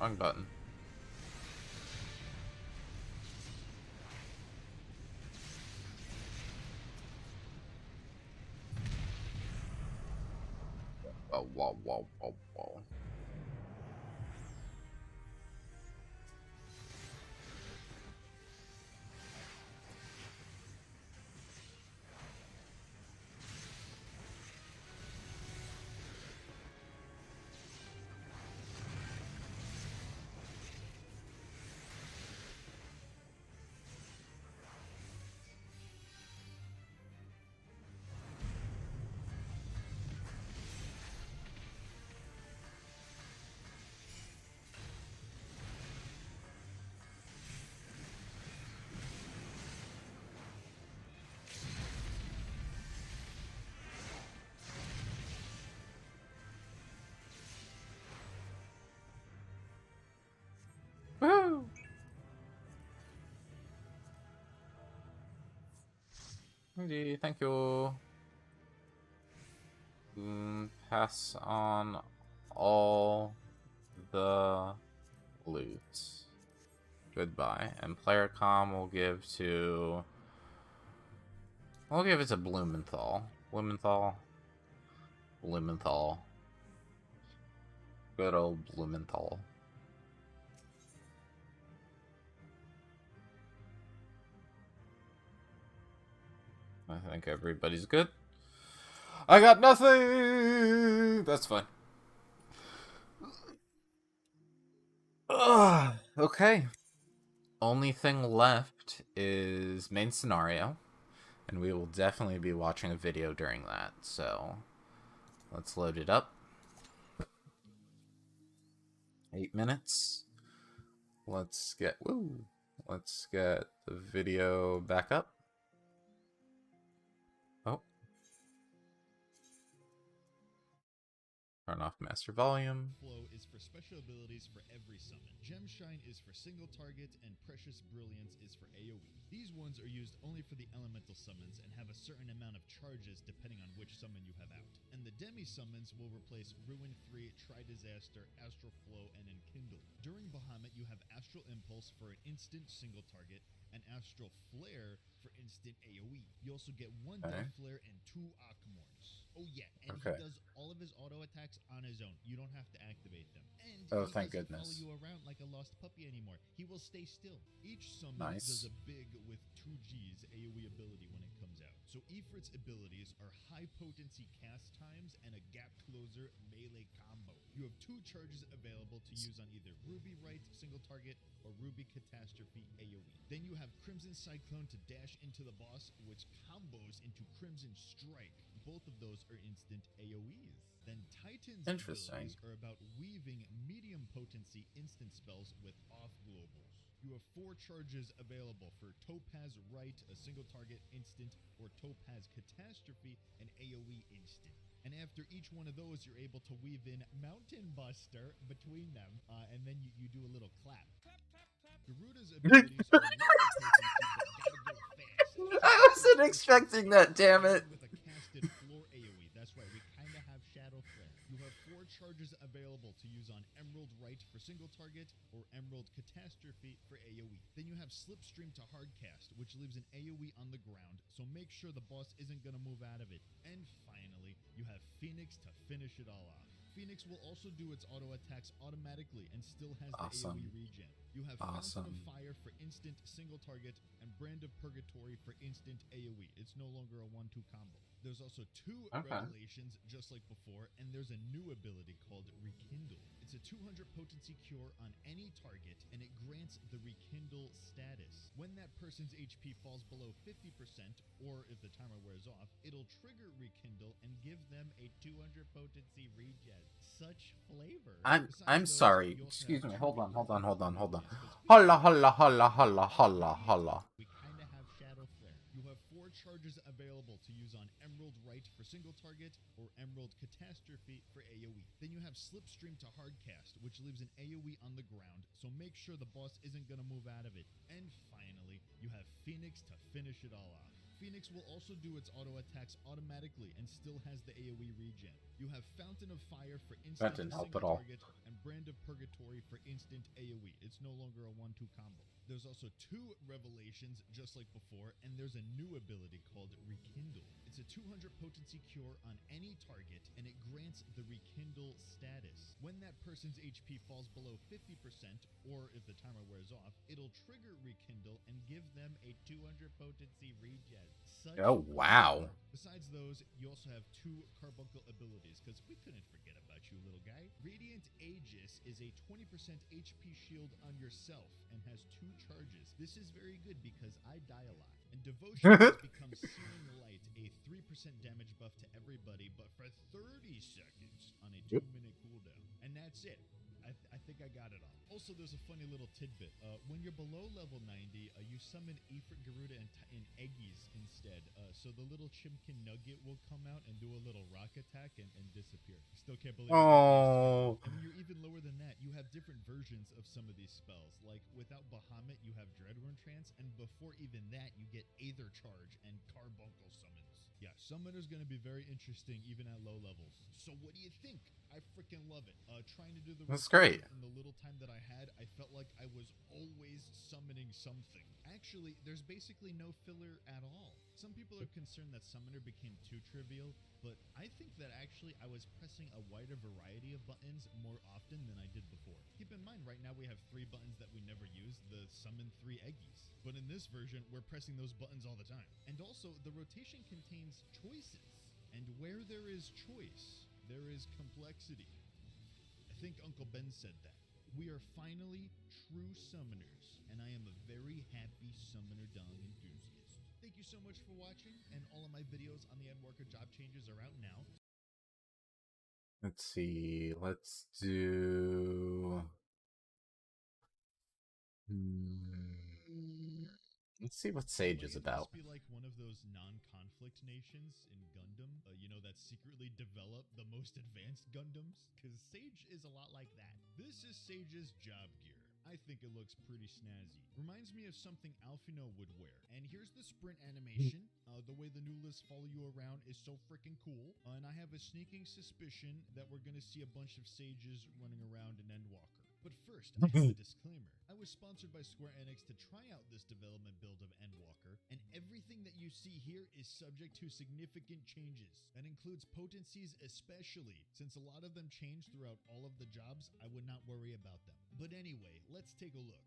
Wrong button. Whoa, whoa, whoa, whoa, whoa. Woo! Thank you. Pass on all the loot. Goodbye. And player comm will give to... We'll give it to Blumenthal. Blumenthal. Blumenthal. Good old Blumenthal. I think everybody's good. I got nothing! That's fine. Ugh, okay. Only thing left is main scenario. And we will definitely be watching a video during that. So, let's load it up. 8 minutes. Let's get the video back up. Oh. Turn off master volume. Flow is for special abilities for every summon. Gemshine is for single target, and Precious Brilliance is for AoE. These ones are used only for the elemental summons and have a certain amount of charges depending on which summon you have out. And the demi summons will replace Ruin 3, Tri-Disaster, Astral Flow, and Enkindle. During Bahamut, you have Astral Impulse for an instant single target, and Astral Flare for instant AoE. You also get 1 Death Flare and 2 Akmorns. Oh yeah, and he does all of his auto attacks on his own. You don't have to activate them. And he thank doesn't goodness. follow you around like a lost puppy anymore. He will stay still. Each summon does a big with 2 G's AoE ability when it comes out. So Ifrit's abilities are high potency cast times and a gap closer melee combo. You have 2 charges available to use on either Ruby Right single target or Ruby Catastrophe AoE. Then you have Crimson Cyclone to dash into the boss, which combos into Crimson Strike. Both of those are instant AoEs. Then Titan's abilities are about weaving medium potency instant spells with off globals. You have 4 charges available for Topaz Right, a single target instant, or Topaz Catastrophe, an AoE instant. And after each one of those, you're able to weave in Mountain Buster between them, and then you do a little clap. Garuda's abilities are low potency, but gotta go fast. I wasn't expecting that, damn it. With a casted floor AoE. That's right, we kinda have Shadow Flare. You have 4 charges available to use on Emerald Right for single target or Emerald Catastrophe for AoE. Then you have Slipstream to Hardcast, which leaves an AoE on the ground, so make sure the boss isn't going to move out of it. And finally, you have Phoenix to finish it all off. Phoenix will also do its auto attacks automatically and still has the AoE regen. You have Fountain of Fire for instant single target and Brand of Purgatory for instant AoE. It's no longer a 1-2 combo. There's also 2 revelations just like before, and there's a new ability called Rekindle. It's a 200 potency cure on any target, and it grants the Rekindle status. When that person's HP falls below 50%, or if the timer wears off, it'll trigger Rekindle and give them a 200 potency regen. Such flavor. I'm sorry. Excuse me. Hold on. Holla. We kind of have Shadow Flare. You have 4 charges available to use on Emerald Right for single target or Emerald Catastrophe for AoE. Then you have Slipstream to Hardcast, which leaves an AoE on the ground, so make sure the boss isn't going to move out of it. And finally, you have Phoenix to finish it all off. Phoenix will also do its auto attacks automatically and still has the AoE regen. You have Fountain of Fire for instant single target and Brand of Purgatory for instant AoE. It's no longer a 1-2 combo. There's also 2 revelations just like before, and there's a new ability called Rekindle. It's a 200 potency cure on any target, and it grants the Rekindle status. When that person's HP falls below 50%, or if the timer wears off, it'll trigger Rekindle and give them a 200 potency regen. Oh, wow. Besides those, you also have 2 carbuncle abilities, because we couldn't forget about you, little guy. Radiant Aegis is a 20% HP shield on yourself and has 2 charges. This is very good because I die a lot. And Devotion has become Searing Light, a 3% damage buff to everybody, but for 30 seconds on a 2-minute cooldown. And that's it. I think I got it all. Also, there's a funny little tidbit. When you're below level 90, you summon Ifrit, Garuda, and Eggies instead. So the little Chimkin Nugget will come out and do a little rock attack and disappear. Still can't believe it. Oh. And when you're even lower than that, you have different versions of some of these spells. Like, without Bahamut, you have Dreadrune Trance, and before even that, you get Aether Charge and Carbuncle Summons. Yeah, Summoner's going to be very interesting even at low levels. So what do you think? I freaking love it. Trying to do the That's great. In the little time that I had, I felt like I was always summoning something. Actually, there's basically no filler at all. Some people are concerned that Summoner became too trivial, but I think that actually I was pressing a wider variety of buttons more often than I did before. Keep in mind, right now we have 3 buttons that we never use, the Summon 3 Eggies. But in this version, we're pressing those buttons all the time. And also, the rotation contains choices. And where there is choice, there is complexity. I think Uncle Ben said that. We are finally true summoners, and I am a very happy Summoner Dong enthusiast. Thank you so much for watching, and all of my videos on the Endwalker job changes are out now. Let's see. Let's do... Let's see what Sage is about. Must be like one of those non-conflict nations in Gundam, you know, that secretly develop the most advanced Gundams, because Sage is a lot like that. This is Sage's job gear. I think it looks pretty snazzy. Reminds me of something Alphino would wear. And here's the sprint animation. The way the new lists follow you around is so freaking cool. And I have a sneaking suspicion that we're going to see a bunch of Sages running around in Endwalker. But first, I have a disclaimer. I was sponsored by Square Enix to try out this development build of Endwalker, and everything that you see here is subject to significant changes. That includes potencies especially. Since a lot of them change throughout all of the jobs, I would not worry about them. But anyway, let's take a look.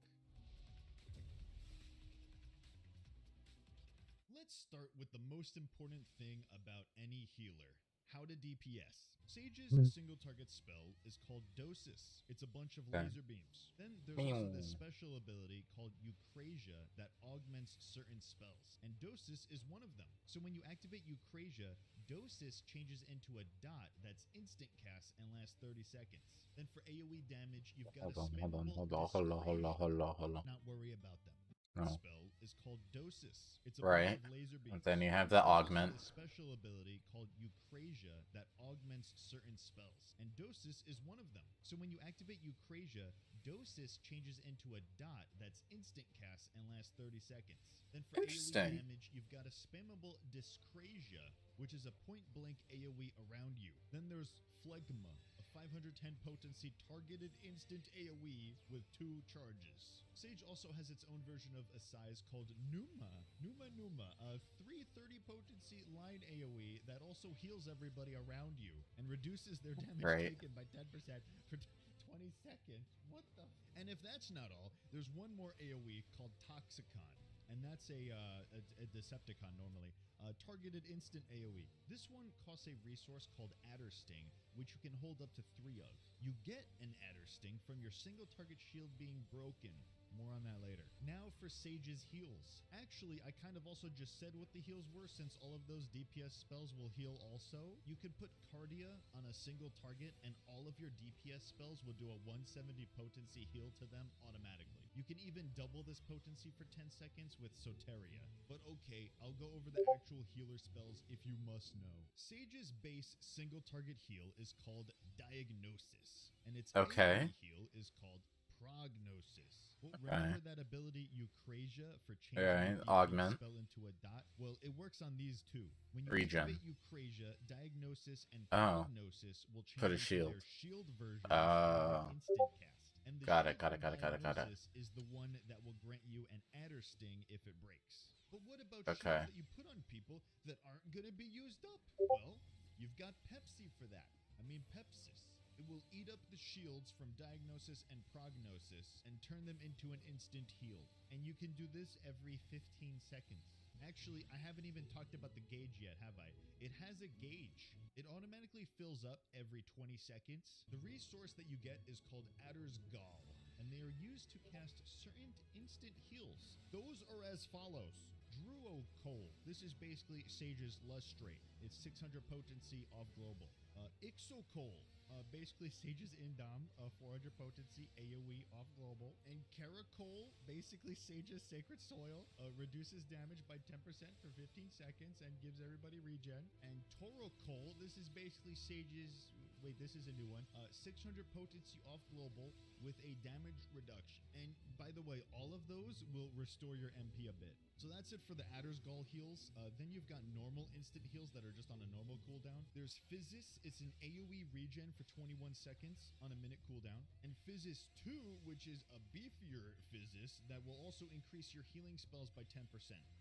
Let's start with the most important thing about any healer. How to DPS. Sage's single target spell is called Dosis. It's a bunch of laser beams. Then there's also this special ability called Eucrasia that augments certain spells, and Dosis is one of them. So when you activate Eucrasia, Dosis changes into a dot that's instant cast and lasts 30 seconds. Then for AoE damage, you've got Hold on. Not worry about them. No. The spell is called Dosis. It's a Right. bunch of laser beams. And then you have the augment. There's also this special ability called Eucrasia that augments certain spells, and Dosis is one of them. So when you activate Eucrasia, Dosis changes into a dot that's instant cast and lasts 30 seconds. Then for AoE damage, you've got a spammable Discrasia, which is a point-blank AoE around you. Then there's Phlegma, a 510 potency targeted instant AoE with 2 charges. Sage also has its own version of a size called Numa, a 330 potency line AoE that also heals everybody around you and reduces their damage taken by 10% for 20 seconds. What the? And if that's not all, there's one more AoE called Toxicon. And that's a Decepticon normally. Targeted instant AoE. This one costs a resource called Adder Sting, which you can hold up to 3 of. You get an Adder Sting from your single target shield being broken. More on that later. Now for Sage's heals. Actually, I kind of also just said what the heals were, since all of those DPS spells will heal also. You could put Cardia on a single target and all of your DPS spells will do a 170 potency heal to them automatically. You can even double this potency for 10 seconds with Soteria. But okay, I'll go over the actual healer spells if you must know. Sage's base single target heal is called Diagnosis, and its AoE heal is called Prognosis. Well, remember that ability Eucrasia for changing the augment spell into a dot? Well, it works on these two. When you Regen. activate Eucrasia, Diagnosis and Prognosis will change put a into shield. their shield version of instant cast. And the Got it. Diagnosis is the one that will grant you an Adder Sting if it breaks. But what about shields that you put on people that aren't going to be used up? Well, you've got Pepsi for that. Pepsis. It will eat up the shields from Diagnosis and Prognosis and turn them into an instant heal. And you can do this every 15 seconds. Actually, I haven't even talked about the gauge yet, have I? It has a gauge. It automatically fills up every 20 seconds. The resource that you get is called Adder's Gall, and they are used to cast certain instant heals. Those are as follows. Druo Coal. This is basically Sage's Lustrate. It's 600 potency off global. Ixocol. Basically Sage's Indom, 400 potency AoE off global. And Caracol, basically Sage's Sacred Soil, reduces damage by 10% for 15 seconds and gives everybody regen. And Torocol, this is basically Sage's, wait, this is a new one, 600 potency off global with a damage reduction. And by the way, all of those will restore your MP a bit. So that's it for the Adder's Gall heals. Then you've got normal instant heals that are just on a normal cooldown. There's Physis. It's an AoE regen for 21 seconds on a minute cooldown. And Physis 2, which is a beefier Physis that will also increase your healing spells by 10%.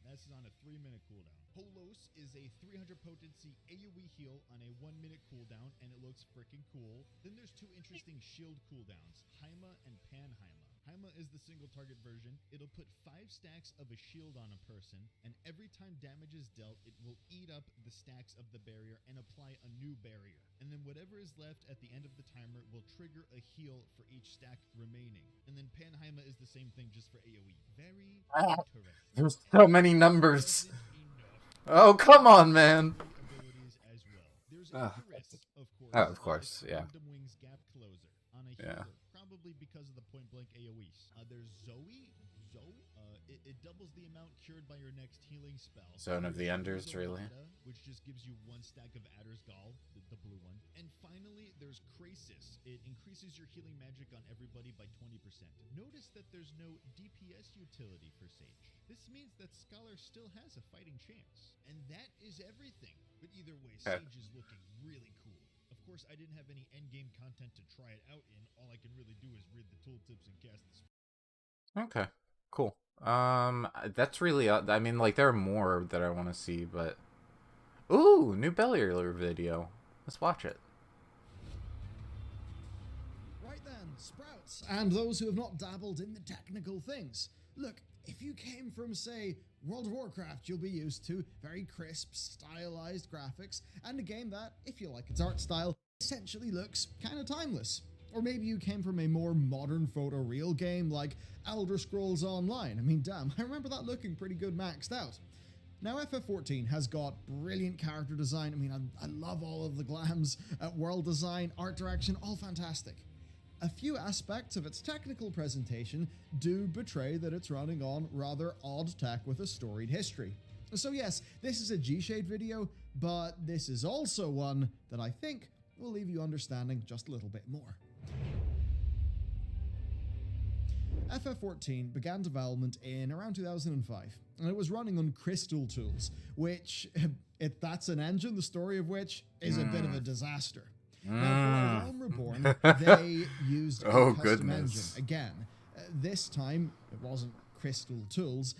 That's on a 3-minute cooldown. Holos is a 300 potency AoE heal on a 1-minute cooldown, and it looks freaking cool. Then there's 2 interesting shield cooldowns, Haima and Panhaima. Haima is the single target version. It'll put 5 stacks of a shield on a person, and every time damage is dealt, it will eat up the stacks of the barrier and apply a new barrier. And then whatever is left at the end of the timer will trigger a heal for each stack remaining. And then Panhaima is the same thing, just for AoE. Very interesting. There's so many numbers. Oh, come on, man. Abilities as well. There's Icarus, of course, yeah. Quantum Wings Gap Closer on a healer, probably because of the point blank AoEs. There's Zoe. It doubles the amount cured by your next healing spell. Zone of the Enders, really? Which just gives you 1 stack of Adder's Gall, the blue one. And finally, there's Krasis. It increases your healing magic on everybody by 20%. Notice that there's no DPS utility for Sage. This means that Scholar still has a fighting chance. And that is everything. But either way, Sage is looking really cool. Of course, I didn't have any endgame content to try it out in. All I can really do is read the tooltips and cast the spell. Okay, cool. That's really, I mean, like, there are more that I want to see, but... Ooh, new Bellier video. Let's watch it. Right then, Sprouts, and those who have not dabbled in the technical things. Look, if you came from, say, World of Warcraft, you'll be used to very crisp, stylized graphics, and a game that, if you like its art style, essentially looks kind of timeless. Or maybe you came from a more modern photoreal game like Elder Scrolls Online. I mean, damn, I remember that looking pretty good maxed out. Now, FF14 has got brilliant character design. I mean, I love all of the glams, world design, art direction, all fantastic. A few aspects of its technical presentation do betray that it's running on rather odd tech with a storied history. So yes, this is a G-Shade video, but this is also one that I think will leave you understanding just a little bit more. FF14 began development in around 2005, and it was running on Crystal Tools, which, if that's an engine, the story of which is a bit of a disaster. Now, for Realm Reborn, they used a Oh, custom goodness. engine. Again, this time, it wasn't Crystal Tools,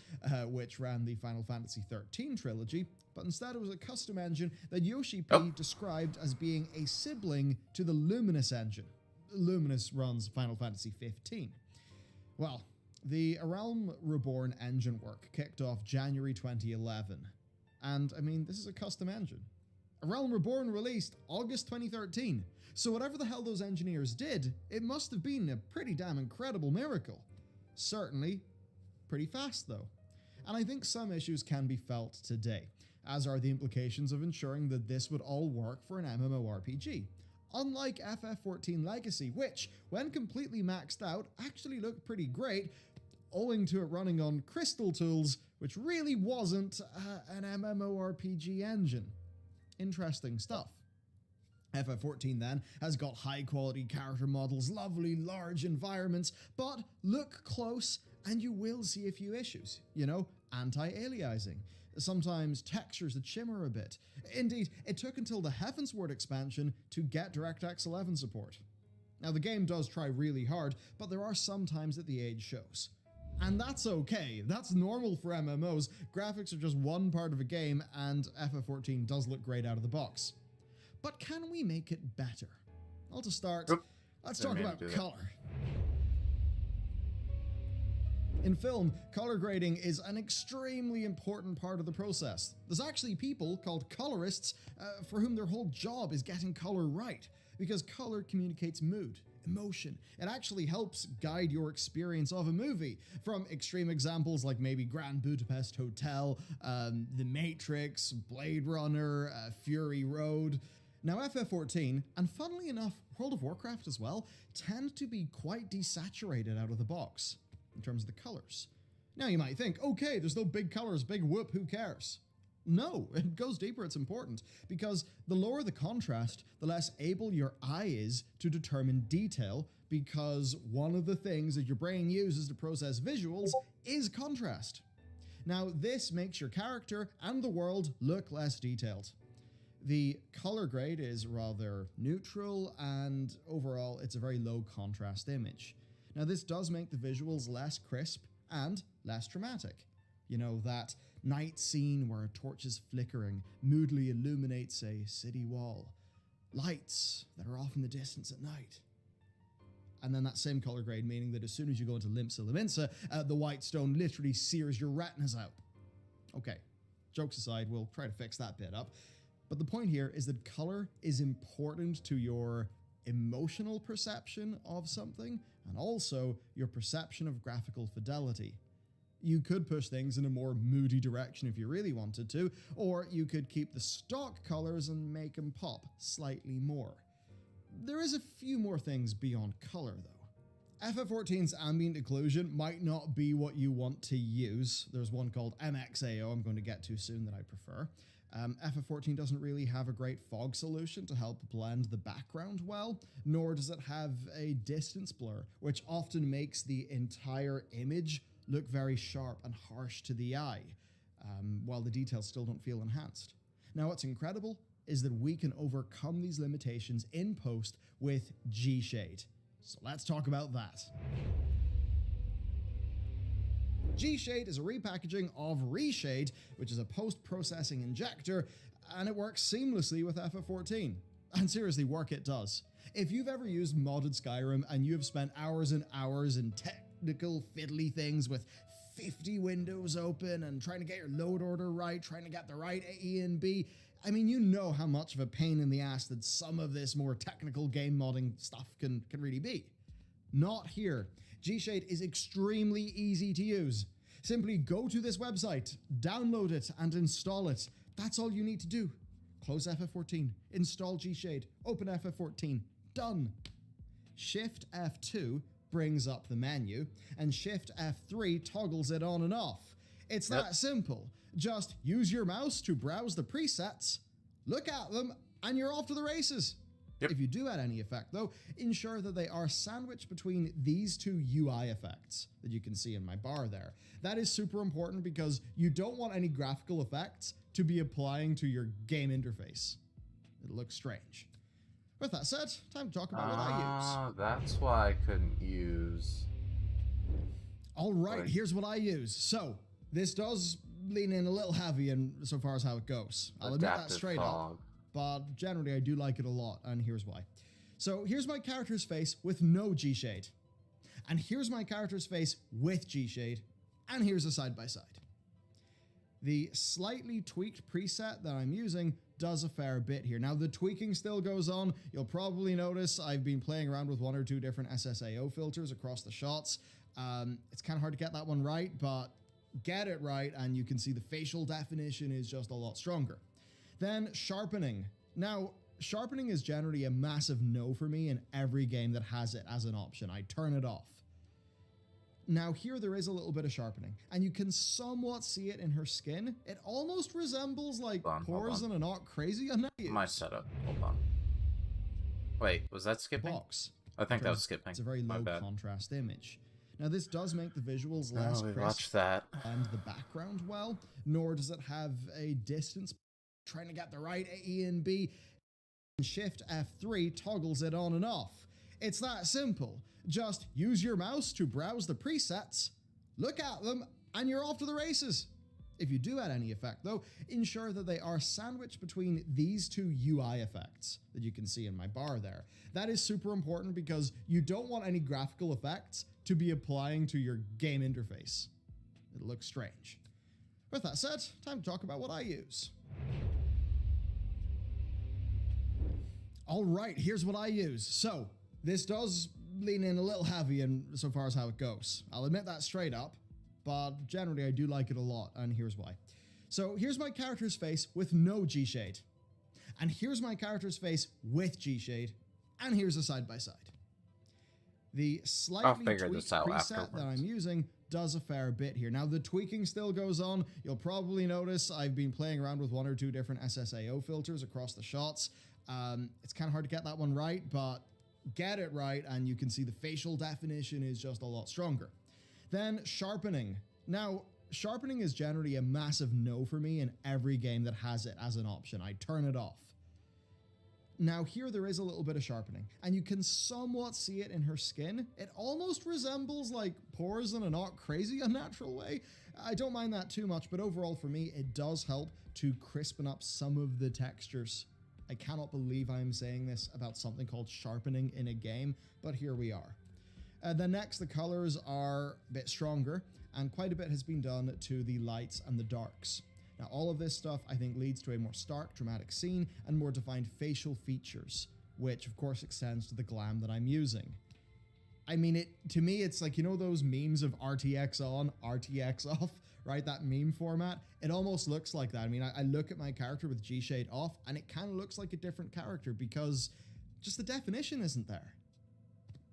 which ran the Final Fantasy XIII trilogy, but instead it was a custom engine that Yoshi P described as being a sibling to the Luminous engine. Luminous runs Final Fantasy XV. Well, the Realm Reborn engine work kicked off January 2011. And, I mean, this is a custom engine. A Realm Reborn released August 2013. So whatever the hell those engineers did, it must have been a pretty damn incredible miracle. Certainly, pretty fast though. And I think some issues can be felt today, as are the implications of ensuring that this would all work for an MMORPG. Unlike FF14 Legacy, which, when completely maxed out, actually looked pretty great, owing to it running on Crystal Tools, which really wasn't an MMORPG engine. Interesting stuff. FF14 then has got high quality character models, lovely large environments, but look close and you will see a few issues. You know, anti-aliasing, sometimes textures that shimmer a bit. Indeed, it took until the Heavensward expansion to get DirectX 11 support. Now the game does try really hard, but there are some times that the age shows. And that's okay, that's normal for MMOs. Graphics are just one part of a game, and FF14 does look great out of the box. But can we make it better? Well, to start, let's talk about color. In film, color grading is an extremely important part of the process. There's actually people called colorists for whom their whole job is getting color right, because color communicates mood, emotion. It actually helps guide your experience of a movie, from extreme examples like maybe Grand Budapest Hotel, The Matrix, Blade Runner, Fury Road. Now FF14, and funnily enough World of Warcraft as well, tend to be quite desaturated out of the box in terms of the colors. Now you might think, okay, there's no big colors, big whoop, who cares? No, it goes deeper, it's important, because the lower the contrast, the less able your eye is to determine detail, because one of the things that your brain uses to process visuals is contrast. Now this makes your character and the world look less detailed. The color grade is rather neutral, and overall it's a very low contrast image. Now this does make the visuals less crisp and less dramatic. You know, that night scene where a torch is flickering moodily illuminates a city wall. Lights that are off in the distance at night. And then that same color grade meaning that as soon as you go into Limsa Lominsa, the white stone literally sears your retinas out. Okay, jokes aside, we'll try to fix that bit up. But the point here is that color is important to your emotional perception of something, and also your perception of graphical fidelity. You could push things in a more moody direction if you really wanted to, or you could keep the stock colors and make them pop slightly more. There is a few more things beyond color though. FF14's ambient occlusion might not be what you want to use. There's one called MXAO I'm going to get to soon that I prefer. FF14 doesn't really have a great fog solution to help blend the background well, nor does it have a distance blur, which often makes the entire image look very sharp and harsh to the eye, while the details still don't feel enhanced. Now what's incredible is that we can overcome these limitations in post with G-Shade. So let's talk about that. G-Shade is a repackaging of Reshade, which is a post-processing injector, and it works seamlessly with FF14. And seriously, work it does. If you've ever used modded Skyrim and you have spent hours and hours in technical fiddly things with 50 windows open and trying to get your load order right, trying to get the right A and B, I mean, you know how much of a pain in the ass that some of this more technical game modding stuff can really be. Not here. G-Shade is extremely easy to use. Simply go to this website, download it, and install it. That's all you need to do. Close FF14, install G-Shade, open FF14, done. Shift F2 brings up the menu, and Shift F3 toggles it on and off. It's that simple. Just use your mouse to browse the presets, look at them, and you're off to the races. If you do add any effect, though, ensure that they are sandwiched between these two UI effects that you can see in my bar there. That is super important because you don't want any graphical effects to be applying to your game interface. It looks strange. With that said, time to talk about what I use. That's why I couldn't use... All right, Right. here's what I use. So, this does lean in a little heavy in so far as how it goes. I'll admit that Adaptive straight up. fog. But generally I do like it a lot, and here's why. So here's my character's face with no G-Shade. And here's my character's face with G-Shade, and here's a side-by-side. The slightly tweaked preset that I'm using does a fair bit here. Now the tweaking still goes on. You'll probably notice I've been playing around with one or two different SSAO filters across the shots. It's kind of hard to get that one right, but get it right and you can see the facial definition is just a lot stronger. Then sharpening. Now, sharpening is generally a massive no for me in every game that has it as an option. I turn it off. Now here there is a little bit of sharpening, and you can somewhat see it in her skin. It almost resembles like Hold pores on. in an arc crazy on that. My setup. Hold on. Wait, was that skipping? Box. I think that was because skipping. It's a very My low bad. contrast image. Now this does make the visuals less Oh, we crisp watched that. and the background well, nor does it have a distance. Trying to get the right E and B. Shift F3 toggles it on and off. It's that simple. Just use your mouse to browse the presets, look at them, and you're off to the races. If you do add any effect though, ensure that they are sandwiched between these two UI effects that you can see in my bar there. That is super important because you don't want any graphical effects to be applying to your game interface. It looks strange. With that said, time to talk about what I use. All right, here's what I use. So this does lean in a little heavy in so far as how it goes. I'll admit that straight up, but generally I do like it a lot, and here's why. So here's my character's face with no G-Shade. And here's my character's face with G-Shade, and here's a side-by-side. The slightly figure tweaked this out preset that afterwards. I'm using does a fair bit here. Now the tweaking still goes on. You'll probably notice I've been playing around with one or two different SSAO filters across the shots. It's kind of hard to get that one right, but get it right and you can see the facial definition is just a lot stronger. Then sharpening. Now, sharpening is generally a massive no for me in every game that has it as an option. I turn it off. Now here there is a little bit of sharpening, and you can somewhat see it in her skin. It almost resembles like pores in an arc crazy unnatural way. I don't mind that too much, but overall for me it does help to crispen up some of the textures. I cannot believe I'm saying this about something called sharpening in a game, but here we are. Then next, the colors are a bit stronger, and quite a bit has been done to the lights and the darks. Now, all of this stuff, I think, leads to a more stark, dramatic scene and more defined facial features, which, of course, extends to the glam that I'm using. I mean, to me, it's like, you know those memes of RTX on, RTX off, right? That meme format? It almost looks like that. I mean, I look at my character with G-Shade off, and it kind of looks like a different character because just the definition isn't there,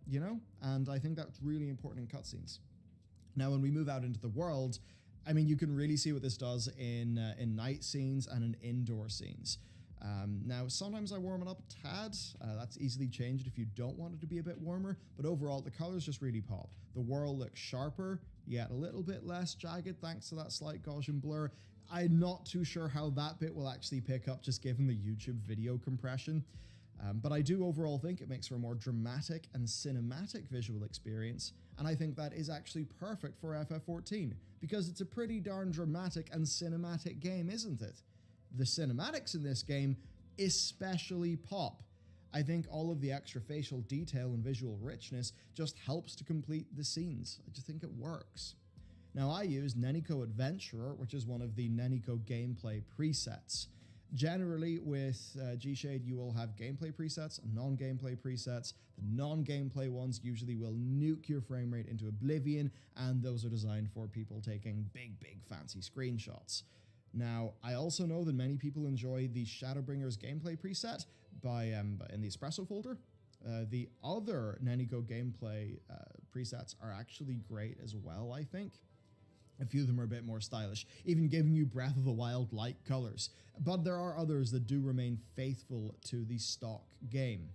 you know? And I think that's really important in cutscenes. Now, when we move out into the world, I mean, you can really see what this does in night scenes and in indoor scenes. Now, sometimes I warm it up a tad. That's easily changed if you don't want it to be a bit warmer, but overall, the colors just really pop. The world looks sharper, yet a little bit less jagged thanks to that slight Gaussian blur. I'm not too sure how that bit will actually pick up just given the YouTube video compression. But I do overall think it makes for a more dramatic and cinematic visual experience, and I think that is actually perfect for FF14, because it's a pretty darn dramatic and cinematic game, isn't it? The cinematics in this game especially pop. I think all of the extra facial detail and visual richness just helps to complete the scenes. I just think it works. Now I use Neniko Adventurer, which is one of the Neniko gameplay presets. Generally, with G-Shade, you will have gameplay presets and non-gameplay presets. The non-gameplay ones usually will nuke your frame rate into oblivion, and those are designed for people taking big, fancy screenshots. Now, I also know that many people enjoy the Shadowbringers gameplay preset in the Espresso folder. The other Neniko gameplay presets are actually great as well, I think. A few of them are a bit more stylish, even giving you Breath of the Wild like colors. But there are others that do remain faithful to the stock game.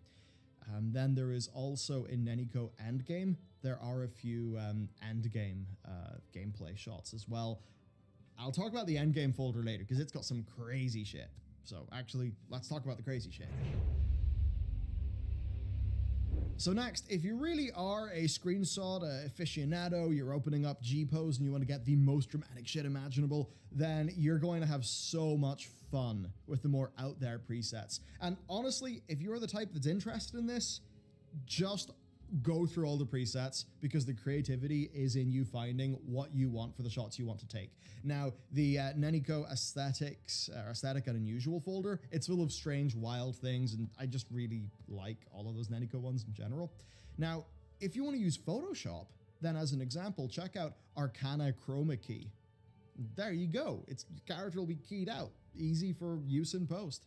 Then there is also in Neniko Endgame, there are a few endgame gameplay shots as well. I'll talk about the endgame folder later because it's got some crazy shit. So actually, let's talk about the crazy shit. So next, if you really are a screenshot aficionado, you're opening up G-Pose and you want to get the most dramatic shit imaginable, then you're going to have so much fun with the more out there presets. And honestly, if you're the type that's interested in this, just go through all the presets, because the creativity is in you finding what you want for the shots you want to take. Now, the Neniko aesthetic and unusual folder, it's full of strange, wild things, and I just really like all of those Neniko ones in general. Now, if you want to use Photoshop, then as an example, check out Arcana Chroma Key. There you go. Your character will be keyed out. Easy for use in post.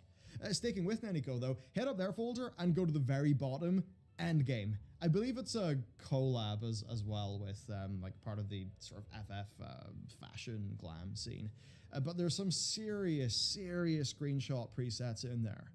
Sticking with Neniko though, hit up their folder and go to the very bottom, Endgame. I believe it's a collab as well with like part of the sort of FF fashion glam scene. But there's some serious screenshot presets in there.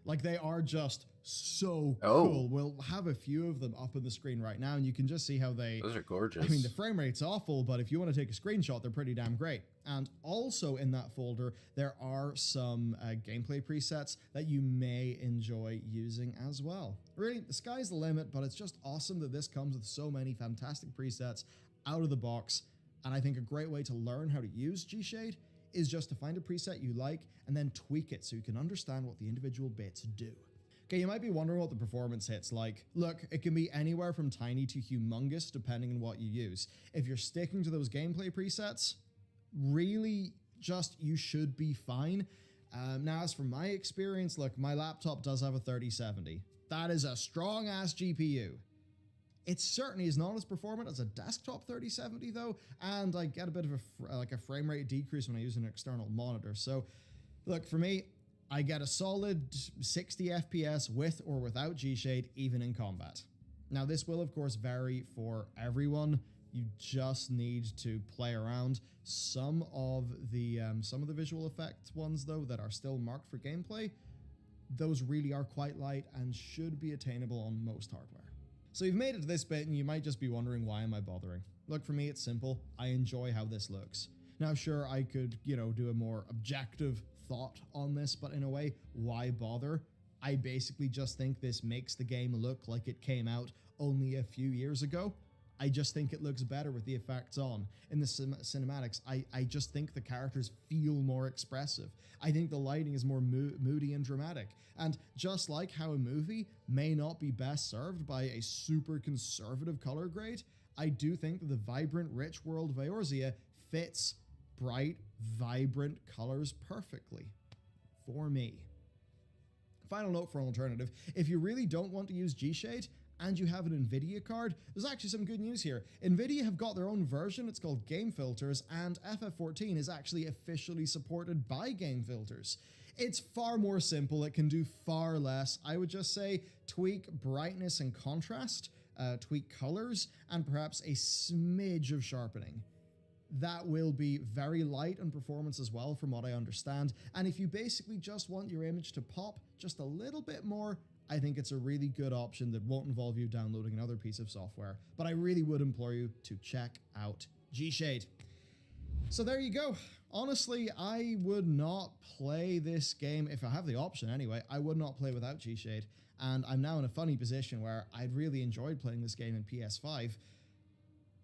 Like, they are just so cool. We'll have a few of them up on the screen right now, and you can just see how Those are gorgeous. I mean, the frame rate's awful, but if you want to take a screenshot, they're pretty damn great. And also in that folder, there are some gameplay presets that you may enjoy using as well. Really, the sky's the limit, but it's just awesome that this comes with so many fantastic presets out of the box. And I think a great way to learn how to use G-Shade is just to find a preset you like and then tweak it so you can understand what the individual bits do. Okay, you might be wondering what the performance hit's like. Look, it can be anywhere from tiny to humongous depending on what you use. If you're sticking to those gameplay presets, really just you should be fine. Now, as from my experience, look, my laptop does have a 3070. That is a strong ass GPU. It certainly is not as performant as a desktop 3070 though, and I get a bit of a frame rate decrease when I use an external monitor. So look, for me, I get a solid 60 FPS with or without G-Shade, even in combat. Now, this will of course vary for everyone. You just need to play around. Some of the visual effects ones though that are still marked for gameplay, those really are quite light and should be attainable on most hardware. So you've made it to this bit and you might just be wondering, why am I bothering? Look, for me, it's simple. I enjoy how this looks. Now, sure, I could, do a more objective thought on this, but in a way, why bother? I basically just think this makes the game look like it came out only a few years ago. I just think it looks better with the effects on. In the cinematics, I just think the characters feel more expressive. I think the lighting is more moody and dramatic. And just like how a movie may not be best served by a super conservative color grade, I do think that the vibrant, rich world of Eorzea fits bright, vibrant colors perfectly. For me. Final note for an alternative. If you really don't want to use G-Shade, and you have an NVIDIA card, there's actually some good news here. NVIDIA have got their own version, it's called Game Filters, and FF14 is actually officially supported by Game Filters. It's far more simple, it can do far less. I would just say tweak brightness and contrast, tweak colors, and perhaps a smidge of sharpening. That will be very light on performance as well, from what I understand. And if you basically just want your image to pop just a little bit more, I think it's a really good option that won't involve you downloading another piece of software. But I really would implore you to check out G-Shade. So there you go. Honestly, I would not play this game, if I have the option anyway, I would not play without G-Shade. And I'm now in a funny position where I'd really enjoyed playing this game in PS5.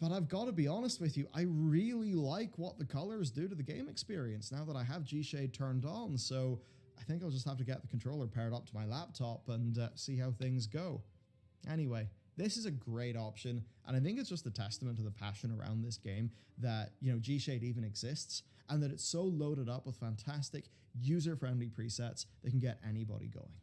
But I've got to be honest with you, I really like what the colors do to the game experience now that I have G-Shade turned on. So I think I'll just have to get the controller paired up to my laptop and see how things go. Anyway, this is a great option, and I think it's just a testament to the passion around this game that, G-Shade even exists, and that it's so loaded up with fantastic, user-friendly presets that can get anybody going.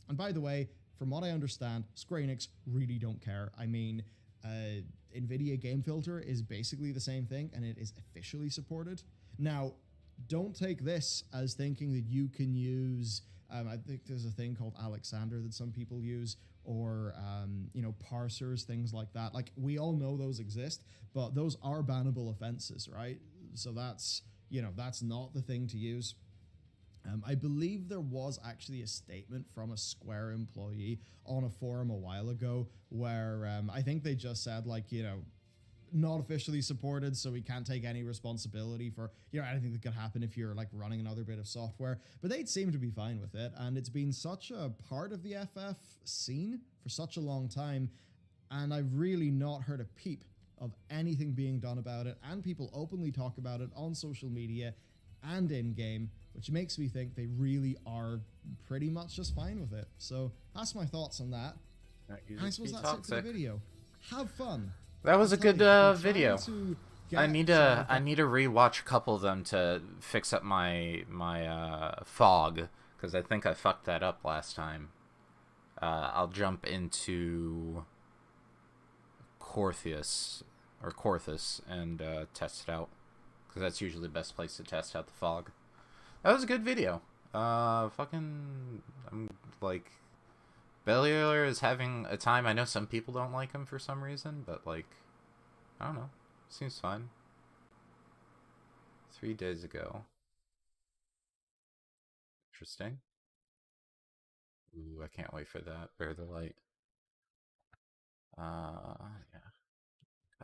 And by the way, from what I understand, Square Enix really don't care. I mean, NVIDIA Game Filter is basically the same thing, and it is officially supported. Now, don't take this as thinking that you can use, I think there's a thing called Alexander that some people use, or, parsers, things like that. Like, we all know those exist, but those are bannable offenses, right? So that's, that's not the thing to use. I believe there was actually a statement from a Square employee on a forum a while ago where I think they just said, like, not officially supported, so we can't take any responsibility for, you know, anything that could happen if you're like running another bit of software. But they seem to be fine with it, and it's been such a part of the FF scene for such a long time, and I've really not heard a peep of anything being done about it, and people openly talk about it on social media and in-game, which makes me think they really are pretty much just fine with it. So that's my thoughts on that. I suppose that's it for the video. Have fun. That was a good video. I need to to rewatch a couple of them to fix up my fog, because I think I fucked that up last time. I'll jump into Corthus and test it out, because that's usually the best place to test out the fog. That was a good video. I'm like, Bellier is having a time. I know some people don't like him for some reason, but like, I don't know. Seems fine. 3 days ago. Interesting. Ooh, I can't wait for that. Bear the light. Yeah.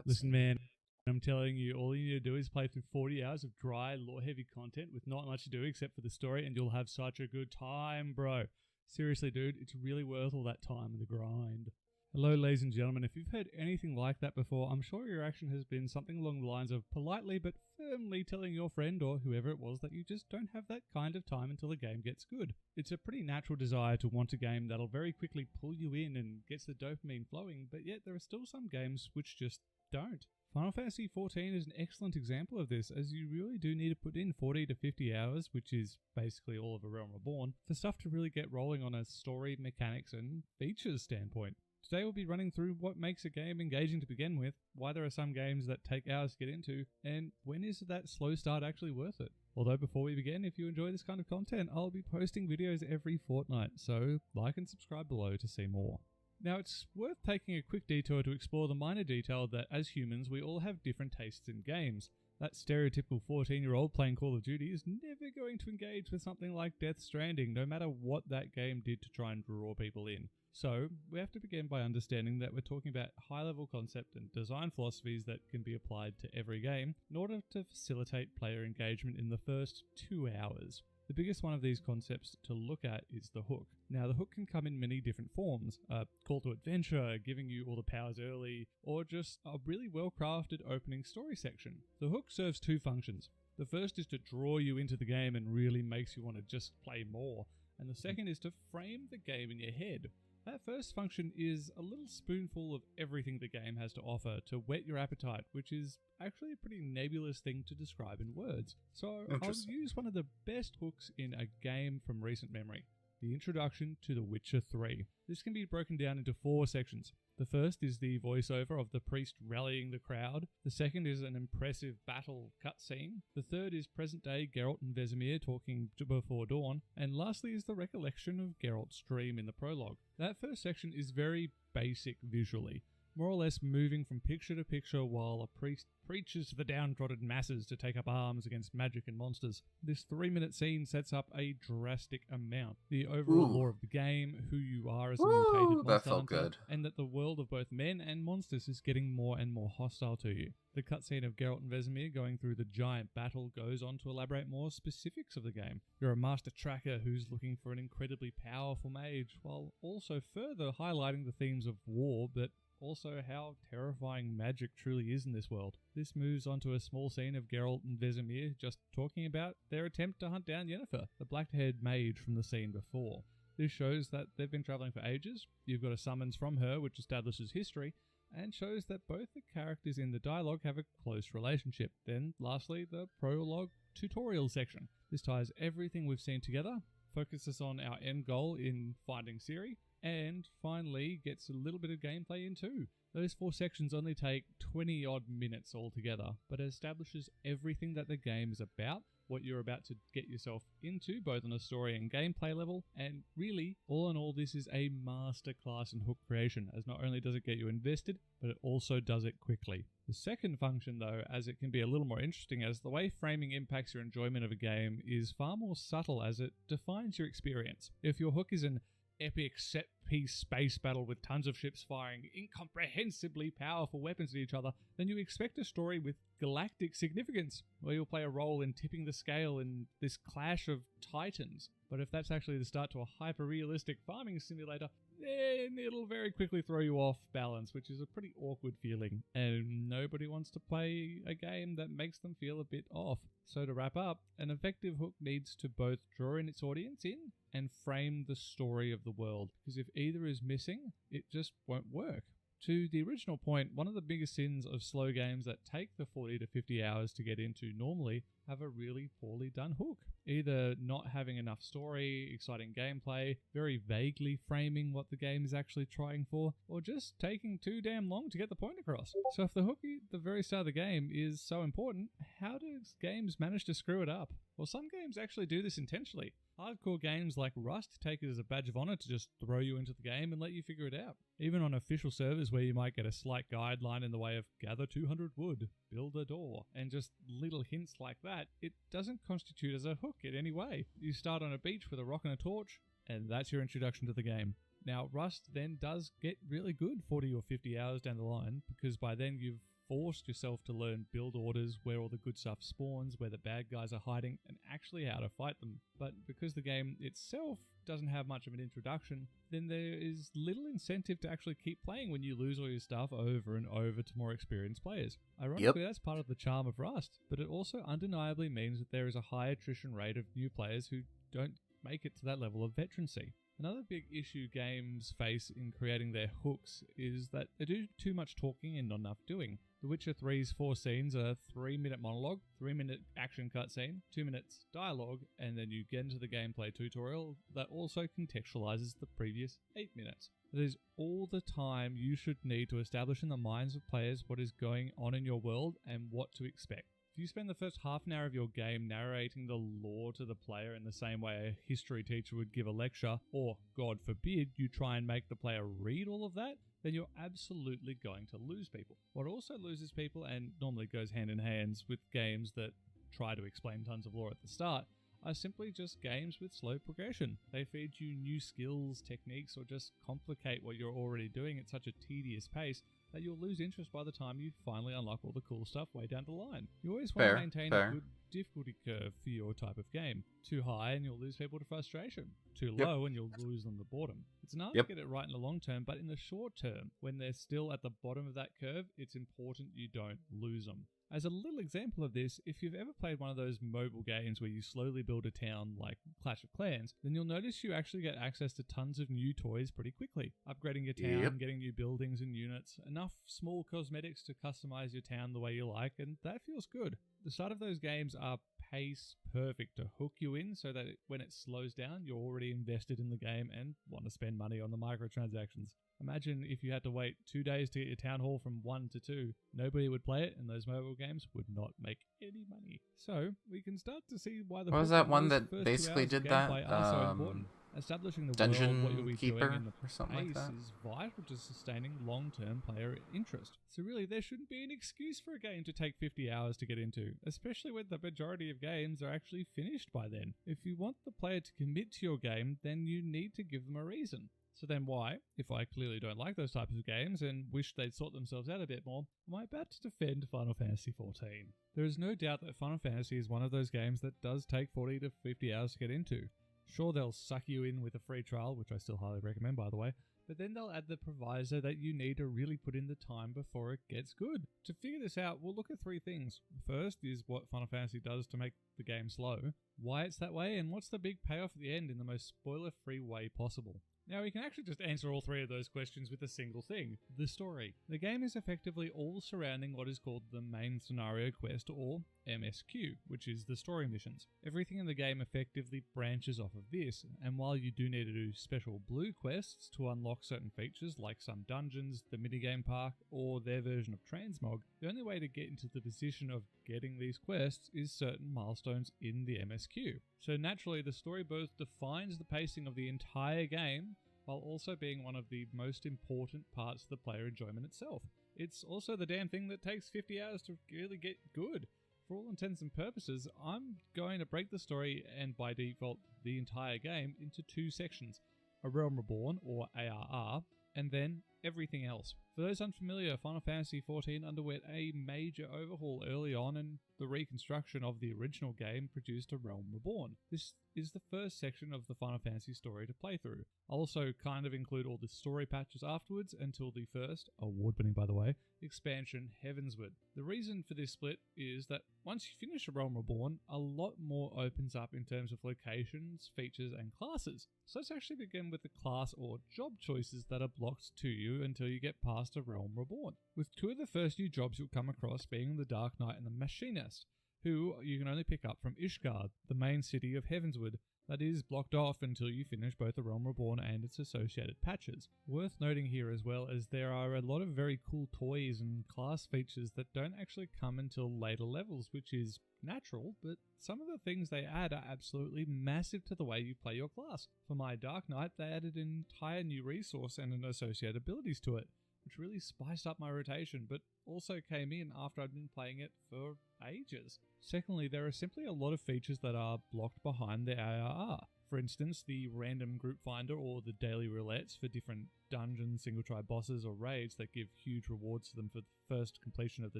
Listen, man, I'm telling you, all you need to do is play through 40 hours of dry, lore-heavy content with not much to do except for the story, and you'll have such a good time, bro. Seriously, dude, it's really worth all that time and the grind. Hello, ladies and gentlemen. If you've heard anything like that before, I'm sure your reaction has been something along the lines of politely but firmly telling your friend or whoever it was that you just don't have that kind of time until the game gets good. It's a pretty natural desire to want a game that'll very quickly pull you in and gets the dopamine flowing, but yet there are still some games which just don't. Final Fantasy XIV is an excellent example of this, as you really do need to put in 40 to 50 hours, which is basically all of A Realm Reborn, for stuff to really get rolling on a story, mechanics, and features standpoint. Today we'll be running through what makes a game engaging to begin with, why there are some games that take hours to get into, and when is that slow start actually worth it. Although before we begin, if you enjoy this kind of content, I'll be posting videos every fortnight, so like and subscribe below to see more. Now, it's worth taking a quick detour to explore the minor detail that as humans we all have different tastes in games. That stereotypical 14-year-old playing Call of Duty is never going to engage with something like Death Stranding, no matter what that game did to try and draw people in. So, we have to begin by understanding that we're talking about high-level concept and design philosophies that can be applied to every game in order to facilitate player engagement in the first 2 hours. The biggest one of these concepts to look at is the hook. Now, the hook can come in many different forms. A call to adventure, giving you all the powers early, or just a really well-crafted opening story section. The hook serves 2 functions. The first is to draw you into the game and really makes you want to just play more. And the second is to frame the game in your head. That first function is a little spoonful of everything the game has to offer to whet your appetite, which is actually a pretty nebulous thing to describe in words. So I'll use one of the best hooks in a game from recent memory, the introduction to The Witcher 3. This can be broken down into 4 sections. The first is the voiceover of the priest rallying the crowd. The second is an impressive battle cutscene. The third is present-day Geralt and Vesemir talking before dawn. And lastly is the recollection of Geralt's dream in the prologue. That first section is very basic visually, more or less moving from picture to picture while a priest preaches to the downtrodden masses to take up arms against magic and monsters. This 3-minute scene sets up a drastic amount. The overall lore of the game, who you are as a mutated monster hunter, and that the world of both men and monsters is getting more and more hostile to you. The cutscene of Geralt and Vesemir going through the giant battle goes on to elaborate more specifics of the game. You're a master tracker who's looking for an incredibly powerful mage, while also further highlighting the themes of war, but also how terrifying magic truly is in this world. This moves on to a small scene of Geralt and Vesemir just talking about their attempt to hunt down Yennefer, the black-haired mage from the scene before. This shows that they've been travelling for ages. You've got a summons from her, which establishes history, and shows that both the characters in the dialogue have a close relationship. Then, lastly, the prologue tutorial section. This ties everything we've seen together, focuses on our end goal in finding Ciri, and finally gets a little bit of gameplay in too. Those 4 sections only take 20 odd minutes altogether, but it establishes everything that the game is about, what you're about to get yourself into, both on a story and gameplay level, and really, all in all, this is a masterclass in hook creation, as not only does it get you invested, but it also does it quickly. The second function, though, as it can be a little more interesting, as the way framing impacts your enjoyment of a game is far more subtle as it defines your experience. If your hook is an epic set-piece space battle with tons of ships firing incomprehensibly powerful weapons at each other, then you expect a story with galactic significance, where you'll play a role in tipping the scale in this clash of titans. But if that's actually the start to a hyper-realistic farming simulator, then it'll very quickly throw you off balance, which is a pretty awkward feeling, and nobody wants to play a game that makes them feel a bit off. So to wrap up, an effective hook needs to both draw in its audience in and frame the story of the world, because if either is missing, it just won't work. To the original point, one of the biggest sins of slow games that take the 40 to 50 hours to get into normally have a really poorly done hook. Either not having enough story, exciting gameplay, very vaguely framing what the game is actually trying for, or just taking too damn long to get the point across. So if the hook at the very start of the game is so important, how do games manage to screw it up? Well, some games actually do this intentionally. Hardcore games like Rust take it as a badge of honor to just throw you into the game and let you figure it out. Even on official servers where you might get a slight guideline in the way of gather 200 wood, build a door, and just little hints like that, it doesn't constitute as a hook in any way. You start on a beach with a rock and a torch, and that's your introduction to the game. Now, Rust then does get really good 40 or 50 hours down the line, because by then you've forced yourself to learn build orders, where all the good stuff spawns, where the bad guys are hiding, and actually how to fight them. But because the game itself doesn't have much of an introduction, then there is little incentive to actually keep playing when you lose all your stuff over and over to more experienced players. Ironically, that's part of the charm of Rust, but it also undeniably means that there is a high attrition rate of new players who don't make it to that level of veterancy. Another big issue games face in creating their hooks is that they do too much talking and not enough doing. The Witcher 3's 4 scenes are 3-minute monologue, 3-minute action cutscene, 2 minutes dialogue, and then you get into the gameplay tutorial that also contextualizes the previous 8 minutes. That is all the time you should need to establish in the minds of players what is going on in your world and what to expect. If you spend the first half an hour of your game narrating the lore to the player in the same way a history teacher would give a lecture, or, God forbid, you try and make the player read all of that, then you're absolutely going to lose people. What also loses people, and normally goes hand in hand with games that try to explain tons of lore at the start, are simply just games with slow progression. They feed you new skills, techniques, or just complicate what you're already doing at such a tedious pace that you'll lose interest by the time you finally unlock all the cool stuff way down the line. You always want to maintain a good difficulty curve for your type of game. Too high and you'll lose people to frustration. Too low and you'll lose them to boredom. It's an art to get it right in the long term, but in the short term, when they're still at the bottom of that curve, it's important you don't lose them. As a little example of this, if you've ever played one of those mobile games where you slowly build a town like Clash of Clans, then you'll notice you actually get access to tons of new toys pretty quickly. Upgrading your town, getting new buildings and units, enough small cosmetics to customize your town the way you like, and that feels good. The start of those games are pace perfect to hook you in so that when it slows down, you're already invested in the game and want to spend money on the microtransactions. Imagine if you had to wait 2 days to get your town hall from 1 to 2. Nobody would play it and those mobile games would not make any money. So we can start to see why the what was that one that basically did that? So important. Establishing the Dungeon world, what you'll be Keeper doing, and the or something like pace that? is vital to sustaining long-term player interest. So really, there shouldn't be an excuse for a game to take 50 hours to get into, especially when the majority of games are actually finished by then. If you want the player to commit to your game, then you need to give them a reason. So then why, if I clearly don't like those types of games and wish they'd sort themselves out a bit more, am I about to defend Final Fantasy XIV? There is no doubt that Final Fantasy is one of those games that does take 40 to 50 hours to get into. Sure, they'll suck you in with a free trial, which I still highly recommend, by the way, but then they'll add the proviso that you need to really put in the time before it gets good. To figure this out, we'll look at 3 things. First is what Final Fantasy does to make the game slow, why it's that way, and what's the big payoff at the end in the most spoiler-free way possible. Now, we can actually just answer all 3 of those questions with a single thing: the story. The game is effectively all surrounding what is called the main scenario quest, or MSQ, which is the story missions. Everything in the game effectively branches off of this, and while you do need to do special blue quests to unlock certain features like some dungeons, the minigame park, or their version of transmog, the only way to get into the position of getting these quests is certain milestones in the MSQ. So naturally, the story both defines the pacing of the entire game, while also being one of the most important parts of the player enjoyment itself. It's also the damn thing that takes 50 hours to really get good. For all intents and purposes, I'm going to break the story, and by default the entire game, into 2 sections. A Realm Reborn, or ARR, and then everything else. For those unfamiliar, Final Fantasy XIV underwent a major overhaul early on, and the reconstruction of the original game produced A Realm Reborn. This is the first section of the Final Fantasy story to play through. I'll also kind of include all the story patches afterwards until the first, award-winning by the way, expansion Heavensward. The reason for this split is that once you finish A Realm Reborn, a lot more opens up in terms of locations, features, and classes. So let's actually begin with the class or job choices that are blocked to you until you get past A Realm Reborn, with two of the first new jobs you'll come across being the Dark Knight and the Machinist, who you can only pick up from Ishgard, the main city of Heavensward, that is blocked off until you finish both The Realm Reborn and its associated patches. Worth noting here as well as there are a lot of very cool toys and class features that don't actually come until later levels, which is natural, but some of the things they add are absolutely massive to the way you play your class. For my Dark Knight, they added an entire new resource and an associated abilities to it, which really spiced up my rotation, but also came in after I'd been playing it for ages. Secondly, there are simply a lot of features that are blocked behind the ARR. For instance, the random group finder or the daily roulettes for different dungeons, single try bosses or raids that give huge rewards to them for the first completion of the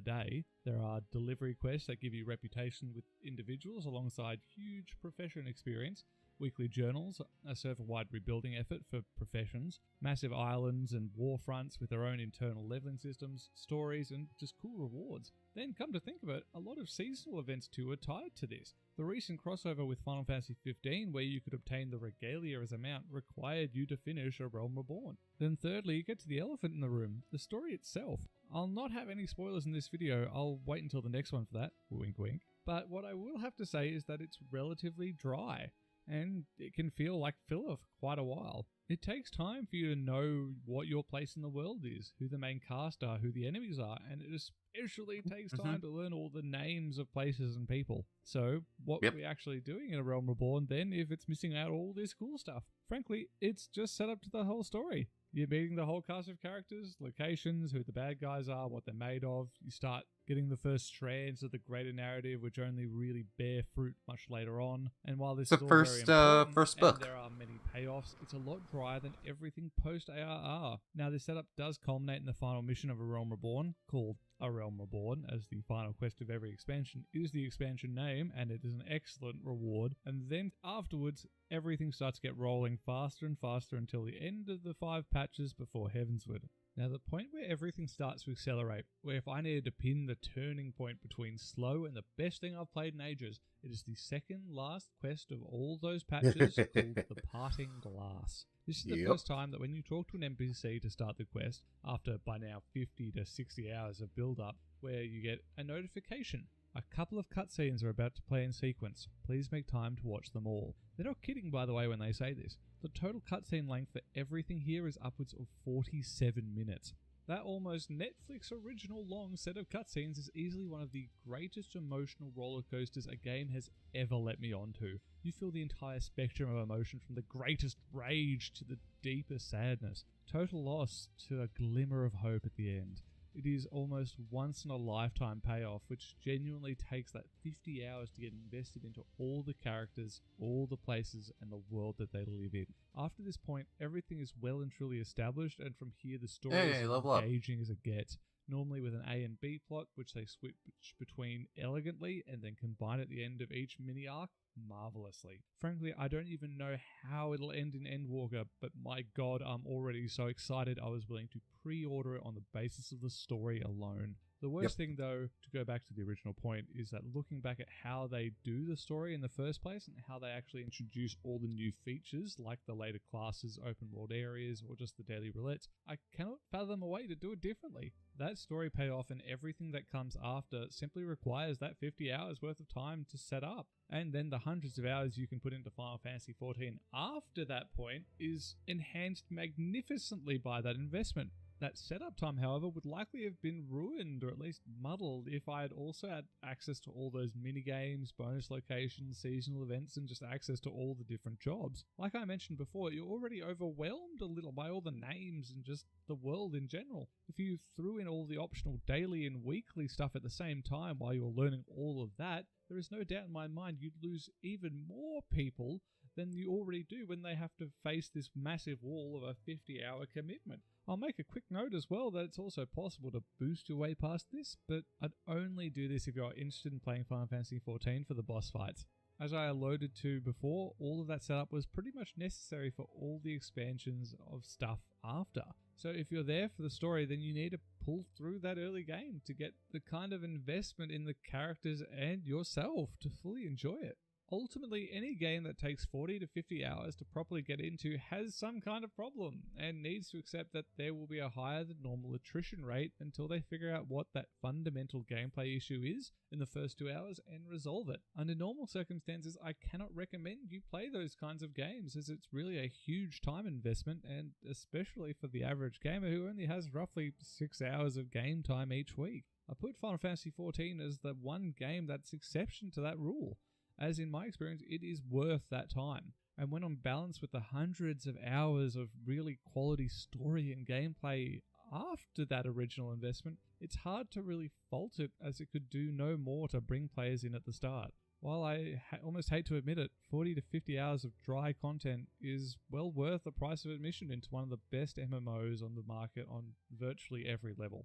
day. There are delivery quests that give you reputation with individuals alongside huge profession experience. Weekly journals, a server-wide rebuilding effort for professions, massive islands and war fronts with their own internal leveling systems, stories, and just cool rewards. Then, come to think of it, a lot of seasonal events too are tied to this. The recent crossover with Final Fantasy XV, where you could obtain the regalia as a mount, required you to finish A Realm Reborn. Then thirdly, you get to the elephant in the room, the story itself. I'll not have any spoilers in this video, I'll wait until the next one for that, wink wink. But what I will have to say is that it's relatively dry, and it can feel like filler for quite a while. It takes time for you to know what your place in the world is, who the main cast are, who the enemies are, and it especially takes time to learn all the names of places and people. So, what are we actually doing in A Realm Reborn then if it's missing out all this cool stuff? Frankly, it's just set up to the whole story. You're meeting the whole cast of characters, locations, who the bad guys are, what they're made of. You start getting the first strands of the greater narrative, which only really bear fruit much later on. And while this is all very important, first book. and there are many payoffs, it's a lot drier than everything post-ARR. Now, this setup does culminate in the final mission of A Realm Reborn, called A Realm Reborn, as the final quest of every expansion is the expansion name, and it is an excellent reward. And then afterwards, everything starts to get rolling faster and faster until the end of the 5 patches before Heavensward. Now, the point where everything starts to accelerate, where if I needed to pin the turning point between slow and the best thing I've played in ages, it is the second last quest of all those patches called The Parting Glass. This is the first time that when you talk to an NPC to start the quest, after by now 50 to 60 hours of build-up, where you get a notification. A couple of cutscenes are about to play in sequence. Please make time to watch them all. They're not kidding, by the way, when they say this. The total cutscene length for everything here is upwards of 47 minutes. That almost Netflix original long set of cutscenes is easily one of the greatest emotional roller coasters a game has ever let me onto. You feel the entire spectrum of emotion from the greatest rage to the deepest sadness. Total loss to a glimmer of hope at the end. It is almost once in a lifetime payoff, which genuinely takes that 50 hours to get invested into all the characters, all the places, and the world that they live in. After this point, everything is well and truly established, and from here the story is as engaging as it gets. Normally with an A and B plot, which they switch between elegantly and then combine at the end of each mini arc marvelously. Frankly, I don't even know how it'll end in Endwalker, but my god, I'm already so excited I was willing to pre-order it on the basis of the story alone. The worst thing, though, to go back to the original point, is that looking back at how they do the story in the first place and how they actually introduce all the new features, like the later classes, open world areas, or just the daily roulettes, I cannot fathom a way to do it differently. That story payoff and everything that comes after simply requires that 50 hours worth of time to set up. And then the hundreds of hours you can put into Final Fantasy XIV after that point is enhanced magnificently by that investment. That setup time, however, would likely have been ruined or at least muddled if I had also had access to all those mini-games, bonus locations, seasonal events, and just access to all the different jobs. Like I mentioned before, you're already overwhelmed a little by all the names and just the world in general. If you threw in all the optional daily and weekly stuff at the same time while you were learning all of that, there is no doubt in my mind you'd lose even more people than you already do when they have to face this massive wall of a 50-hour commitment. I'll make a quick note as well that it's also possible to boost your way past this, but I'd only do this if you're interested in playing Final Fantasy XIV for the boss fights. As I alluded to before, all of that setup was pretty much necessary for all the expansions of stuff after. So if you're there for the story, then you need to pull through that early game to get the kind of investment in the characters and yourself to fully enjoy it. Ultimately, any game that takes 40 to 50 hours to properly get into has some kind of problem and needs to accept that there will be a higher than normal attrition rate until they figure out what that fundamental gameplay issue is in the first 2 hours and resolve it. Under normal circumstances, I cannot recommend you play those kinds of games as it's really a huge time investment, and especially for the average gamer who only has roughly 6 hours of game time each week. I put Final Fantasy XIV as the one game that's exception to that rule, as in my experience, it is worth that time. And when on balance with the hundreds of hours of really quality story and gameplay after that original investment, it's hard to really fault it, as it could do no more to bring players in at the start. While I almost hate to admit it, 40 to 50 hours of dry content is well worth the price of admission into one of the best MMOs on the market on virtually every level.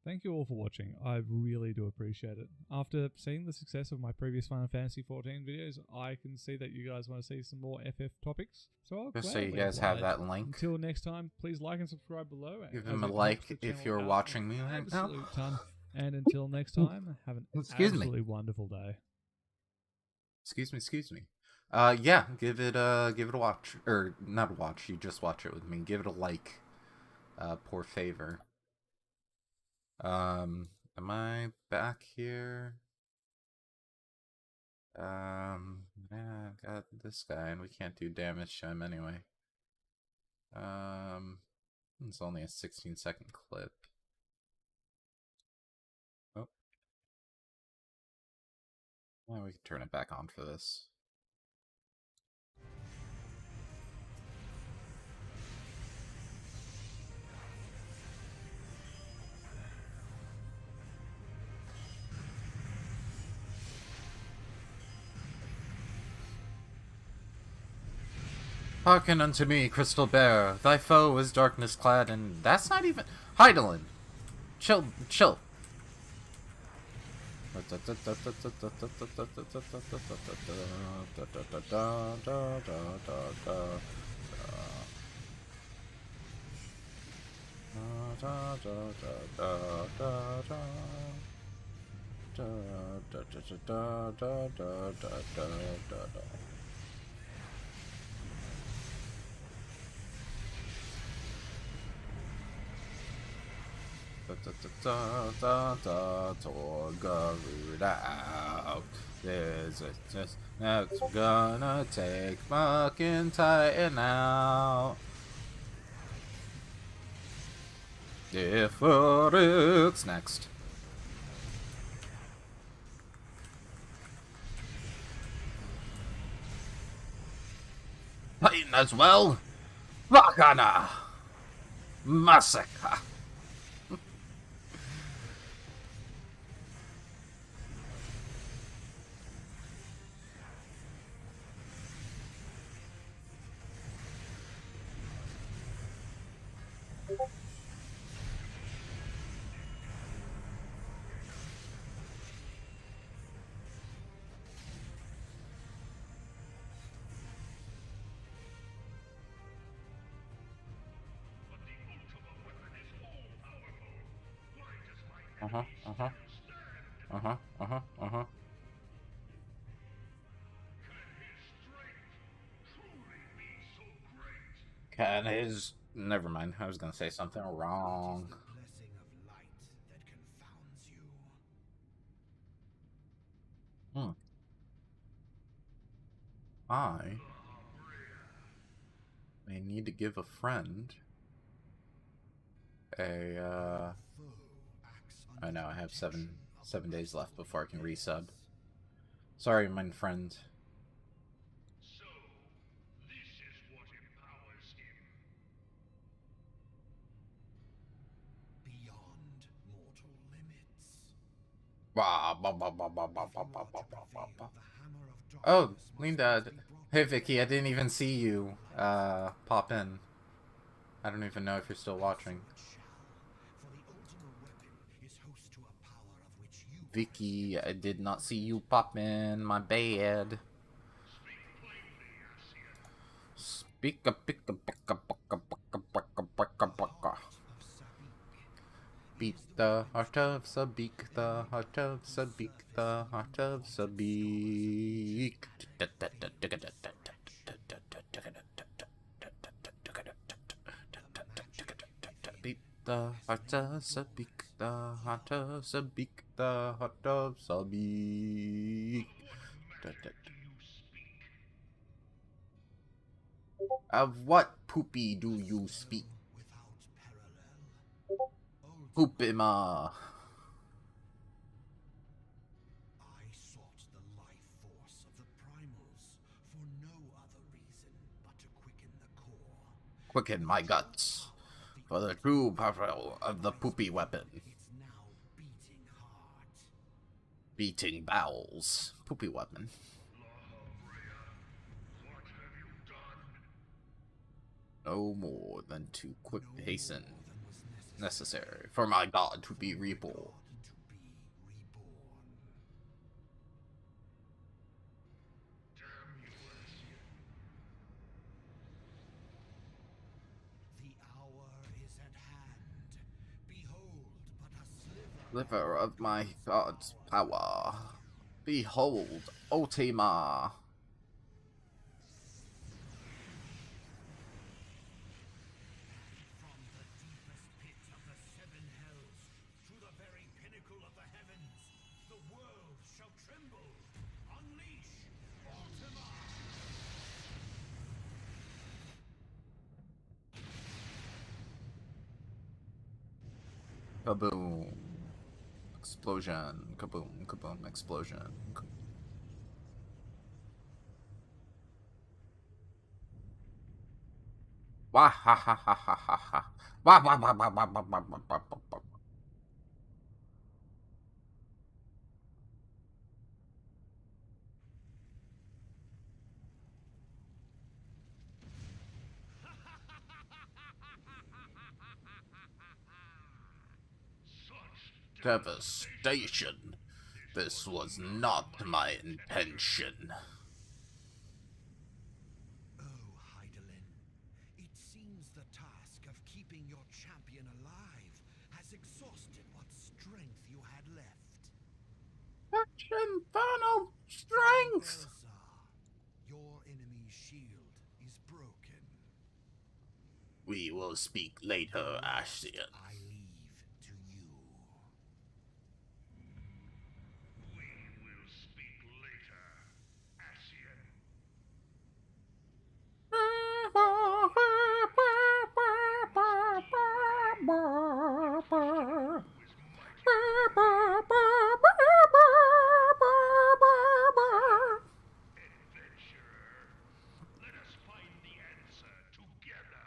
Thank you all for watching, I really do appreciate it. After seeing the success of my previous Final Fantasy XIV videos, I can see that you guys want to see some more FF topics, so I'll Just so you gladly guys oblige. have that link. Until next time, please like and subscribe below. Give as them a it helps like the if channel you're out watching me an right now. absolute ton. And until next time, have an Excuse me. absolutely wonderful day. Excuse me. Yeah, give it a watch, or not a watch. You just watch it with me. Give it a like, por favor. Am I back here? Yeah, I've got this guy, and we can't do damage to him anyway. It's only a 16-second clip. Oh. Well, we can turn it back on for this. Hearken unto me, Crystal Bear. Thy foe is darkness clad, and that's not even Heidelin. Chill. There's just that's gonna take fucking Titan out. If it's next. Titan as well. Vakana. Massacre. Can his... Never mind. I was gonna say something wrong. I may need to give a friend I know I have seven days left before I can resub. Sorry, my friend. So, this is what empowers him. Beyond mortal limits. Oh, Linda. Hey Vicky, I didn't even see you pop in. I don't even know if you're still watching. Vicky, I did not see you pop in. My bad. Speak a pick a pick a beat the heart of Sabik, the heart of Sabik, the heart of Sabik. Beat the heart of Sabik, the heart of Sabik, the heart of Sabik. Of what poopy do you speak? Poopima. I sought the life force of the primals for no other reason but to quicken the core. Quicken my guts for the true power of the poopy weapon. It's now beating heart. Beating bowels. Poopy weapon. What have you done? No more than to quick hasten necessary for my god to be reborn. To be reborn. Damn you, Asian. The hour is at hand. Behold, but a Sliver of my god's power. Behold, Ultima. From the deepest pit of the seven hells to the very pinnacle of the heavens, the world shall tremble. Unleash Ultima! Kaboom. Explosion. Kaboom, kaboom, explosion. Wah ha ha ha ha ha ha. Wah wah wah wah wah wah wah wah wah wah. Devastation. This was not my intention. Oh, Heidelin, it seems the task of keeping your champion alive has exhausted what strength you had left. Such infernal strength! Elsa, your enemy's shield is broken. We will speak later, Ascian. I leave to you. We will speak later, Ascian. Adventurer, let us find the answer together.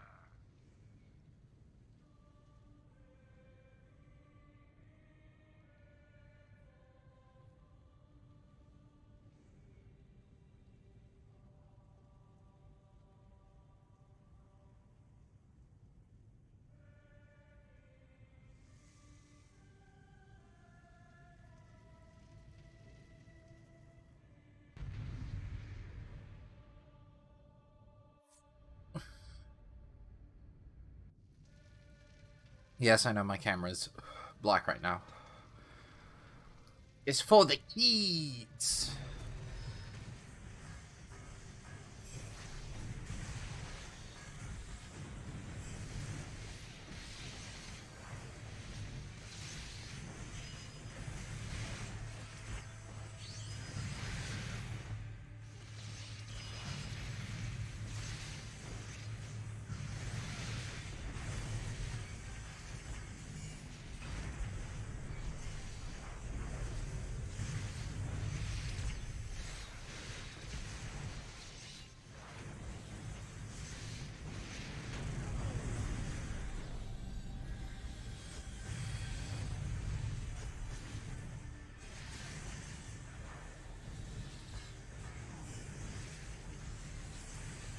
Yes, I know my camera's black right now. It's for the kids.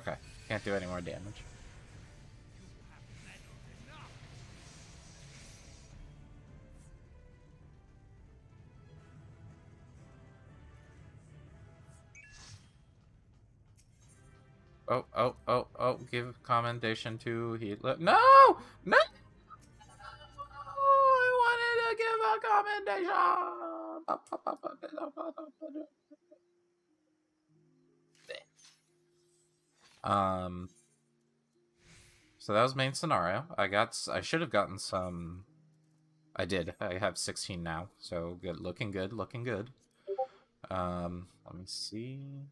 Okay. Can't do any more damage. Oh, give commendation to Hitler. No! No! I wanted to give a commendation! So that was main scenario. I should have gotten some... I did. I have 16 now. So good. Looking good. Looking good. Let me see...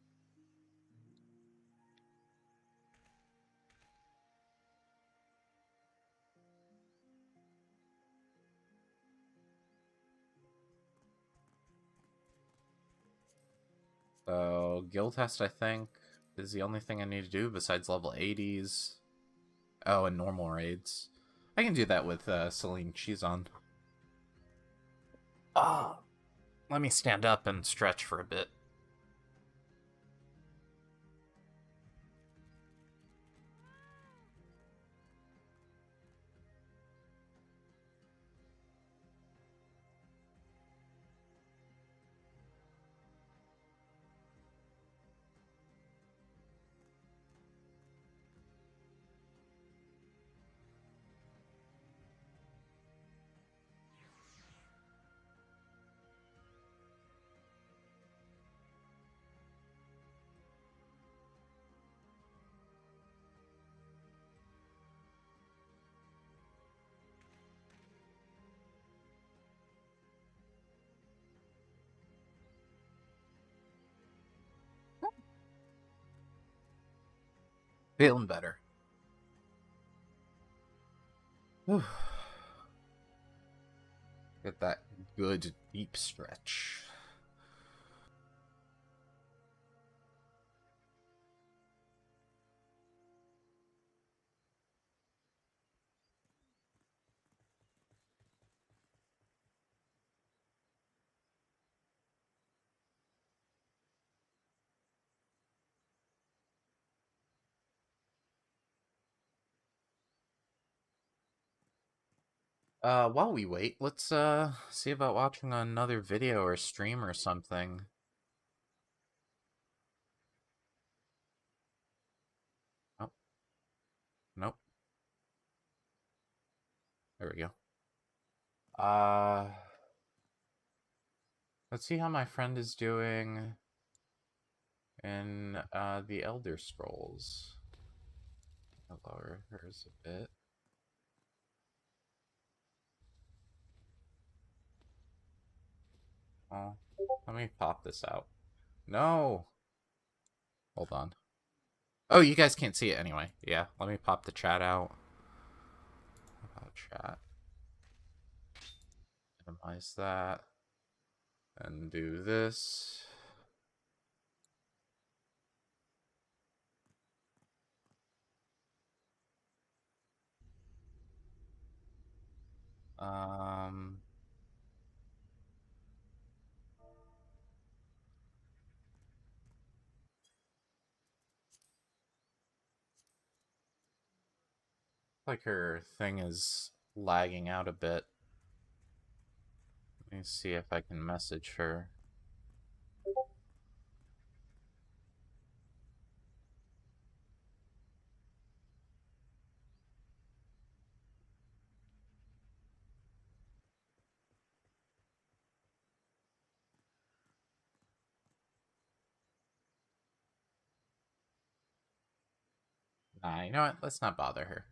So, guild test, I think, is the only thing I need to do besides level 80s. Oh, and normal raids. I can do that with Celine Cheese on. Oh, let me stand up and stretch for a bit. Feeling better. Whew. Get that good deep stretch. While we wait, let's see about watching another video or stream or something. Oh. Nope. There we go. Let's see how my friend is doing in the Elder Scrolls. I'll lower hers a bit. Oh, let me pop this out. No! Hold on. Oh, you guys can't see it anyway. Yeah, let me pop the chat out. About chat. Minimize that. And do this. Like her thing is lagging out a bit. Let me see if I can message her. Nah, you know what? Let's not bother her.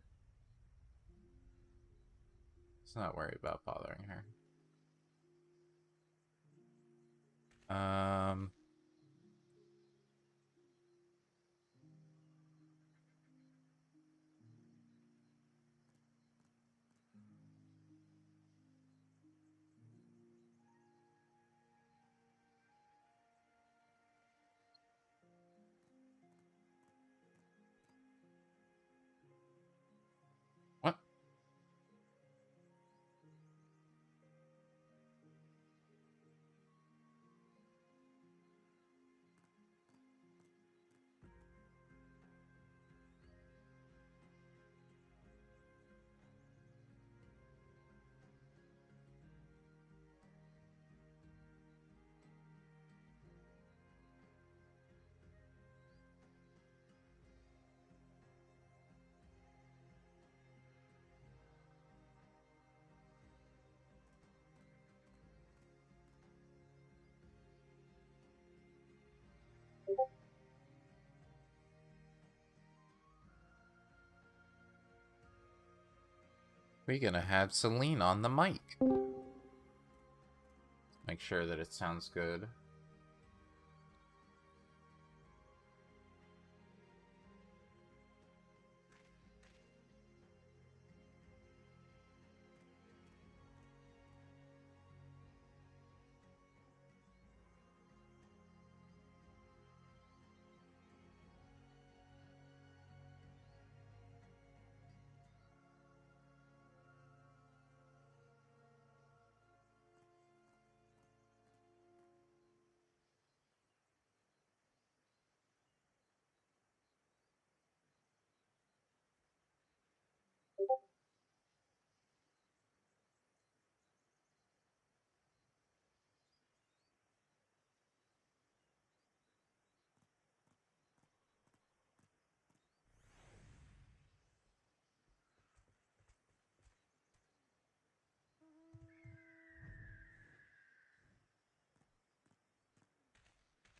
Let's not worry about bothering her. What? We're gonna have Celine on the mic. Make sure that it sounds good.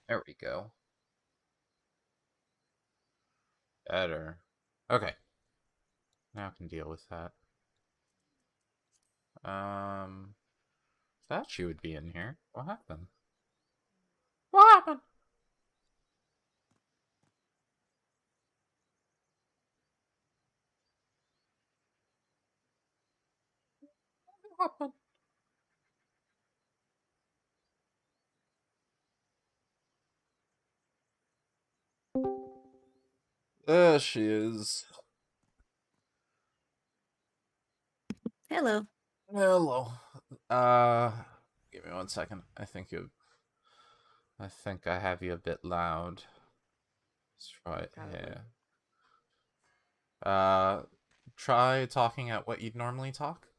There we go. Better. Okay. Now I can deal with that. Thought she would be in here. What happened? What happened? What happened? There she is. Hello. Hello. Give me 1 second. I think I have you a bit loud. Let's try it Probably. here. Try talking at what you'd normally talk.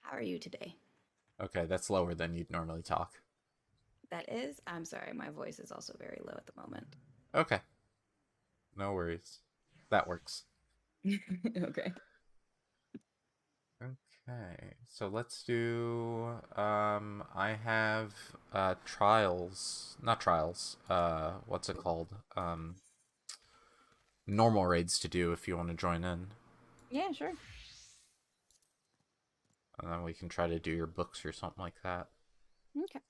How are you today? Okay, that's lower than you'd normally talk. That is? I'm sorry, my voice is also very low at the moment. Okay. No worries. That works. Okay. Okay, so let's do, I have, trials, not trials, what's it called? Normal raids to do if you want to join in. Yeah, sure. And then we can try to do your books or something like that. Okay.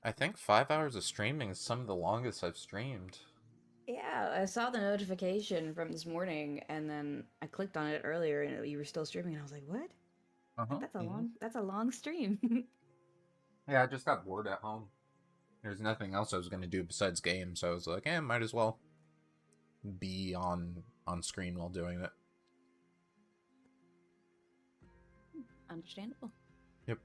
I think 5 hours of streaming is some of the longest I've streamed. Yeah, I saw the notification from this morning and then I clicked on it earlier and you were still streaming and I was like, "What? That's a long stream." Yeah, I just got bored at home. There's nothing else I was going to do besides games, so I was like, might as well be on screen while doing it. Understandable. Yep.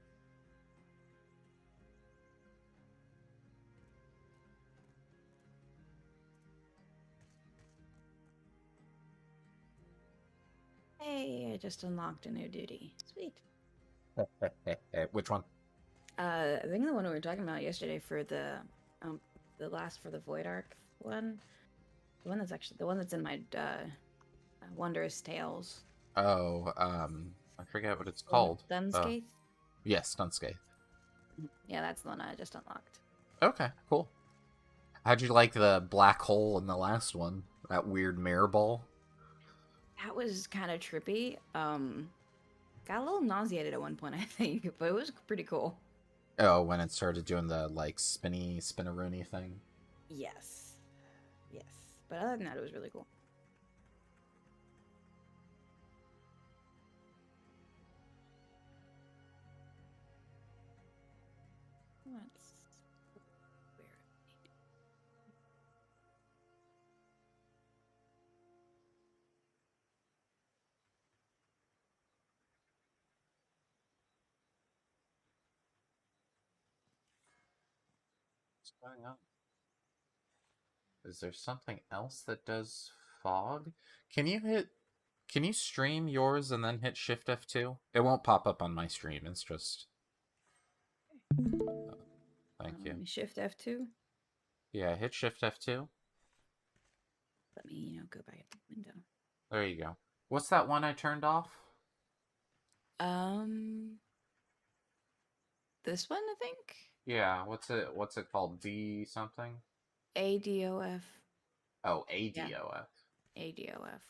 Hey, I just unlocked a new duty. Sweet. Which one? I think the one we were talking about yesterday for the last for the Void Arc one. The one that's in my Wondrous Tales. Oh, I forget what it's called. Dunscape? Yes, Dunscape. Yeah, that's the one I just unlocked. Okay, cool. How'd you like the black hole in the last one? That weird mirror ball? That was kind of trippy. Got a little nauseated at one point, I think, but it was pretty cool. Oh, when it started doing the, like, spinneroony thing? Yes. Yes. But other than that, it was really cool. Let's... Where? What's going on? Is there something else that does fog? Can you stream yours and then hit Shift F2? It won't pop up on my stream, it's just... Thank you. Let me Shift F2. Yeah, hit Shift F2. Let me, go back to the window. There you go. What's that one I turned off? This one, I think. Yeah, what's it called? D something? ADOF. Oh, Yeah, ADOF. ADOF.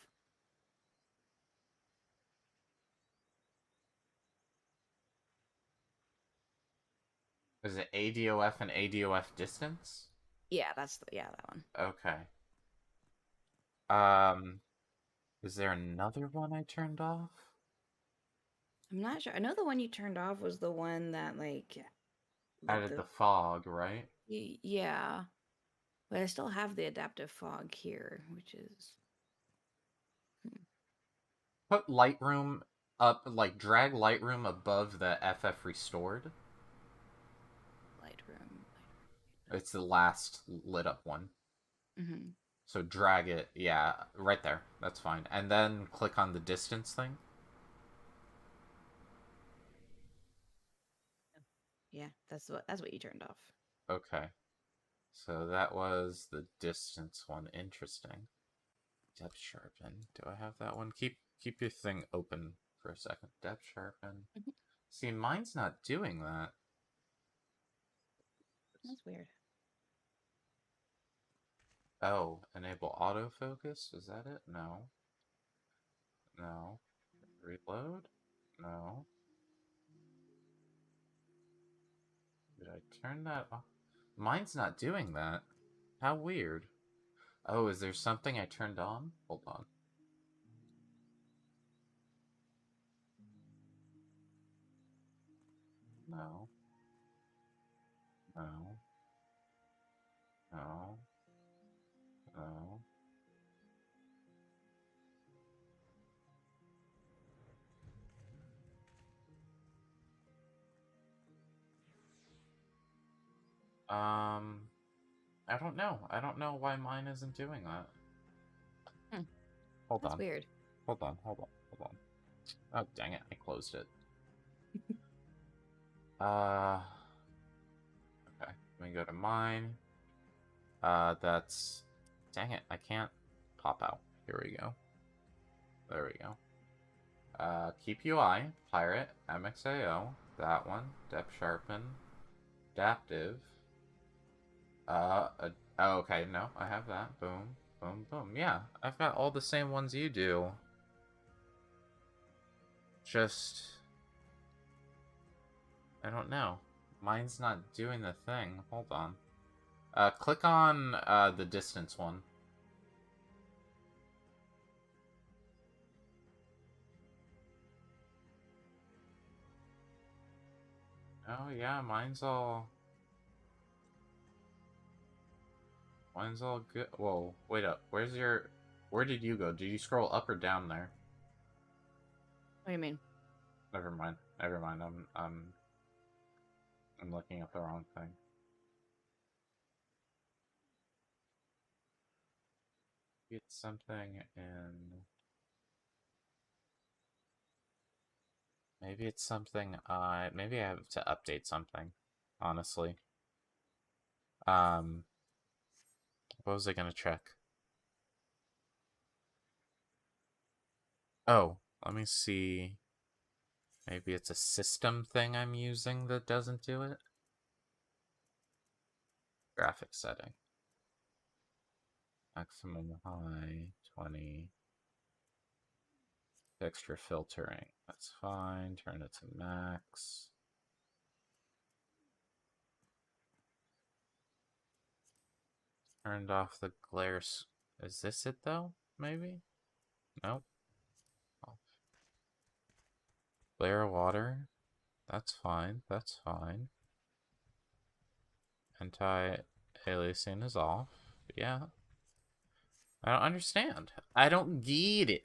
Is it ADOF and ADOF distance? Yeah, that one. Okay. Um, is there another one I turned off? I'm not sure. I know the one you turned off was the one that like Added the the fog, right? yeah, but I still have the adaptive fog here, which is Put Lightroom up, like drag Lightroom above the FF restored. Lightroom. It's the last lit up one. Mm-hmm. So drag it, yeah, right there. That's fine. And then click on the distance thing. Yeah, that's what you turned off. Okay. So that was the distance one. Interesting. Depth sharpen. Do I have that one? Keep your thing open for a second. Depth sharpen. Mhm. See, mine's not doing that. That's weird. Oh, enable autofocus? Is that it? No. No. Reload? No. Did I turn that off? Mine's not doing that. How weird. Oh, is there something I turned on? Hold on. No. No. No. No. I don't know. I don't know why mine isn't doing that. Hmm. Hold That's on. weird. Hold on. Hold on. Hold on. Oh, dang it. I closed it. Okay. Let me go to mine. That's... Dang it. I can't pop out. Here we go. There we go. Keep UI, Pirate, MXAO, that one, Depth Sharpen, Adaptive. Oh, okay, no, I have that. Boom, boom, boom. Yeah, I've got all the same ones you do. Just... I don't know. Mine's not doing the thing. Hold on. Click on, the distance one. Oh, yeah, mine's all good. Whoa, wait up. Where's your... Where did you go? Did you scroll up or down there? What do you mean? Never mind. Never mind. I'm looking up the wrong thing. Get something in... Maybe it's something maybe I have to update something, honestly. What was I gonna check? Oh, let me see. Maybe it's a system thing I'm using that doesn't do it. Graphic setting. Maximum high, 20. Extra filtering. That's fine. Turn it to max. Turned off the glare. Is this it though? Maybe? Nope. Off. Glare water. That's fine. That's fine. Anti-aliasing is off. Yeah. I don't understand. I don't get it.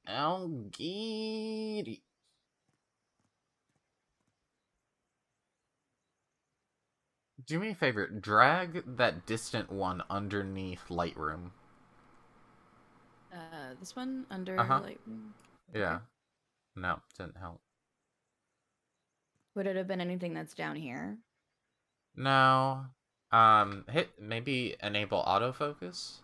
I don't get it. Do me a favor. Drag that distant one underneath Lightroom. This one under Uh-huh. Lightroom. Yeah. Okay. No, didn't help. Would it have been anything that's down here? No. Hit maybe enable autofocus.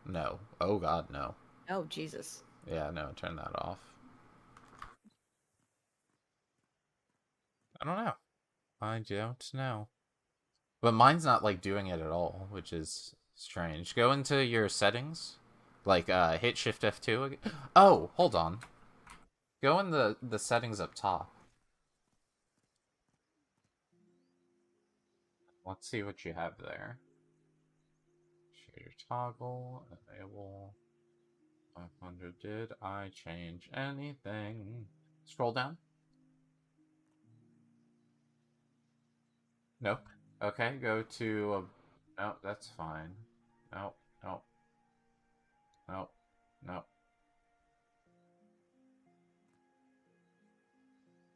No. Oh god, no. Oh, Jesus. Yeah, no, turn that off. I don't know. I don't know. But mine's not, like, doing it at all, which is strange. Go into your settings. Like, hit Shift F2 again. Oh, hold on. Go in the settings up top. Let's see what you have there. Shader toggle, enable. 500. Did I change anything? Scroll down. Nope. Okay, go to... no, that's fine. Nope, nope. Nope, nope.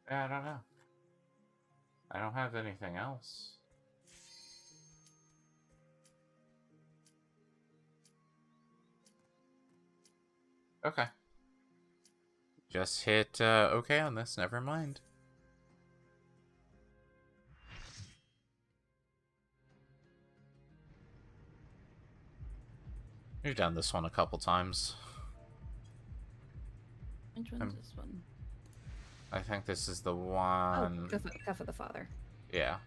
Yeah, I don't know. I don't have anything else. Okay. Just hit OK on this, never mind. You've done this one a couple times. Which one's this one? I think this is the one... Oh, Cuff of the Father. Yeah.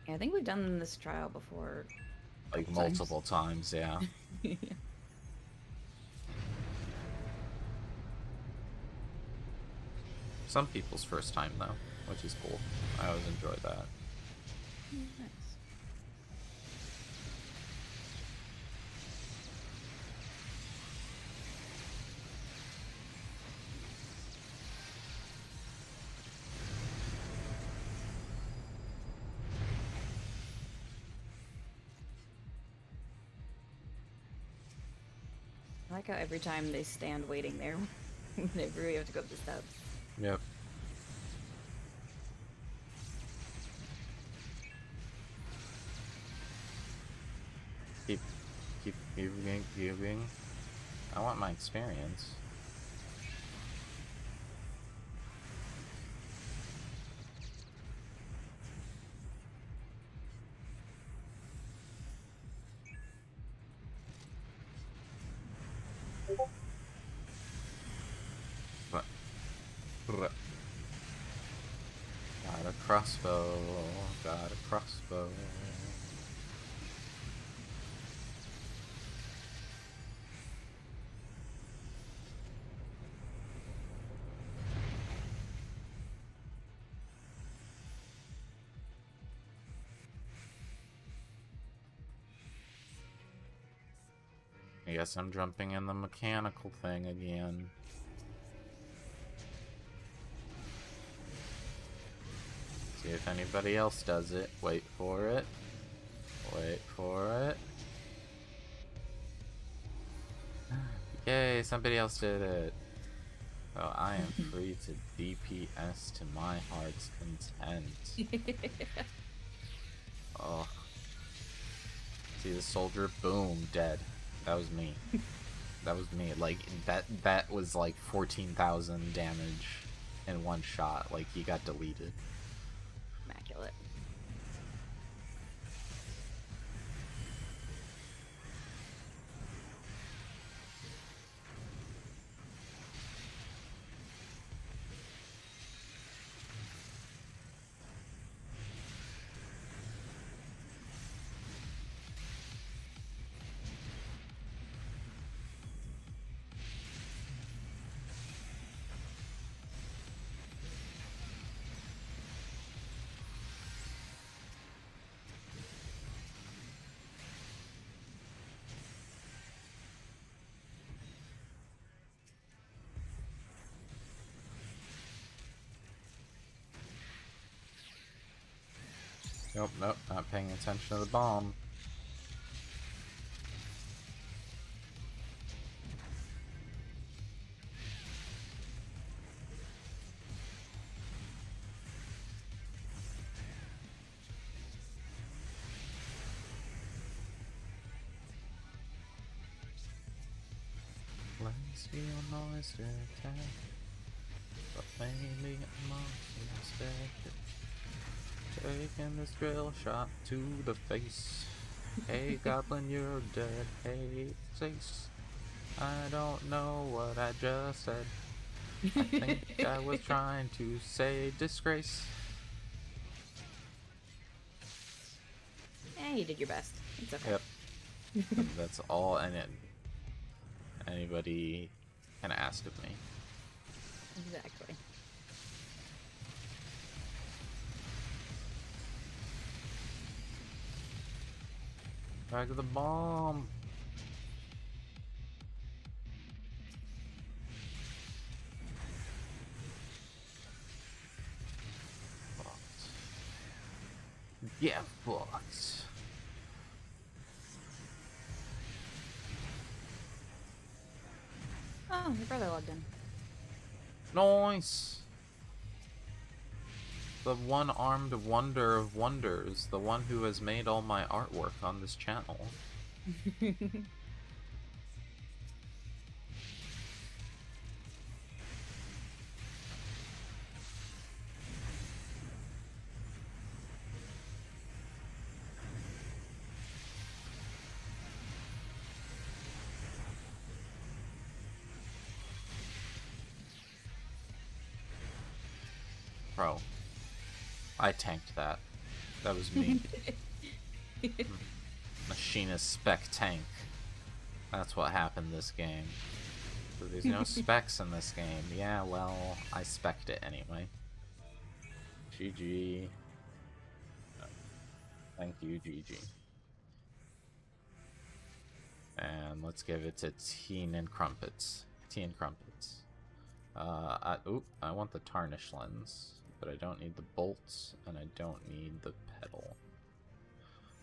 Yeah, I think we've done this trial before. Like multiple times, yeah. Yeah. Some people's first time, though, which is cool. I always enjoy that. Nice. I like how every time they stand waiting there, whenever we have to go up the steps. Yep. Keep giving. I want my experience. What? Got a crossbow. Got a crossbow. I guess I'm jumping in the mechanical thing again. See if anybody else does it. Wait for it. Wait for it. Yay, somebody else did it. Oh, I am free to DPS to my heart's content. Oh. See the soldier? Boom, dead. That was me. That was me. Like, that was like 14,000 damage in one shot. Like, he got deleted. Immaculate. Nope, nope, not paying attention to the bomb. Let's be a monster attack, but maybe a monster instead. Taking this drill shot to the face. Hey, Goblin, you're dead. Hey, Zace. I don't know what I just said. I think I was trying to say disgrace. You did your best. It's okay. Yep. And that's all anybody can ask of me. Exactly. Back of the bomb. Yeah, fucked. Oh, your brother logged in. Nice. The one-armed wonder of wonders, the one who has made all my artwork on this channel. Bro, I tanked that. That was me. Machinist spec tank. That's what happened this game. So there's no specs in this game. Yeah, well, I spec'd it anyway. GG. Thank you, GG. And let's give it to Teen and Crumpets. Tea and Crumpets. I want the tarnish lens, but I don't need the bolts, and I don't need the pedal.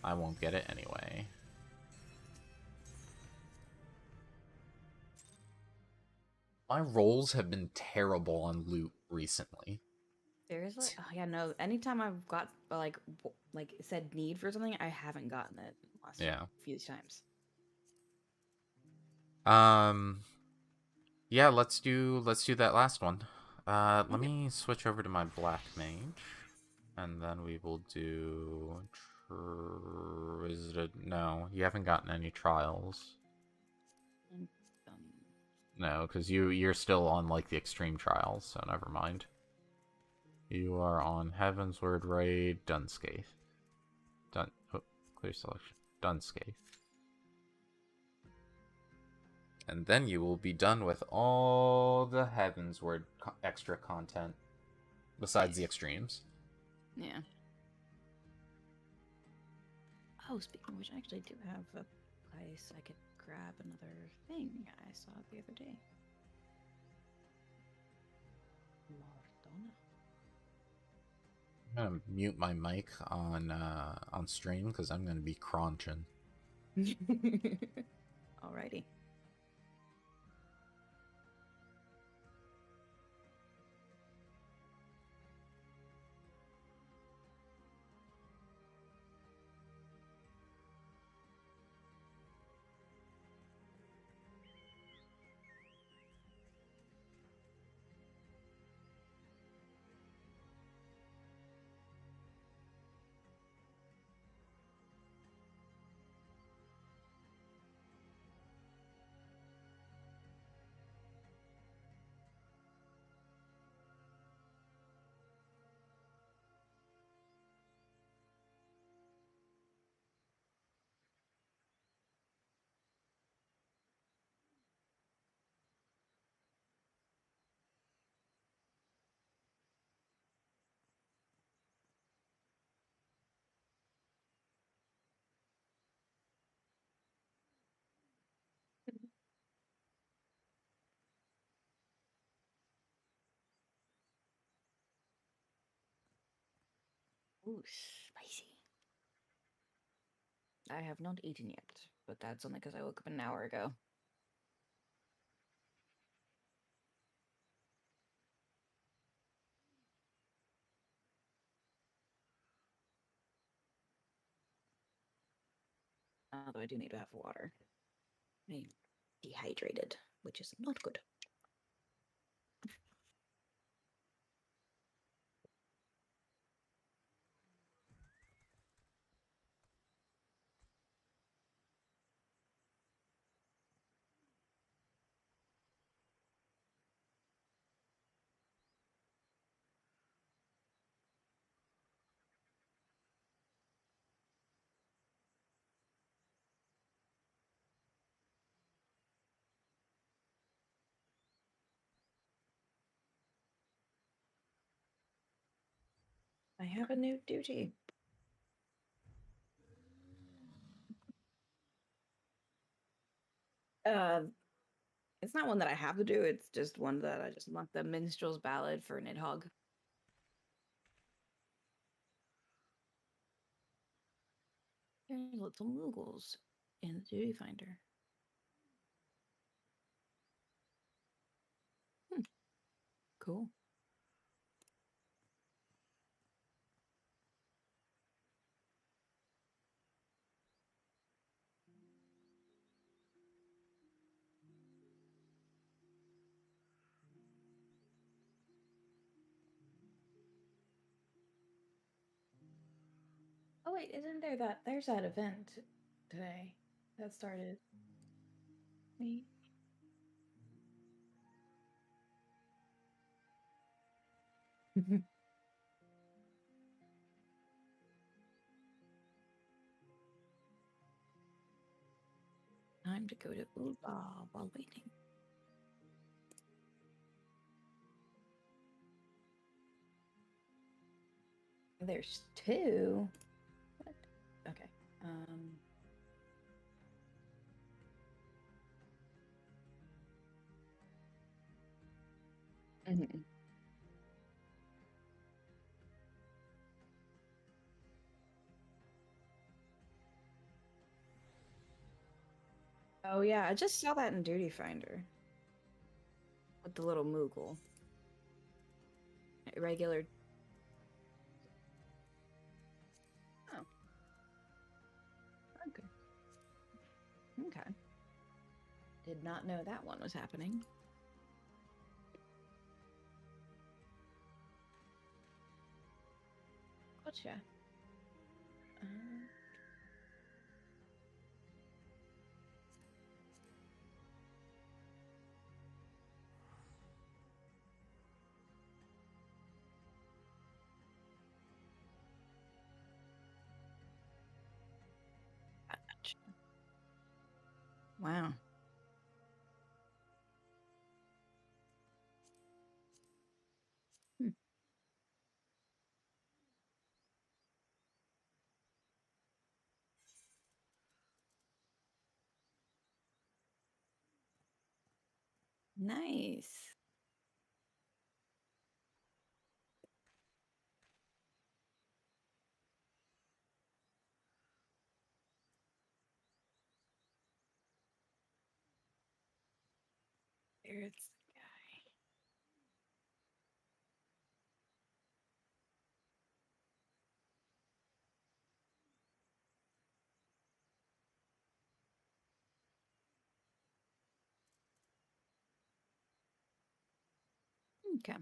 I won't get it anyway. My rolls have been terrible on loot recently. Seriously? Oh yeah, no. Anytime I've got like said need for something, I haven't gotten it last few times. Yeah, let's do that last one. Let me switch over to my black mage, and then we will do. Is it no? You haven't gotten any trials. No, because you're still on like the extreme trials, so never mind. You are on Heaven's Word Raid Dunscaith. Clear selection. Dunscaith. And then you will be done with all the Heaven's Word extra content, besides the extremes. Yeah. Oh, speaking of which, I actually do have a place I could grab another thing I saw the other day. Mordona. I'm gonna mute my mic on stream because I'm gonna be crunching. Alrighty. Ooh, spicy. I have not eaten yet, but that's only because I woke up an hour ago. Although I do need to have water. I'm dehydrated, which is not good. have a new duty. It's not one that I have to do. It's just one that I just unlocked, the Minstrel's Ballad for Nidhogg. There's little Moogles in the duty finder. Cool. Oh wait, isn't there that there's that event today that started me? Time to go to Uba while waiting. There's two. What? Okay. Mhm. Oh yeah, I just saw that in Duty Finder with the little Moogle. Regular. Oh. Okay. Okay. Did not know that one was happening. Gotcha. Gotcha. Wow. Hmm. Nice. There's the guy. Okay.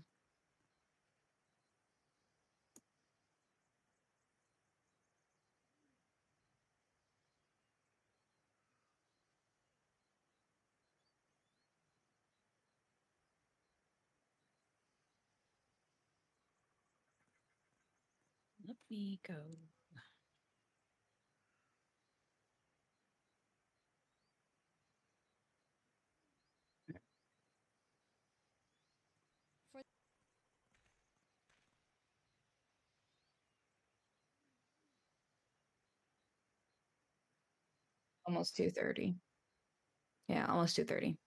Let me go. Almost 2:30. Yeah, almost 2:30.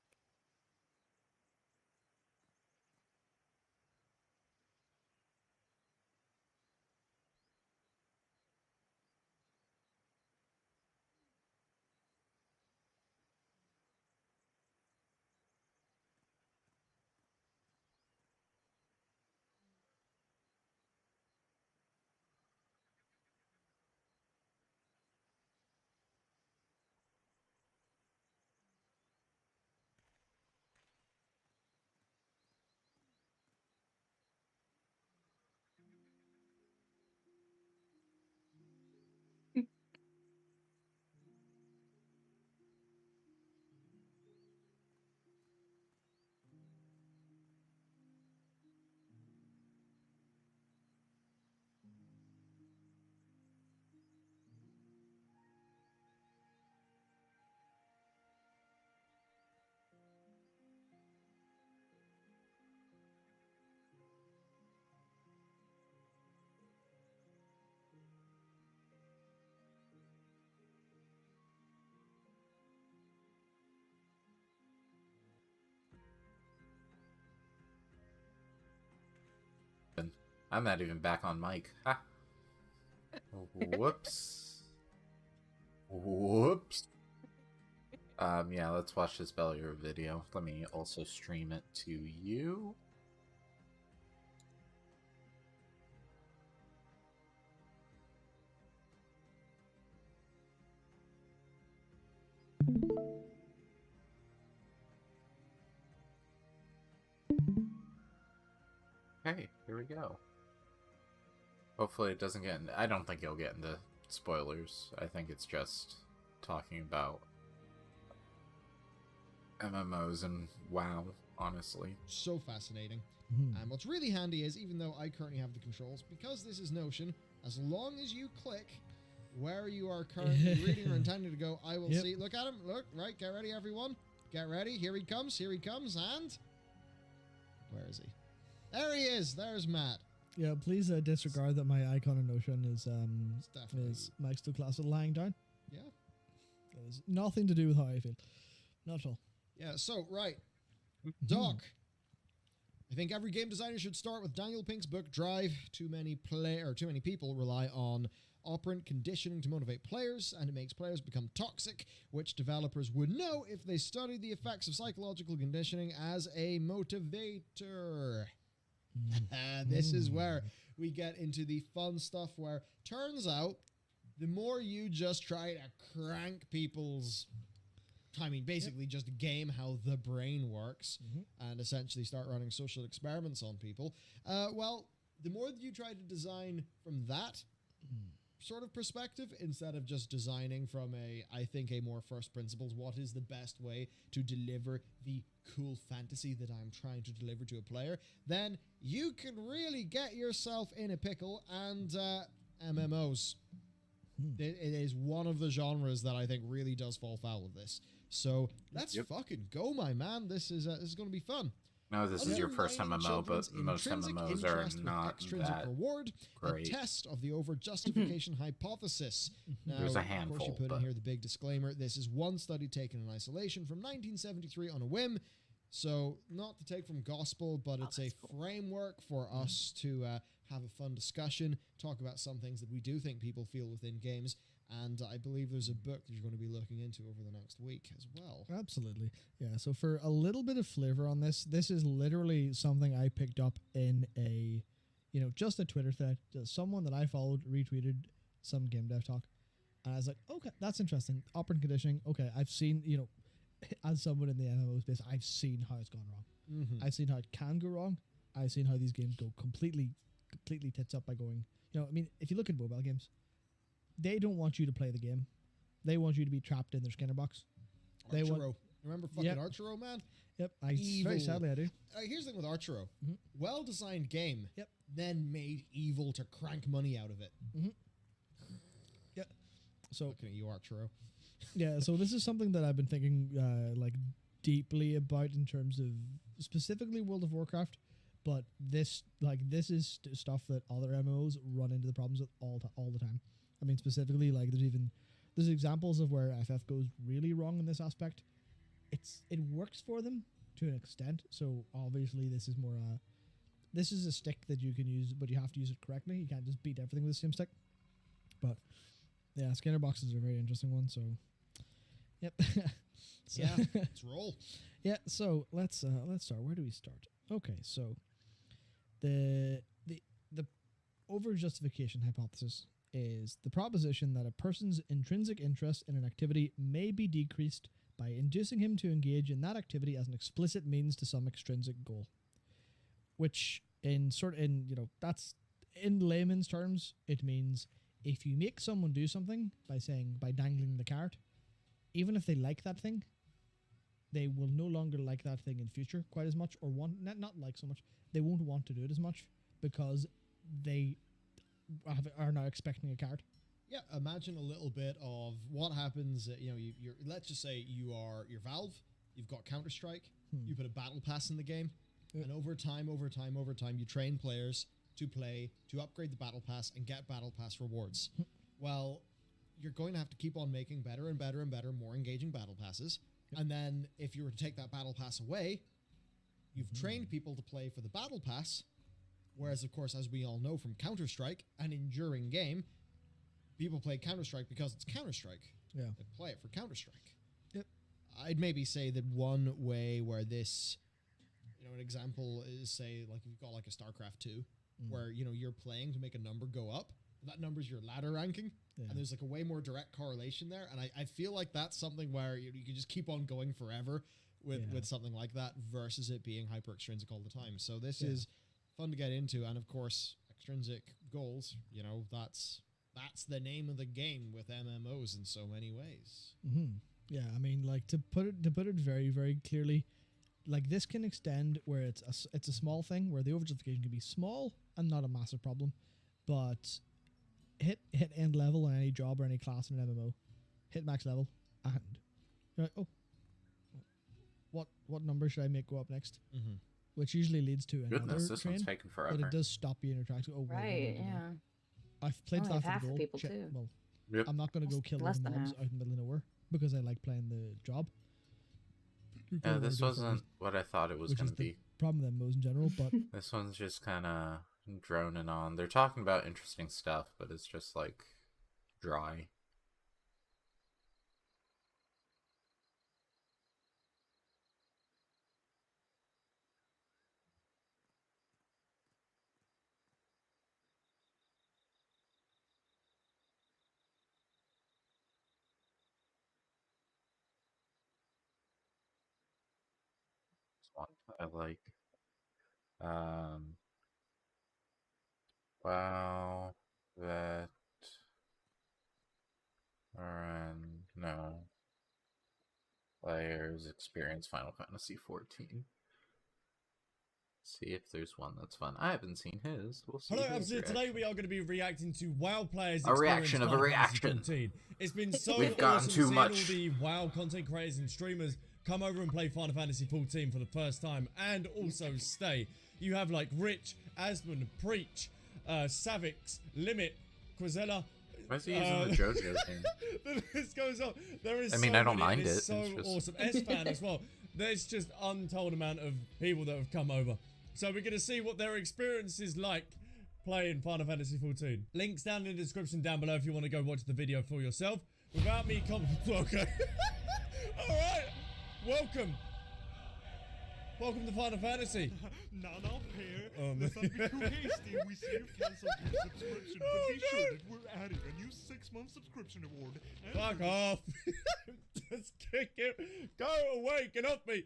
I'm not even back on mic. Ha. Whoops. Whoops. Yeah, let's watch this Bellier video. Let me also stream it to you. Okay, here we go. Hopefully it doesn't get I don't think it'll get into spoilers. I think it's just talking about MMOs and WoW, honestly. So fascinating. Mhm. And what's really handy is, even though I currently have the controls, because this is Notion, as long as you click where you are currently reading or intending to go, I will see. Look at him. Look, right. Get ready, everyone. Get ready. Here he comes. Here he comes. And where is he? There he is. There's Matt. Yeah, please disregard that my icon in Notion is It's definitely next to class lying down. yeah. It has nothing to do with how I feel. Not at all. Yeah. So right, Doc. I think every game designer should start with Daniel Pink's book Drive. Too many people rely on operant conditioning to motivate players, and it makes players become toxic, which developers would know if they studied the effects of psychological conditioning as a motivator. This is where we get into the fun stuff where turns out the more you just try to crank people's basically just game how the brain works and essentially start running social experiments on people, well, the more that you try to design from that sort of perspective instead of just designing from a more first principles, what is the best way to deliver the cool fantasy that I'm trying to deliver to a player, then you can really get yourself in a pickle. And MMOs, it is one of the genres that I think really does fall foul of this. So let's fucking go, my man. This is going to be fun. No, this is your first MMO, but most MMOs are not extrinsic that reward, great. A test of the over-justification hypothesis. Now, There's a of course, handful, you put but in here the big disclaimer. This is one study taken in isolation from 1973 on a whim. So not to take from gospel, but it's a framework for us to have a fun discussion, talk about some things that we do think people feel within games. And I believe there's a book that you're going to be looking into over the next week as well. Absolutely. Yeah, so for a little bit of flavor on this is literally something I picked up in just a Twitter thread. Just someone that I followed retweeted some game dev talk. And I was like, okay, that's interesting. Operant conditioning. Okay, I've seen, as someone in the MMO space, I've seen how it's gone wrong. I've seen how it can go wrong. I've seen how these games go completely tits up by going, if you look at mobile games, they don't want you to play the game. They want you to be trapped in their Skinner box. Archero. Remember fucking Archero, man? Yep. Evil. Very sadly, I do. Here's the thing with Archero. Well-designed game, then made evil to crank money out of it. Yeah. So, looking at you, Archero. Yeah, so this is something that I've been thinking deeply about in terms of specifically World of Warcraft, but this is stuff that other MMOs run into the problems with all the time. I mean, specifically, there's examples of where FF goes really wrong in this aspect. It works for them to an extent, so obviously this is a stick that you can use, but you have to use it correctly. You can't just beat everything with the same stick. But yeah, Skinner boxes are a very interesting one. So, yep. Let's roll. Yeah, so let's start. Where do we start? Okay, so the over justification hypothesis is the proposition that a person's intrinsic interest in an activity may be decreased by inducing him to engage in that activity as an explicit means to some extrinsic goal. Which that's in layman's terms, it means if you make someone do something by dangling the carrot, even if they like that thing, they will no longer like that thing in future quite as much, or not like so much. They won't want to do it as much because they are now expecting a card. Yeah, imagine a little bit of what happens. You're let's just say you're Valve. You've got Counter-Strike. You put a battle pass in the game, and over time, you train players to upgrade the battle pass and get battle pass rewards. Well, you're going to have to keep on making better and better and better, more engaging battle passes. And then if you were to take that battle pass away, you've trained people to play for the battle pass. Whereas, of course, as we all know from Counter-Strike, an enduring game, people play Counter-Strike because it's Counter-Strike. Yeah. They play it for Counter-Strike. Yep. I'd maybe say that one way where this, an example is, say, like if you've got like a StarCraft 2, where, you're playing to make a number go up, that number's your ladder ranking, and there's like a way more direct correlation there, and I feel like that's something where you can just keep on going forever with something like that versus it being hyper extrinsic all the time. So this is fun to get into, and of course extrinsic goals, that's the name of the game with MMOs in so many ways. Yeah, I mean, like to put it very, very clearly, like this can extend where it's a small thing where the overjustification can be small and not a massive problem, but hit end level on any job or any class in an MMO, hit max level, and you're like, oh, what number should I make go up next? Which usually leads to another Goodness, this train, one's taking forever. but it does stop you in your tracks. Oh, Right, yeah. I've played Only that for half the the gold. people Shit, too. well, Yep. I'm not going to go kill Less those than mobs half. out in the middle of nowhere because I like playing the job. Yeah, this wasn't what I thought it was which going is to the be. problem with MMOs in general, but This one's just kind of droning on. They're talking about interesting stuff, but it's just like dry. It's one I like. Wow, that, no. Players experience Final Fantasy XIV. See if there's one that's fun. I haven't seen his. We'll see. Hello, his Absolute. Today reaction. we are going to be reacting to WoW players' A reaction of a reaction. 14. It's been so We've gotten awesome too seeing much. all the WoW content creators and streamers come over and play Final Fantasy XIV for the first time and also stay. You have like Rich, Asmund, Preach, Savix, Limit, Quizella. Why is he using the JoJo thing? The list goes on. There is I mean, so I don't many, mind and it. it's so It's just- awesome. S-Fan as well. There's just untold amount of people that have come over. So we're going to see what their experience is like playing Final Fantasy XIV. Links down in the description down below if you want to go watch the video for yourself. Without me okay. Alright. Welcome. Welcome to Final Fantasy. Not up here. Let's not be too hasty. We see you've canceled your subscription, but be sure that we're adding a new 6-month subscription award. Fuck off. Just kick it. Go away. Get off me.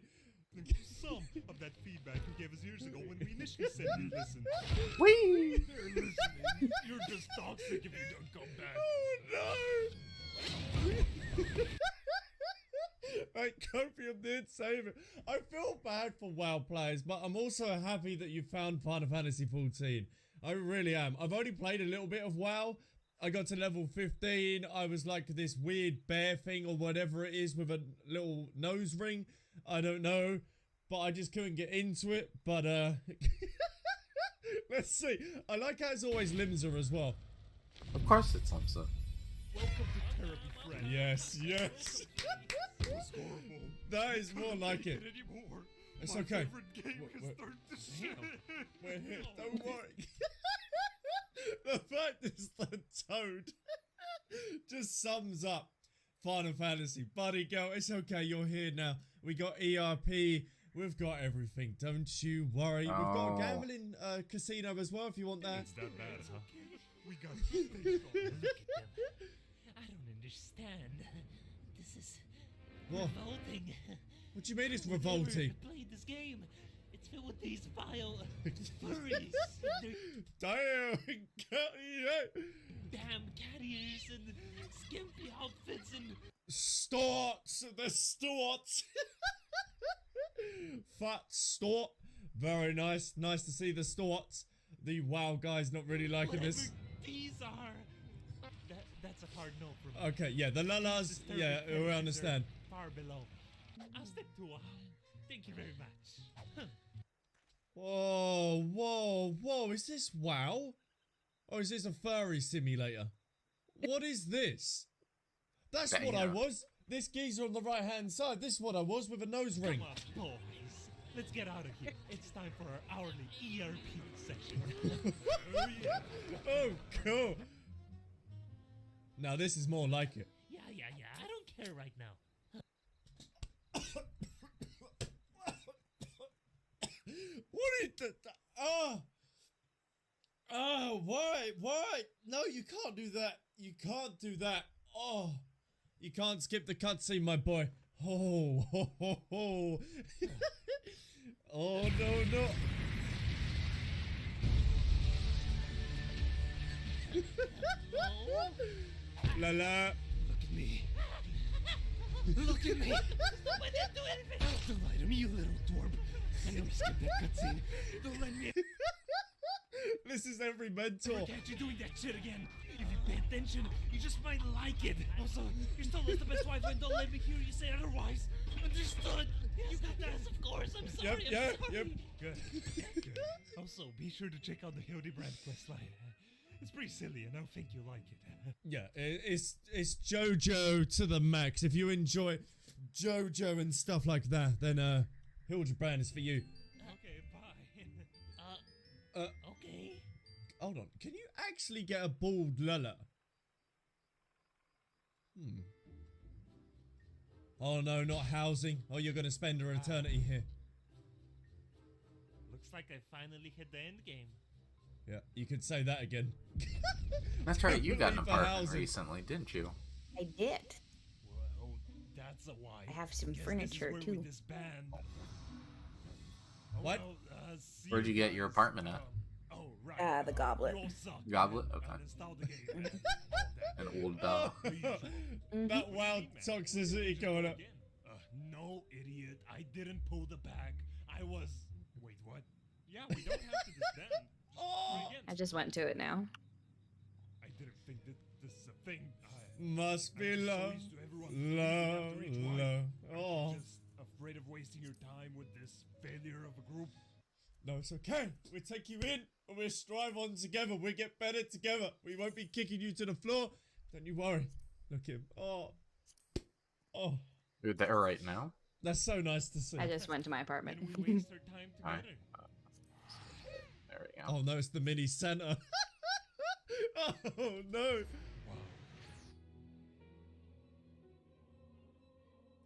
Some of that feedback you gave us years ago when we initially said you listen. Whee! They're listening. You're just toxic if you don't come back. Oh no! That copium did save it. I feel bad for WoW players, but I'm also happy that you found Final Fantasy XIV. I really am. I've only played a little bit of WoW. I got to level 15. I was like this weird bear thing or whatever it is with a little nose ring. I don't know, but I just couldn't get into it. But let's see. I like how it's always Limsa as well. Of course it's Limsa. Welcome to therapy, friend. Yes, yes. It's horrible. That is more like it. Anymore. It's My okay. favorite game has started to shit. We're here. Don't worry. The fact is the toad just sums up Final Fantasy. Buddy girl, it's okay. You're here now. We got ERP. We've got everything. Don't you worry. We've got a gambling casino as well if you want that. It's that bad, huh? We got to stay strong. Look at them. I don't understand. This is What? revolting. What do you mean it's I would never revolting? have played this game. It's filled with these vile furries. and their Damn. Yeah. damn cat ears and skimpy outfits and Storts. The Storts. Fat Stort. Very nice. Nice to see the Storts. The WoW guy's not really liking whatever this. these are. That's a hard no for me. Okay, yeah, the Lalas, Disturbing yeah, we fantasies understand. are far below. I'll stick to WoW. Thank you very much. Huh. Whoa, whoa, whoa, is this WoW? Or is this a furry simulator? What is this? That's what I Damn. was. This geezer on the right hand side, this is what I was with a nose ring. Come on, boys. Let's get out of here. It's time for our hourly ERP session. Oh, yeah. Oh, cool. Now this is more like it. Yeah. I don't care right now. What is the... Oh, why? No, you can't do that. You can't do that. Oh, you can't skip the cutscene, my boy. Oh, ho, ho, ho. Oh, no. La la. Look at me. Look at me. Why did you do anything? Don't lie to me, you little twerp. I know you skipped that cutscene. Don't let me. This is every mentor. Never catch you doing that shit again. If you pay attention, you just might like it. Also, you're still Elizabeth's wife, and don't let me hear you say otherwise. Understood? You got that? Of course. I'm sorry. Yep. Good. Also, be sure to check out the Hildebrand questline. It's pretty silly, and I think you'll like it. Yeah, it's JoJo to the max. If you enjoy JoJo and stuff like that, then Hildebrand is for you. Okay, bye. Okay. Hold on. Can you actually get a bald Lala? Oh no, not housing. Oh, you're gonna spend an eternity here. Looks like I finally hit the end game. Yeah, you could say that again. That's right, you got an Leave the apartment housing. recently, didn't you? I did. Well, that's a why. I have some Guess furniture, this is where we too. disband. Oh, What? well, see Where'd you get your guys. apartment at? Oh, right. The goblet. You all suck. Goblet? I Okay. installed the game. An old bell. That wild toxicity going up. No, idiot. I didn't pull the bag. I was... Wait, what? Yeah, we don't have to disband. Oh, I just went to it now. I didn't think that this is a thing. must be I'm just so love, used to everyone leaving after each one. love. Aren't Oh, you just afraid of wasting your time with this failure of a group? no, it's okay. We'll take you in and we'll strive on together. We'll get better together. We won't be kicking you to the floor. Don't you worry. Look at him. Oh, You're there right now? that's so nice to see. I just went to my apartment. And we waste our time Alright. together. There we go. Oh no, it's the mini Santa. Oh no.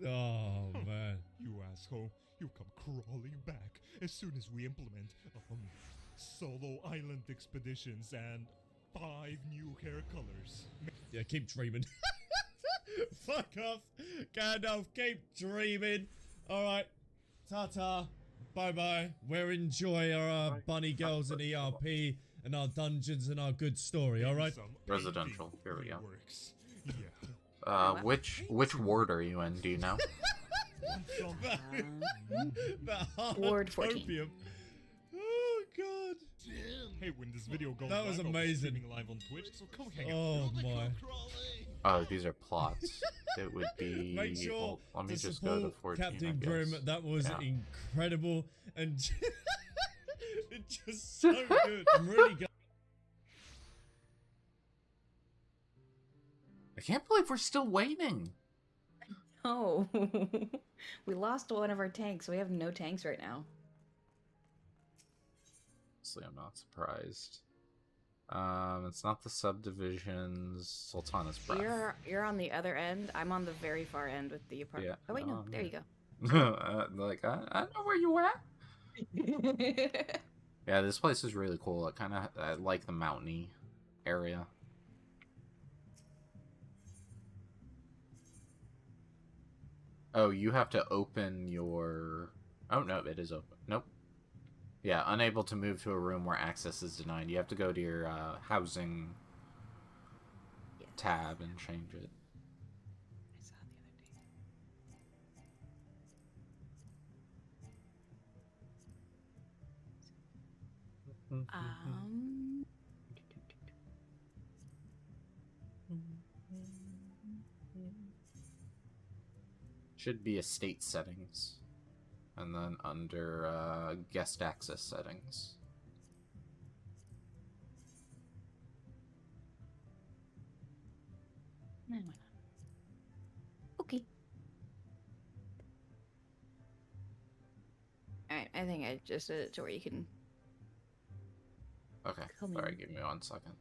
Oh man. You asshole. You come crawling back as soon as we implement solo island expeditions and 5 new hair colors. Yeah, keep dreaming. Fuck off. Gandalf, keep dreaming. Alright. Ta-ta. Bye-bye. We'll enjoy our bunny girls and ERP and our dungeons and our good story, alright? Some Residential. Here we good go. works. Yeah. Which ward are you in? Do you know? That hard Ward 14. opium. Oh god. Hey, when this video goes That was live, I'll be amazing. streaming live on Twitch, so come hang out. Oh my. Oh, these are plots. It would be. Make sure oh, let me to just go to support 14. I Captain guess. Grimm. That was Yeah. incredible and it's just so good. I'm really glad. I can't believe we're still waiting. Oh, we lost one of our tanks, so we have no tanks right now. Honestly, I'm not surprised. It's not the subdivisions. Sultana's breath. You're on the other end. I'm on the very far end with the apartment. Yeah. Oh wait, no, Oh, there yeah. you go. Like I know where you at. Yeah, this place is really cool. I like the mountainy area. Oh, you have to open your... Oh, no, it is open. Nope. Yeah, unable to move to a room where access is denied. You have to go to your housing Yeah. tab and change it. I saw it the other day. Should be estate settings. And then under guest access settings. No, why not? Okay. Alright. I think I just did it to where you can. Okay, Come sorry, in. give me 1 second.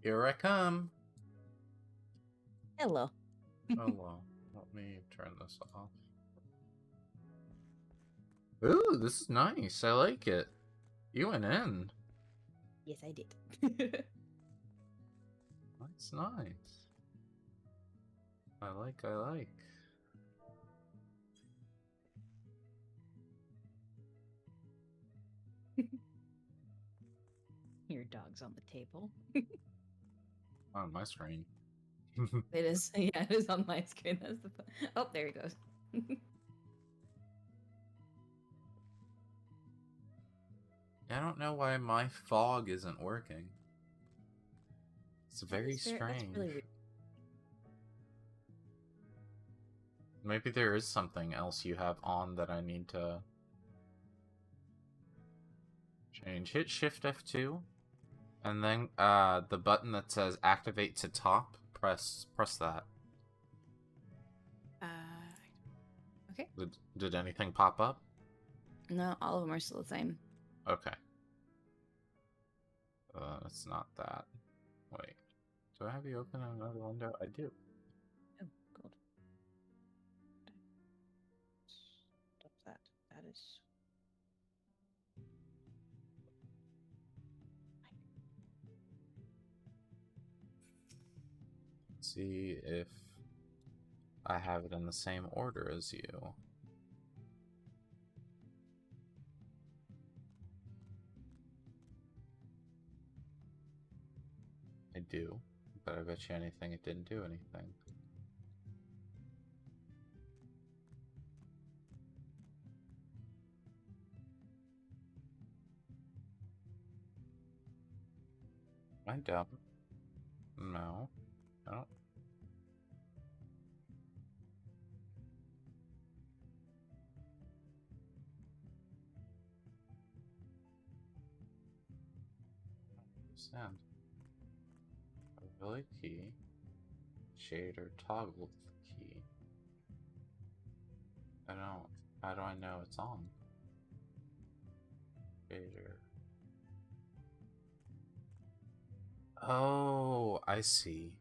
Here I come. Hello. Hello. Let me turn this off. Ooh, this is nice. I like it. You went in. Yes, I did. That's nice. I like. Your dog's on the table. On my screen. It is. Yeah, it is on my screen. That's the fun. Oh, there he goes. I don't know why my fog isn't working. It's very That's strange. really weird. Maybe there is something else you have on that I need to change. Hit Shift F2, and then the button that says Activate to Top. Press that. Okay. Did anything pop up? No, all of them are still the same. Okay. It's not that. Wait. Do I have you open another window? I do. Oh, gold. Stop that. That is. See if I have it in the same order as you. I do, but I bet you anything it didn't do anything. Am I dumb? No. I don't. Understand. Ability key. Shader toggled key. I don't. How do I know it's on? Shader. Oh, I see.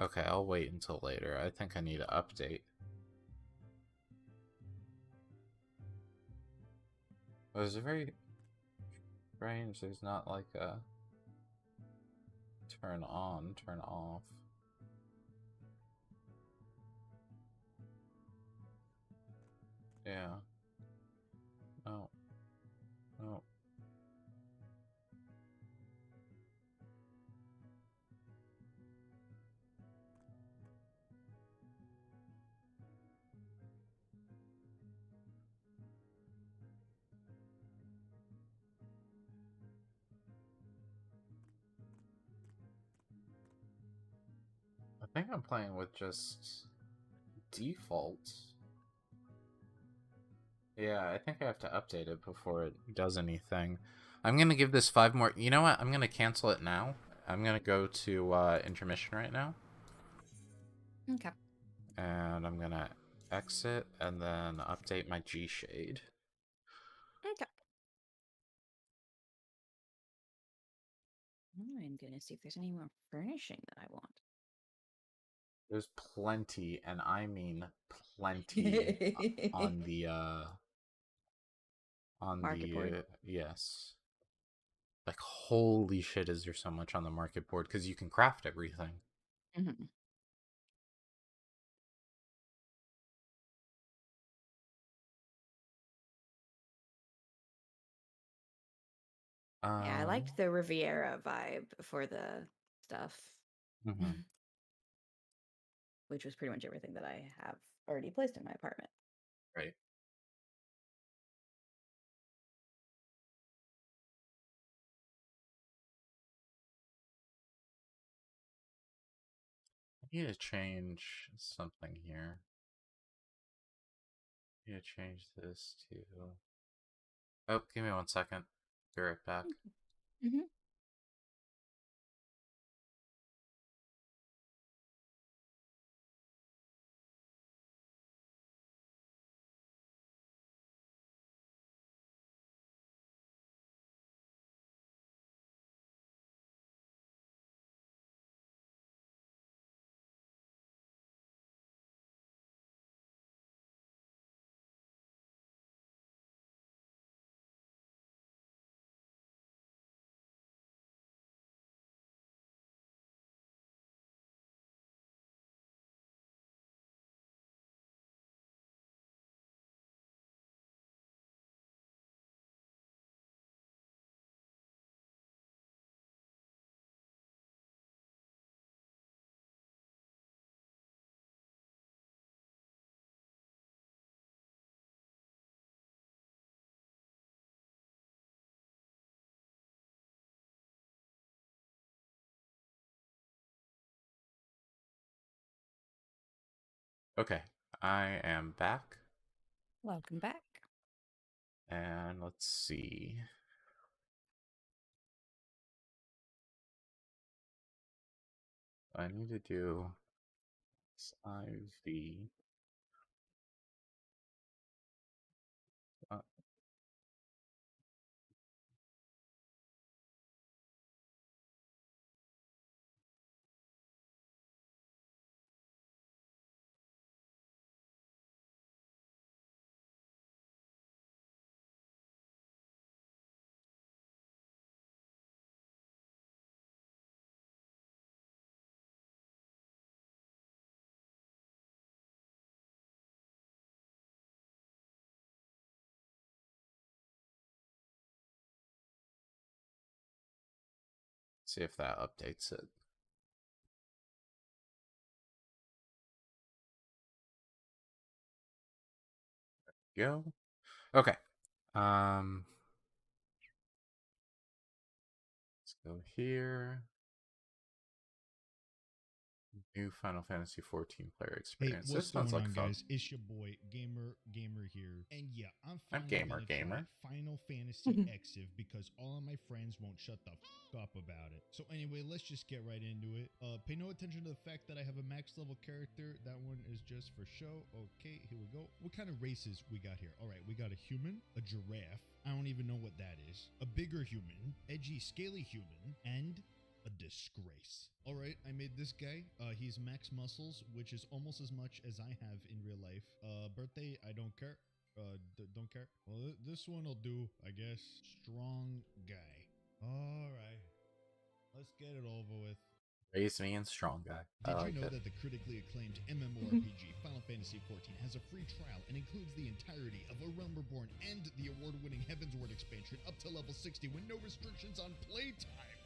Okay, I'll wait until later. I think I need to update. It was very strange. There's not like a turn on, turn off. Yeah. No. No. I think I'm playing with just default. Yeah, I think I have to update it before it does anything. I'm gonna give this 5 more. You know what? I'm gonna cancel it now. I'm gonna go to intermission right now. Okay. And I'm gonna exit and then update my G shade. Okay. I'm gonna see if there's any more furnishing that I want. There's plenty, and I mean plenty, on the Market board. yes. Like, holy shit, is there so much on the market board, because you can craft everything. Mhm. Yeah, I liked the Riviera vibe for the stuff, mhm. which was pretty much everything that I have already placed in my apartment. Right. I need to change something here. I need to change this to. Oh, give me 1 second. Be right back. Mm-hmm. Okay, I am back. Welcome back. And let's see. I need to do IV. See if that updates it. Go. Okay. Let's go here. New Final Fantasy XIV player Hey, experience. what's This sounds going like on, fun. guys? It's your boy Gamer here, and yeah, I'm I'm finally Gamer gonna Gamer. try Final Fantasy XIV because all of my friends won't shut the up about it. So anyway, let's just get right into it. Pay no attention to the fact that I have a max level character. That one is just for show. Okay, here we go. What kind of races we got here? All right, we got a human, a giraffe. I don't even know what that is. A bigger human, edgy, scaly human, and a disgrace. All right, I made this guy. He's max muscles, which is almost as much as I have in real life. Birthday, I don't care. Don't care. Well, this one will do, I guess. Strong guy. All right, let's get it over with. Raise me and strong guy. I Did you like know it. that the critically acclaimed MMORPG Final Fantasy XIV has a free trial and includes the entirety of A Realm Reborn and the award-winning Heavensward expansion up to level 60 with no restrictions on playtime?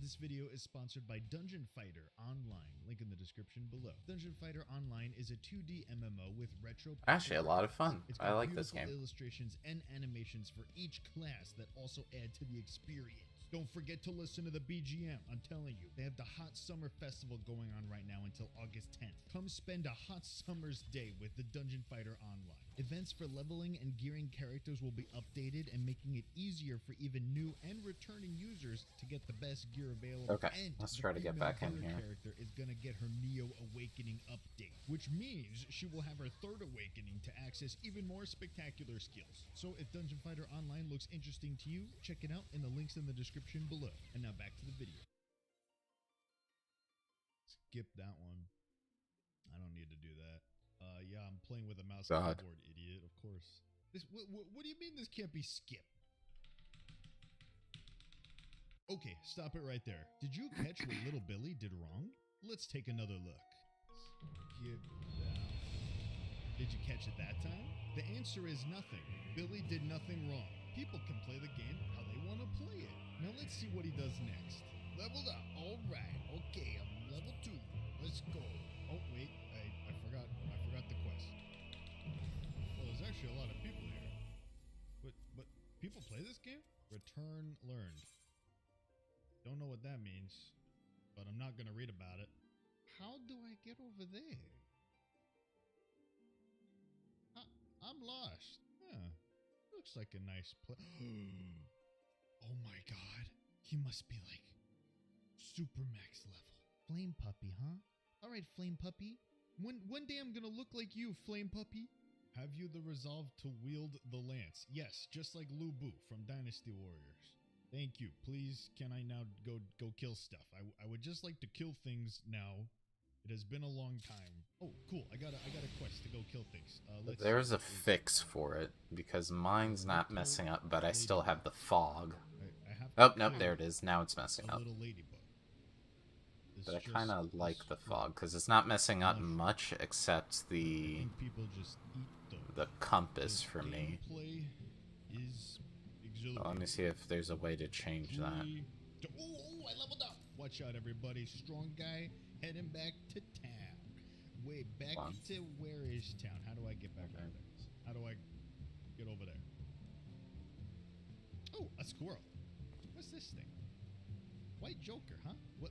This video is sponsored by Dungeon Fighter Online, link in the description below. Dungeon Fighter Online is a 2D MMO with retro Actually, a lot of fun. It's I got like this beautiful game. illustrations and animations for each class that also add to the experience. Don't forget to listen to the BGM. I'm telling you, they have the Hot Summer Festival going on right now until August 10th. Come spend a hot summer's day with the Dungeon Fighter Online. Events for leveling and gearing characters will be updated and making it easier for even new and returning users to get the best gear available. Okay, And let's the try to get female back in healer here. character is gonna get her Neo Awakening update, which means she will have her third awakening to access even more spectacular skills. So if Dungeon Fighter Online looks interesting to you, check it out in the links in the description below. And now back to the video. Skip that one. I don't need to do that. Yeah, I'm playing with a mouse and God. keyboard, idiot. Of course. This. What do you mean this can't be skipped? Okay, stop it right there. Did you catch what little Billy did wrong? let's take another look. Get down. Did you catch it that time? The answer is nothing. Billy did nothing wrong. People can play the game how they want to play it. Now let's see what he does next. Leveled up. All right. Okay, I'm level 2. Let's go. Oh wait, I forgot the quest. Well, there's actually a lot of people here. But people play this game? Return learned. Don't know what that means, but I'm not gonna read about it. How do I get over there? I'm lost. Huh. Looks like a nice place. Oh my god. He must be like super max level. Flame puppy, huh? Alright, flame puppy. One day I'm gonna look like you, flame puppy. Have you the resolve to wield the lance? Yes, just like Lu Bu from Dynasty Warriors. Thank you. Please, can I now go kill stuff? I would just like to kill things now. It has been a long time. Oh, cool. I got a quest to go kill things. There's a fix for it, because mine's not messing up, but I still have the fog. Oh, nope, there it is. Now it's messing up. But I kind of like the fog, because it's not messing up much, except the compass for me. So let me see if there's a way to change that. Oh, I leveled up! Watch out, everybody. Strong guy heading back to town. Way back to where is town? How do I get back over there? How do I get over there? Oh, a squirrel. What's this thing? White Joker, huh? What?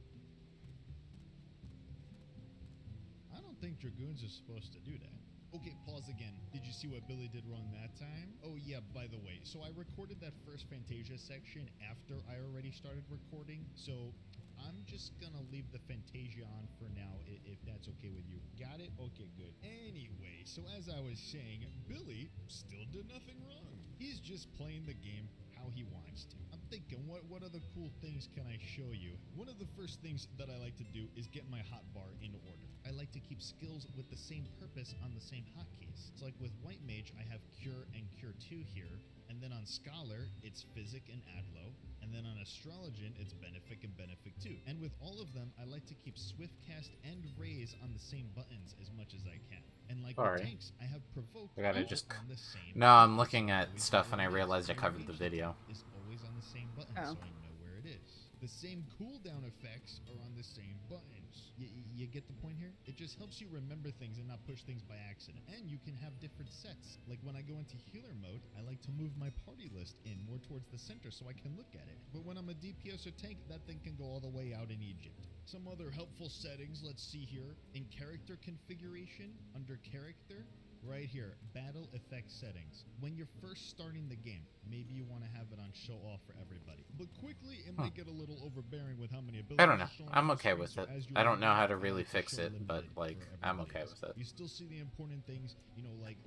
I don't think Dragoons are supposed to do that. Okay, pause again. Did you see what Billy did wrong that time? Oh yeah, by the way, so I recorded that first Fantasia section after I already started recording, so I'm just gonna leave the Fantasia on for now, if that's okay with you. Got it? Okay, good. Anyway, so as I was saying, Billy still did nothing wrong. He's just playing the game how he wants to. I'm thinking, what other cool things can I show you? One of the first things that I like to do is get my hotbar in order. I like to keep skills with the same purpose on the same hotkeys. It's like with White Mage, I have Cure and Cure 2 here, and then on Scholar, it's Physic and Adlo, and then on Astrologian, it's Benefic and Benefic 2. And with all of them, I like to keep Swiftcast and Raise on the same buttons as much as I can. And like with tanks, I have Provoke I gotta just... on the same. No, I'm looking at stuff and I realized I covered the video. Is always on the same button, so I know where it is. The same cooldown effects are on the same buttons. You get the point here? It just helps you remember things and not push things by accident. And you can have different sets. Like when I go into healer mode, I like to move my party list in more towards the center so I can look at it. But when I'm a DPS or tank, that thing can go all the way out in Egypt. Some other helpful settings, let's see here. In character configuration, under character, right here, battle effect settings. When you're first starting the game, maybe you want to have it on show off for everybody. But quickly, it might get a little overbearing with how many abilities. I don't know. I'm okay with it. I don't know how to really fix it, but like, I'm okay with it. You still see the important things, you know, like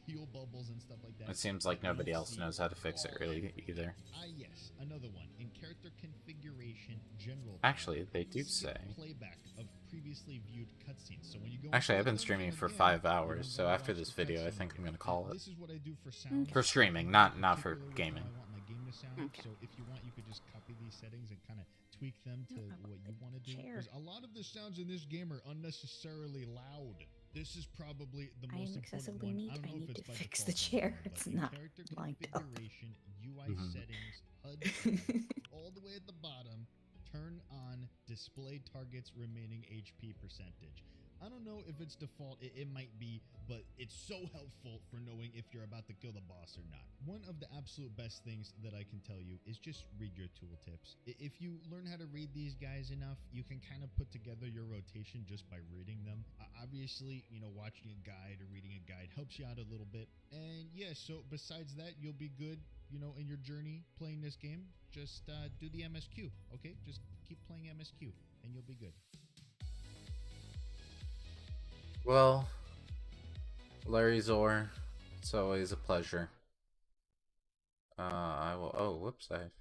heal bubbles and stuff like that. It seems like nobody else knows how to fix it really either. Yes, another one. In character configuration, general. Actually, they do say. Playback of previously viewed cutscenes. So when you go Actually, I've been streaming for 5 hours, so after this video, I think I'm gonna call it. This is what I do for sound. For streaming, not for gaming. I want my game to sound. So if you want, you could just copy these settings and kind of tweak them to what you want to do. Because a lot of the sounds in this game are unnecessarily loud. This is probably the most important one. I don't know if it's by fix the default, chair. but It's in not character lined up. configuration, UI settings, HUD, all the way at the bottom, turn on display targets remaining HP percentage. I don't know if it's default, it might be, but it's so helpful for knowing if you're about to kill the boss or not. One of the absolute best things that I can tell you is just read your tooltips. If you learn how to read these guys enough, you can kind of put together your rotation just by reading them. Obviously, you know, watching a guide or reading a guide helps you out a little bit. And yeah, so besides that, you'll be good, you know, in your journey playing this game. Just do the MSQ, okay? Just keep playing MSQ and you'll be good. Well, Larry Zor, it's always a pleasure. I will. Oh, whoops! I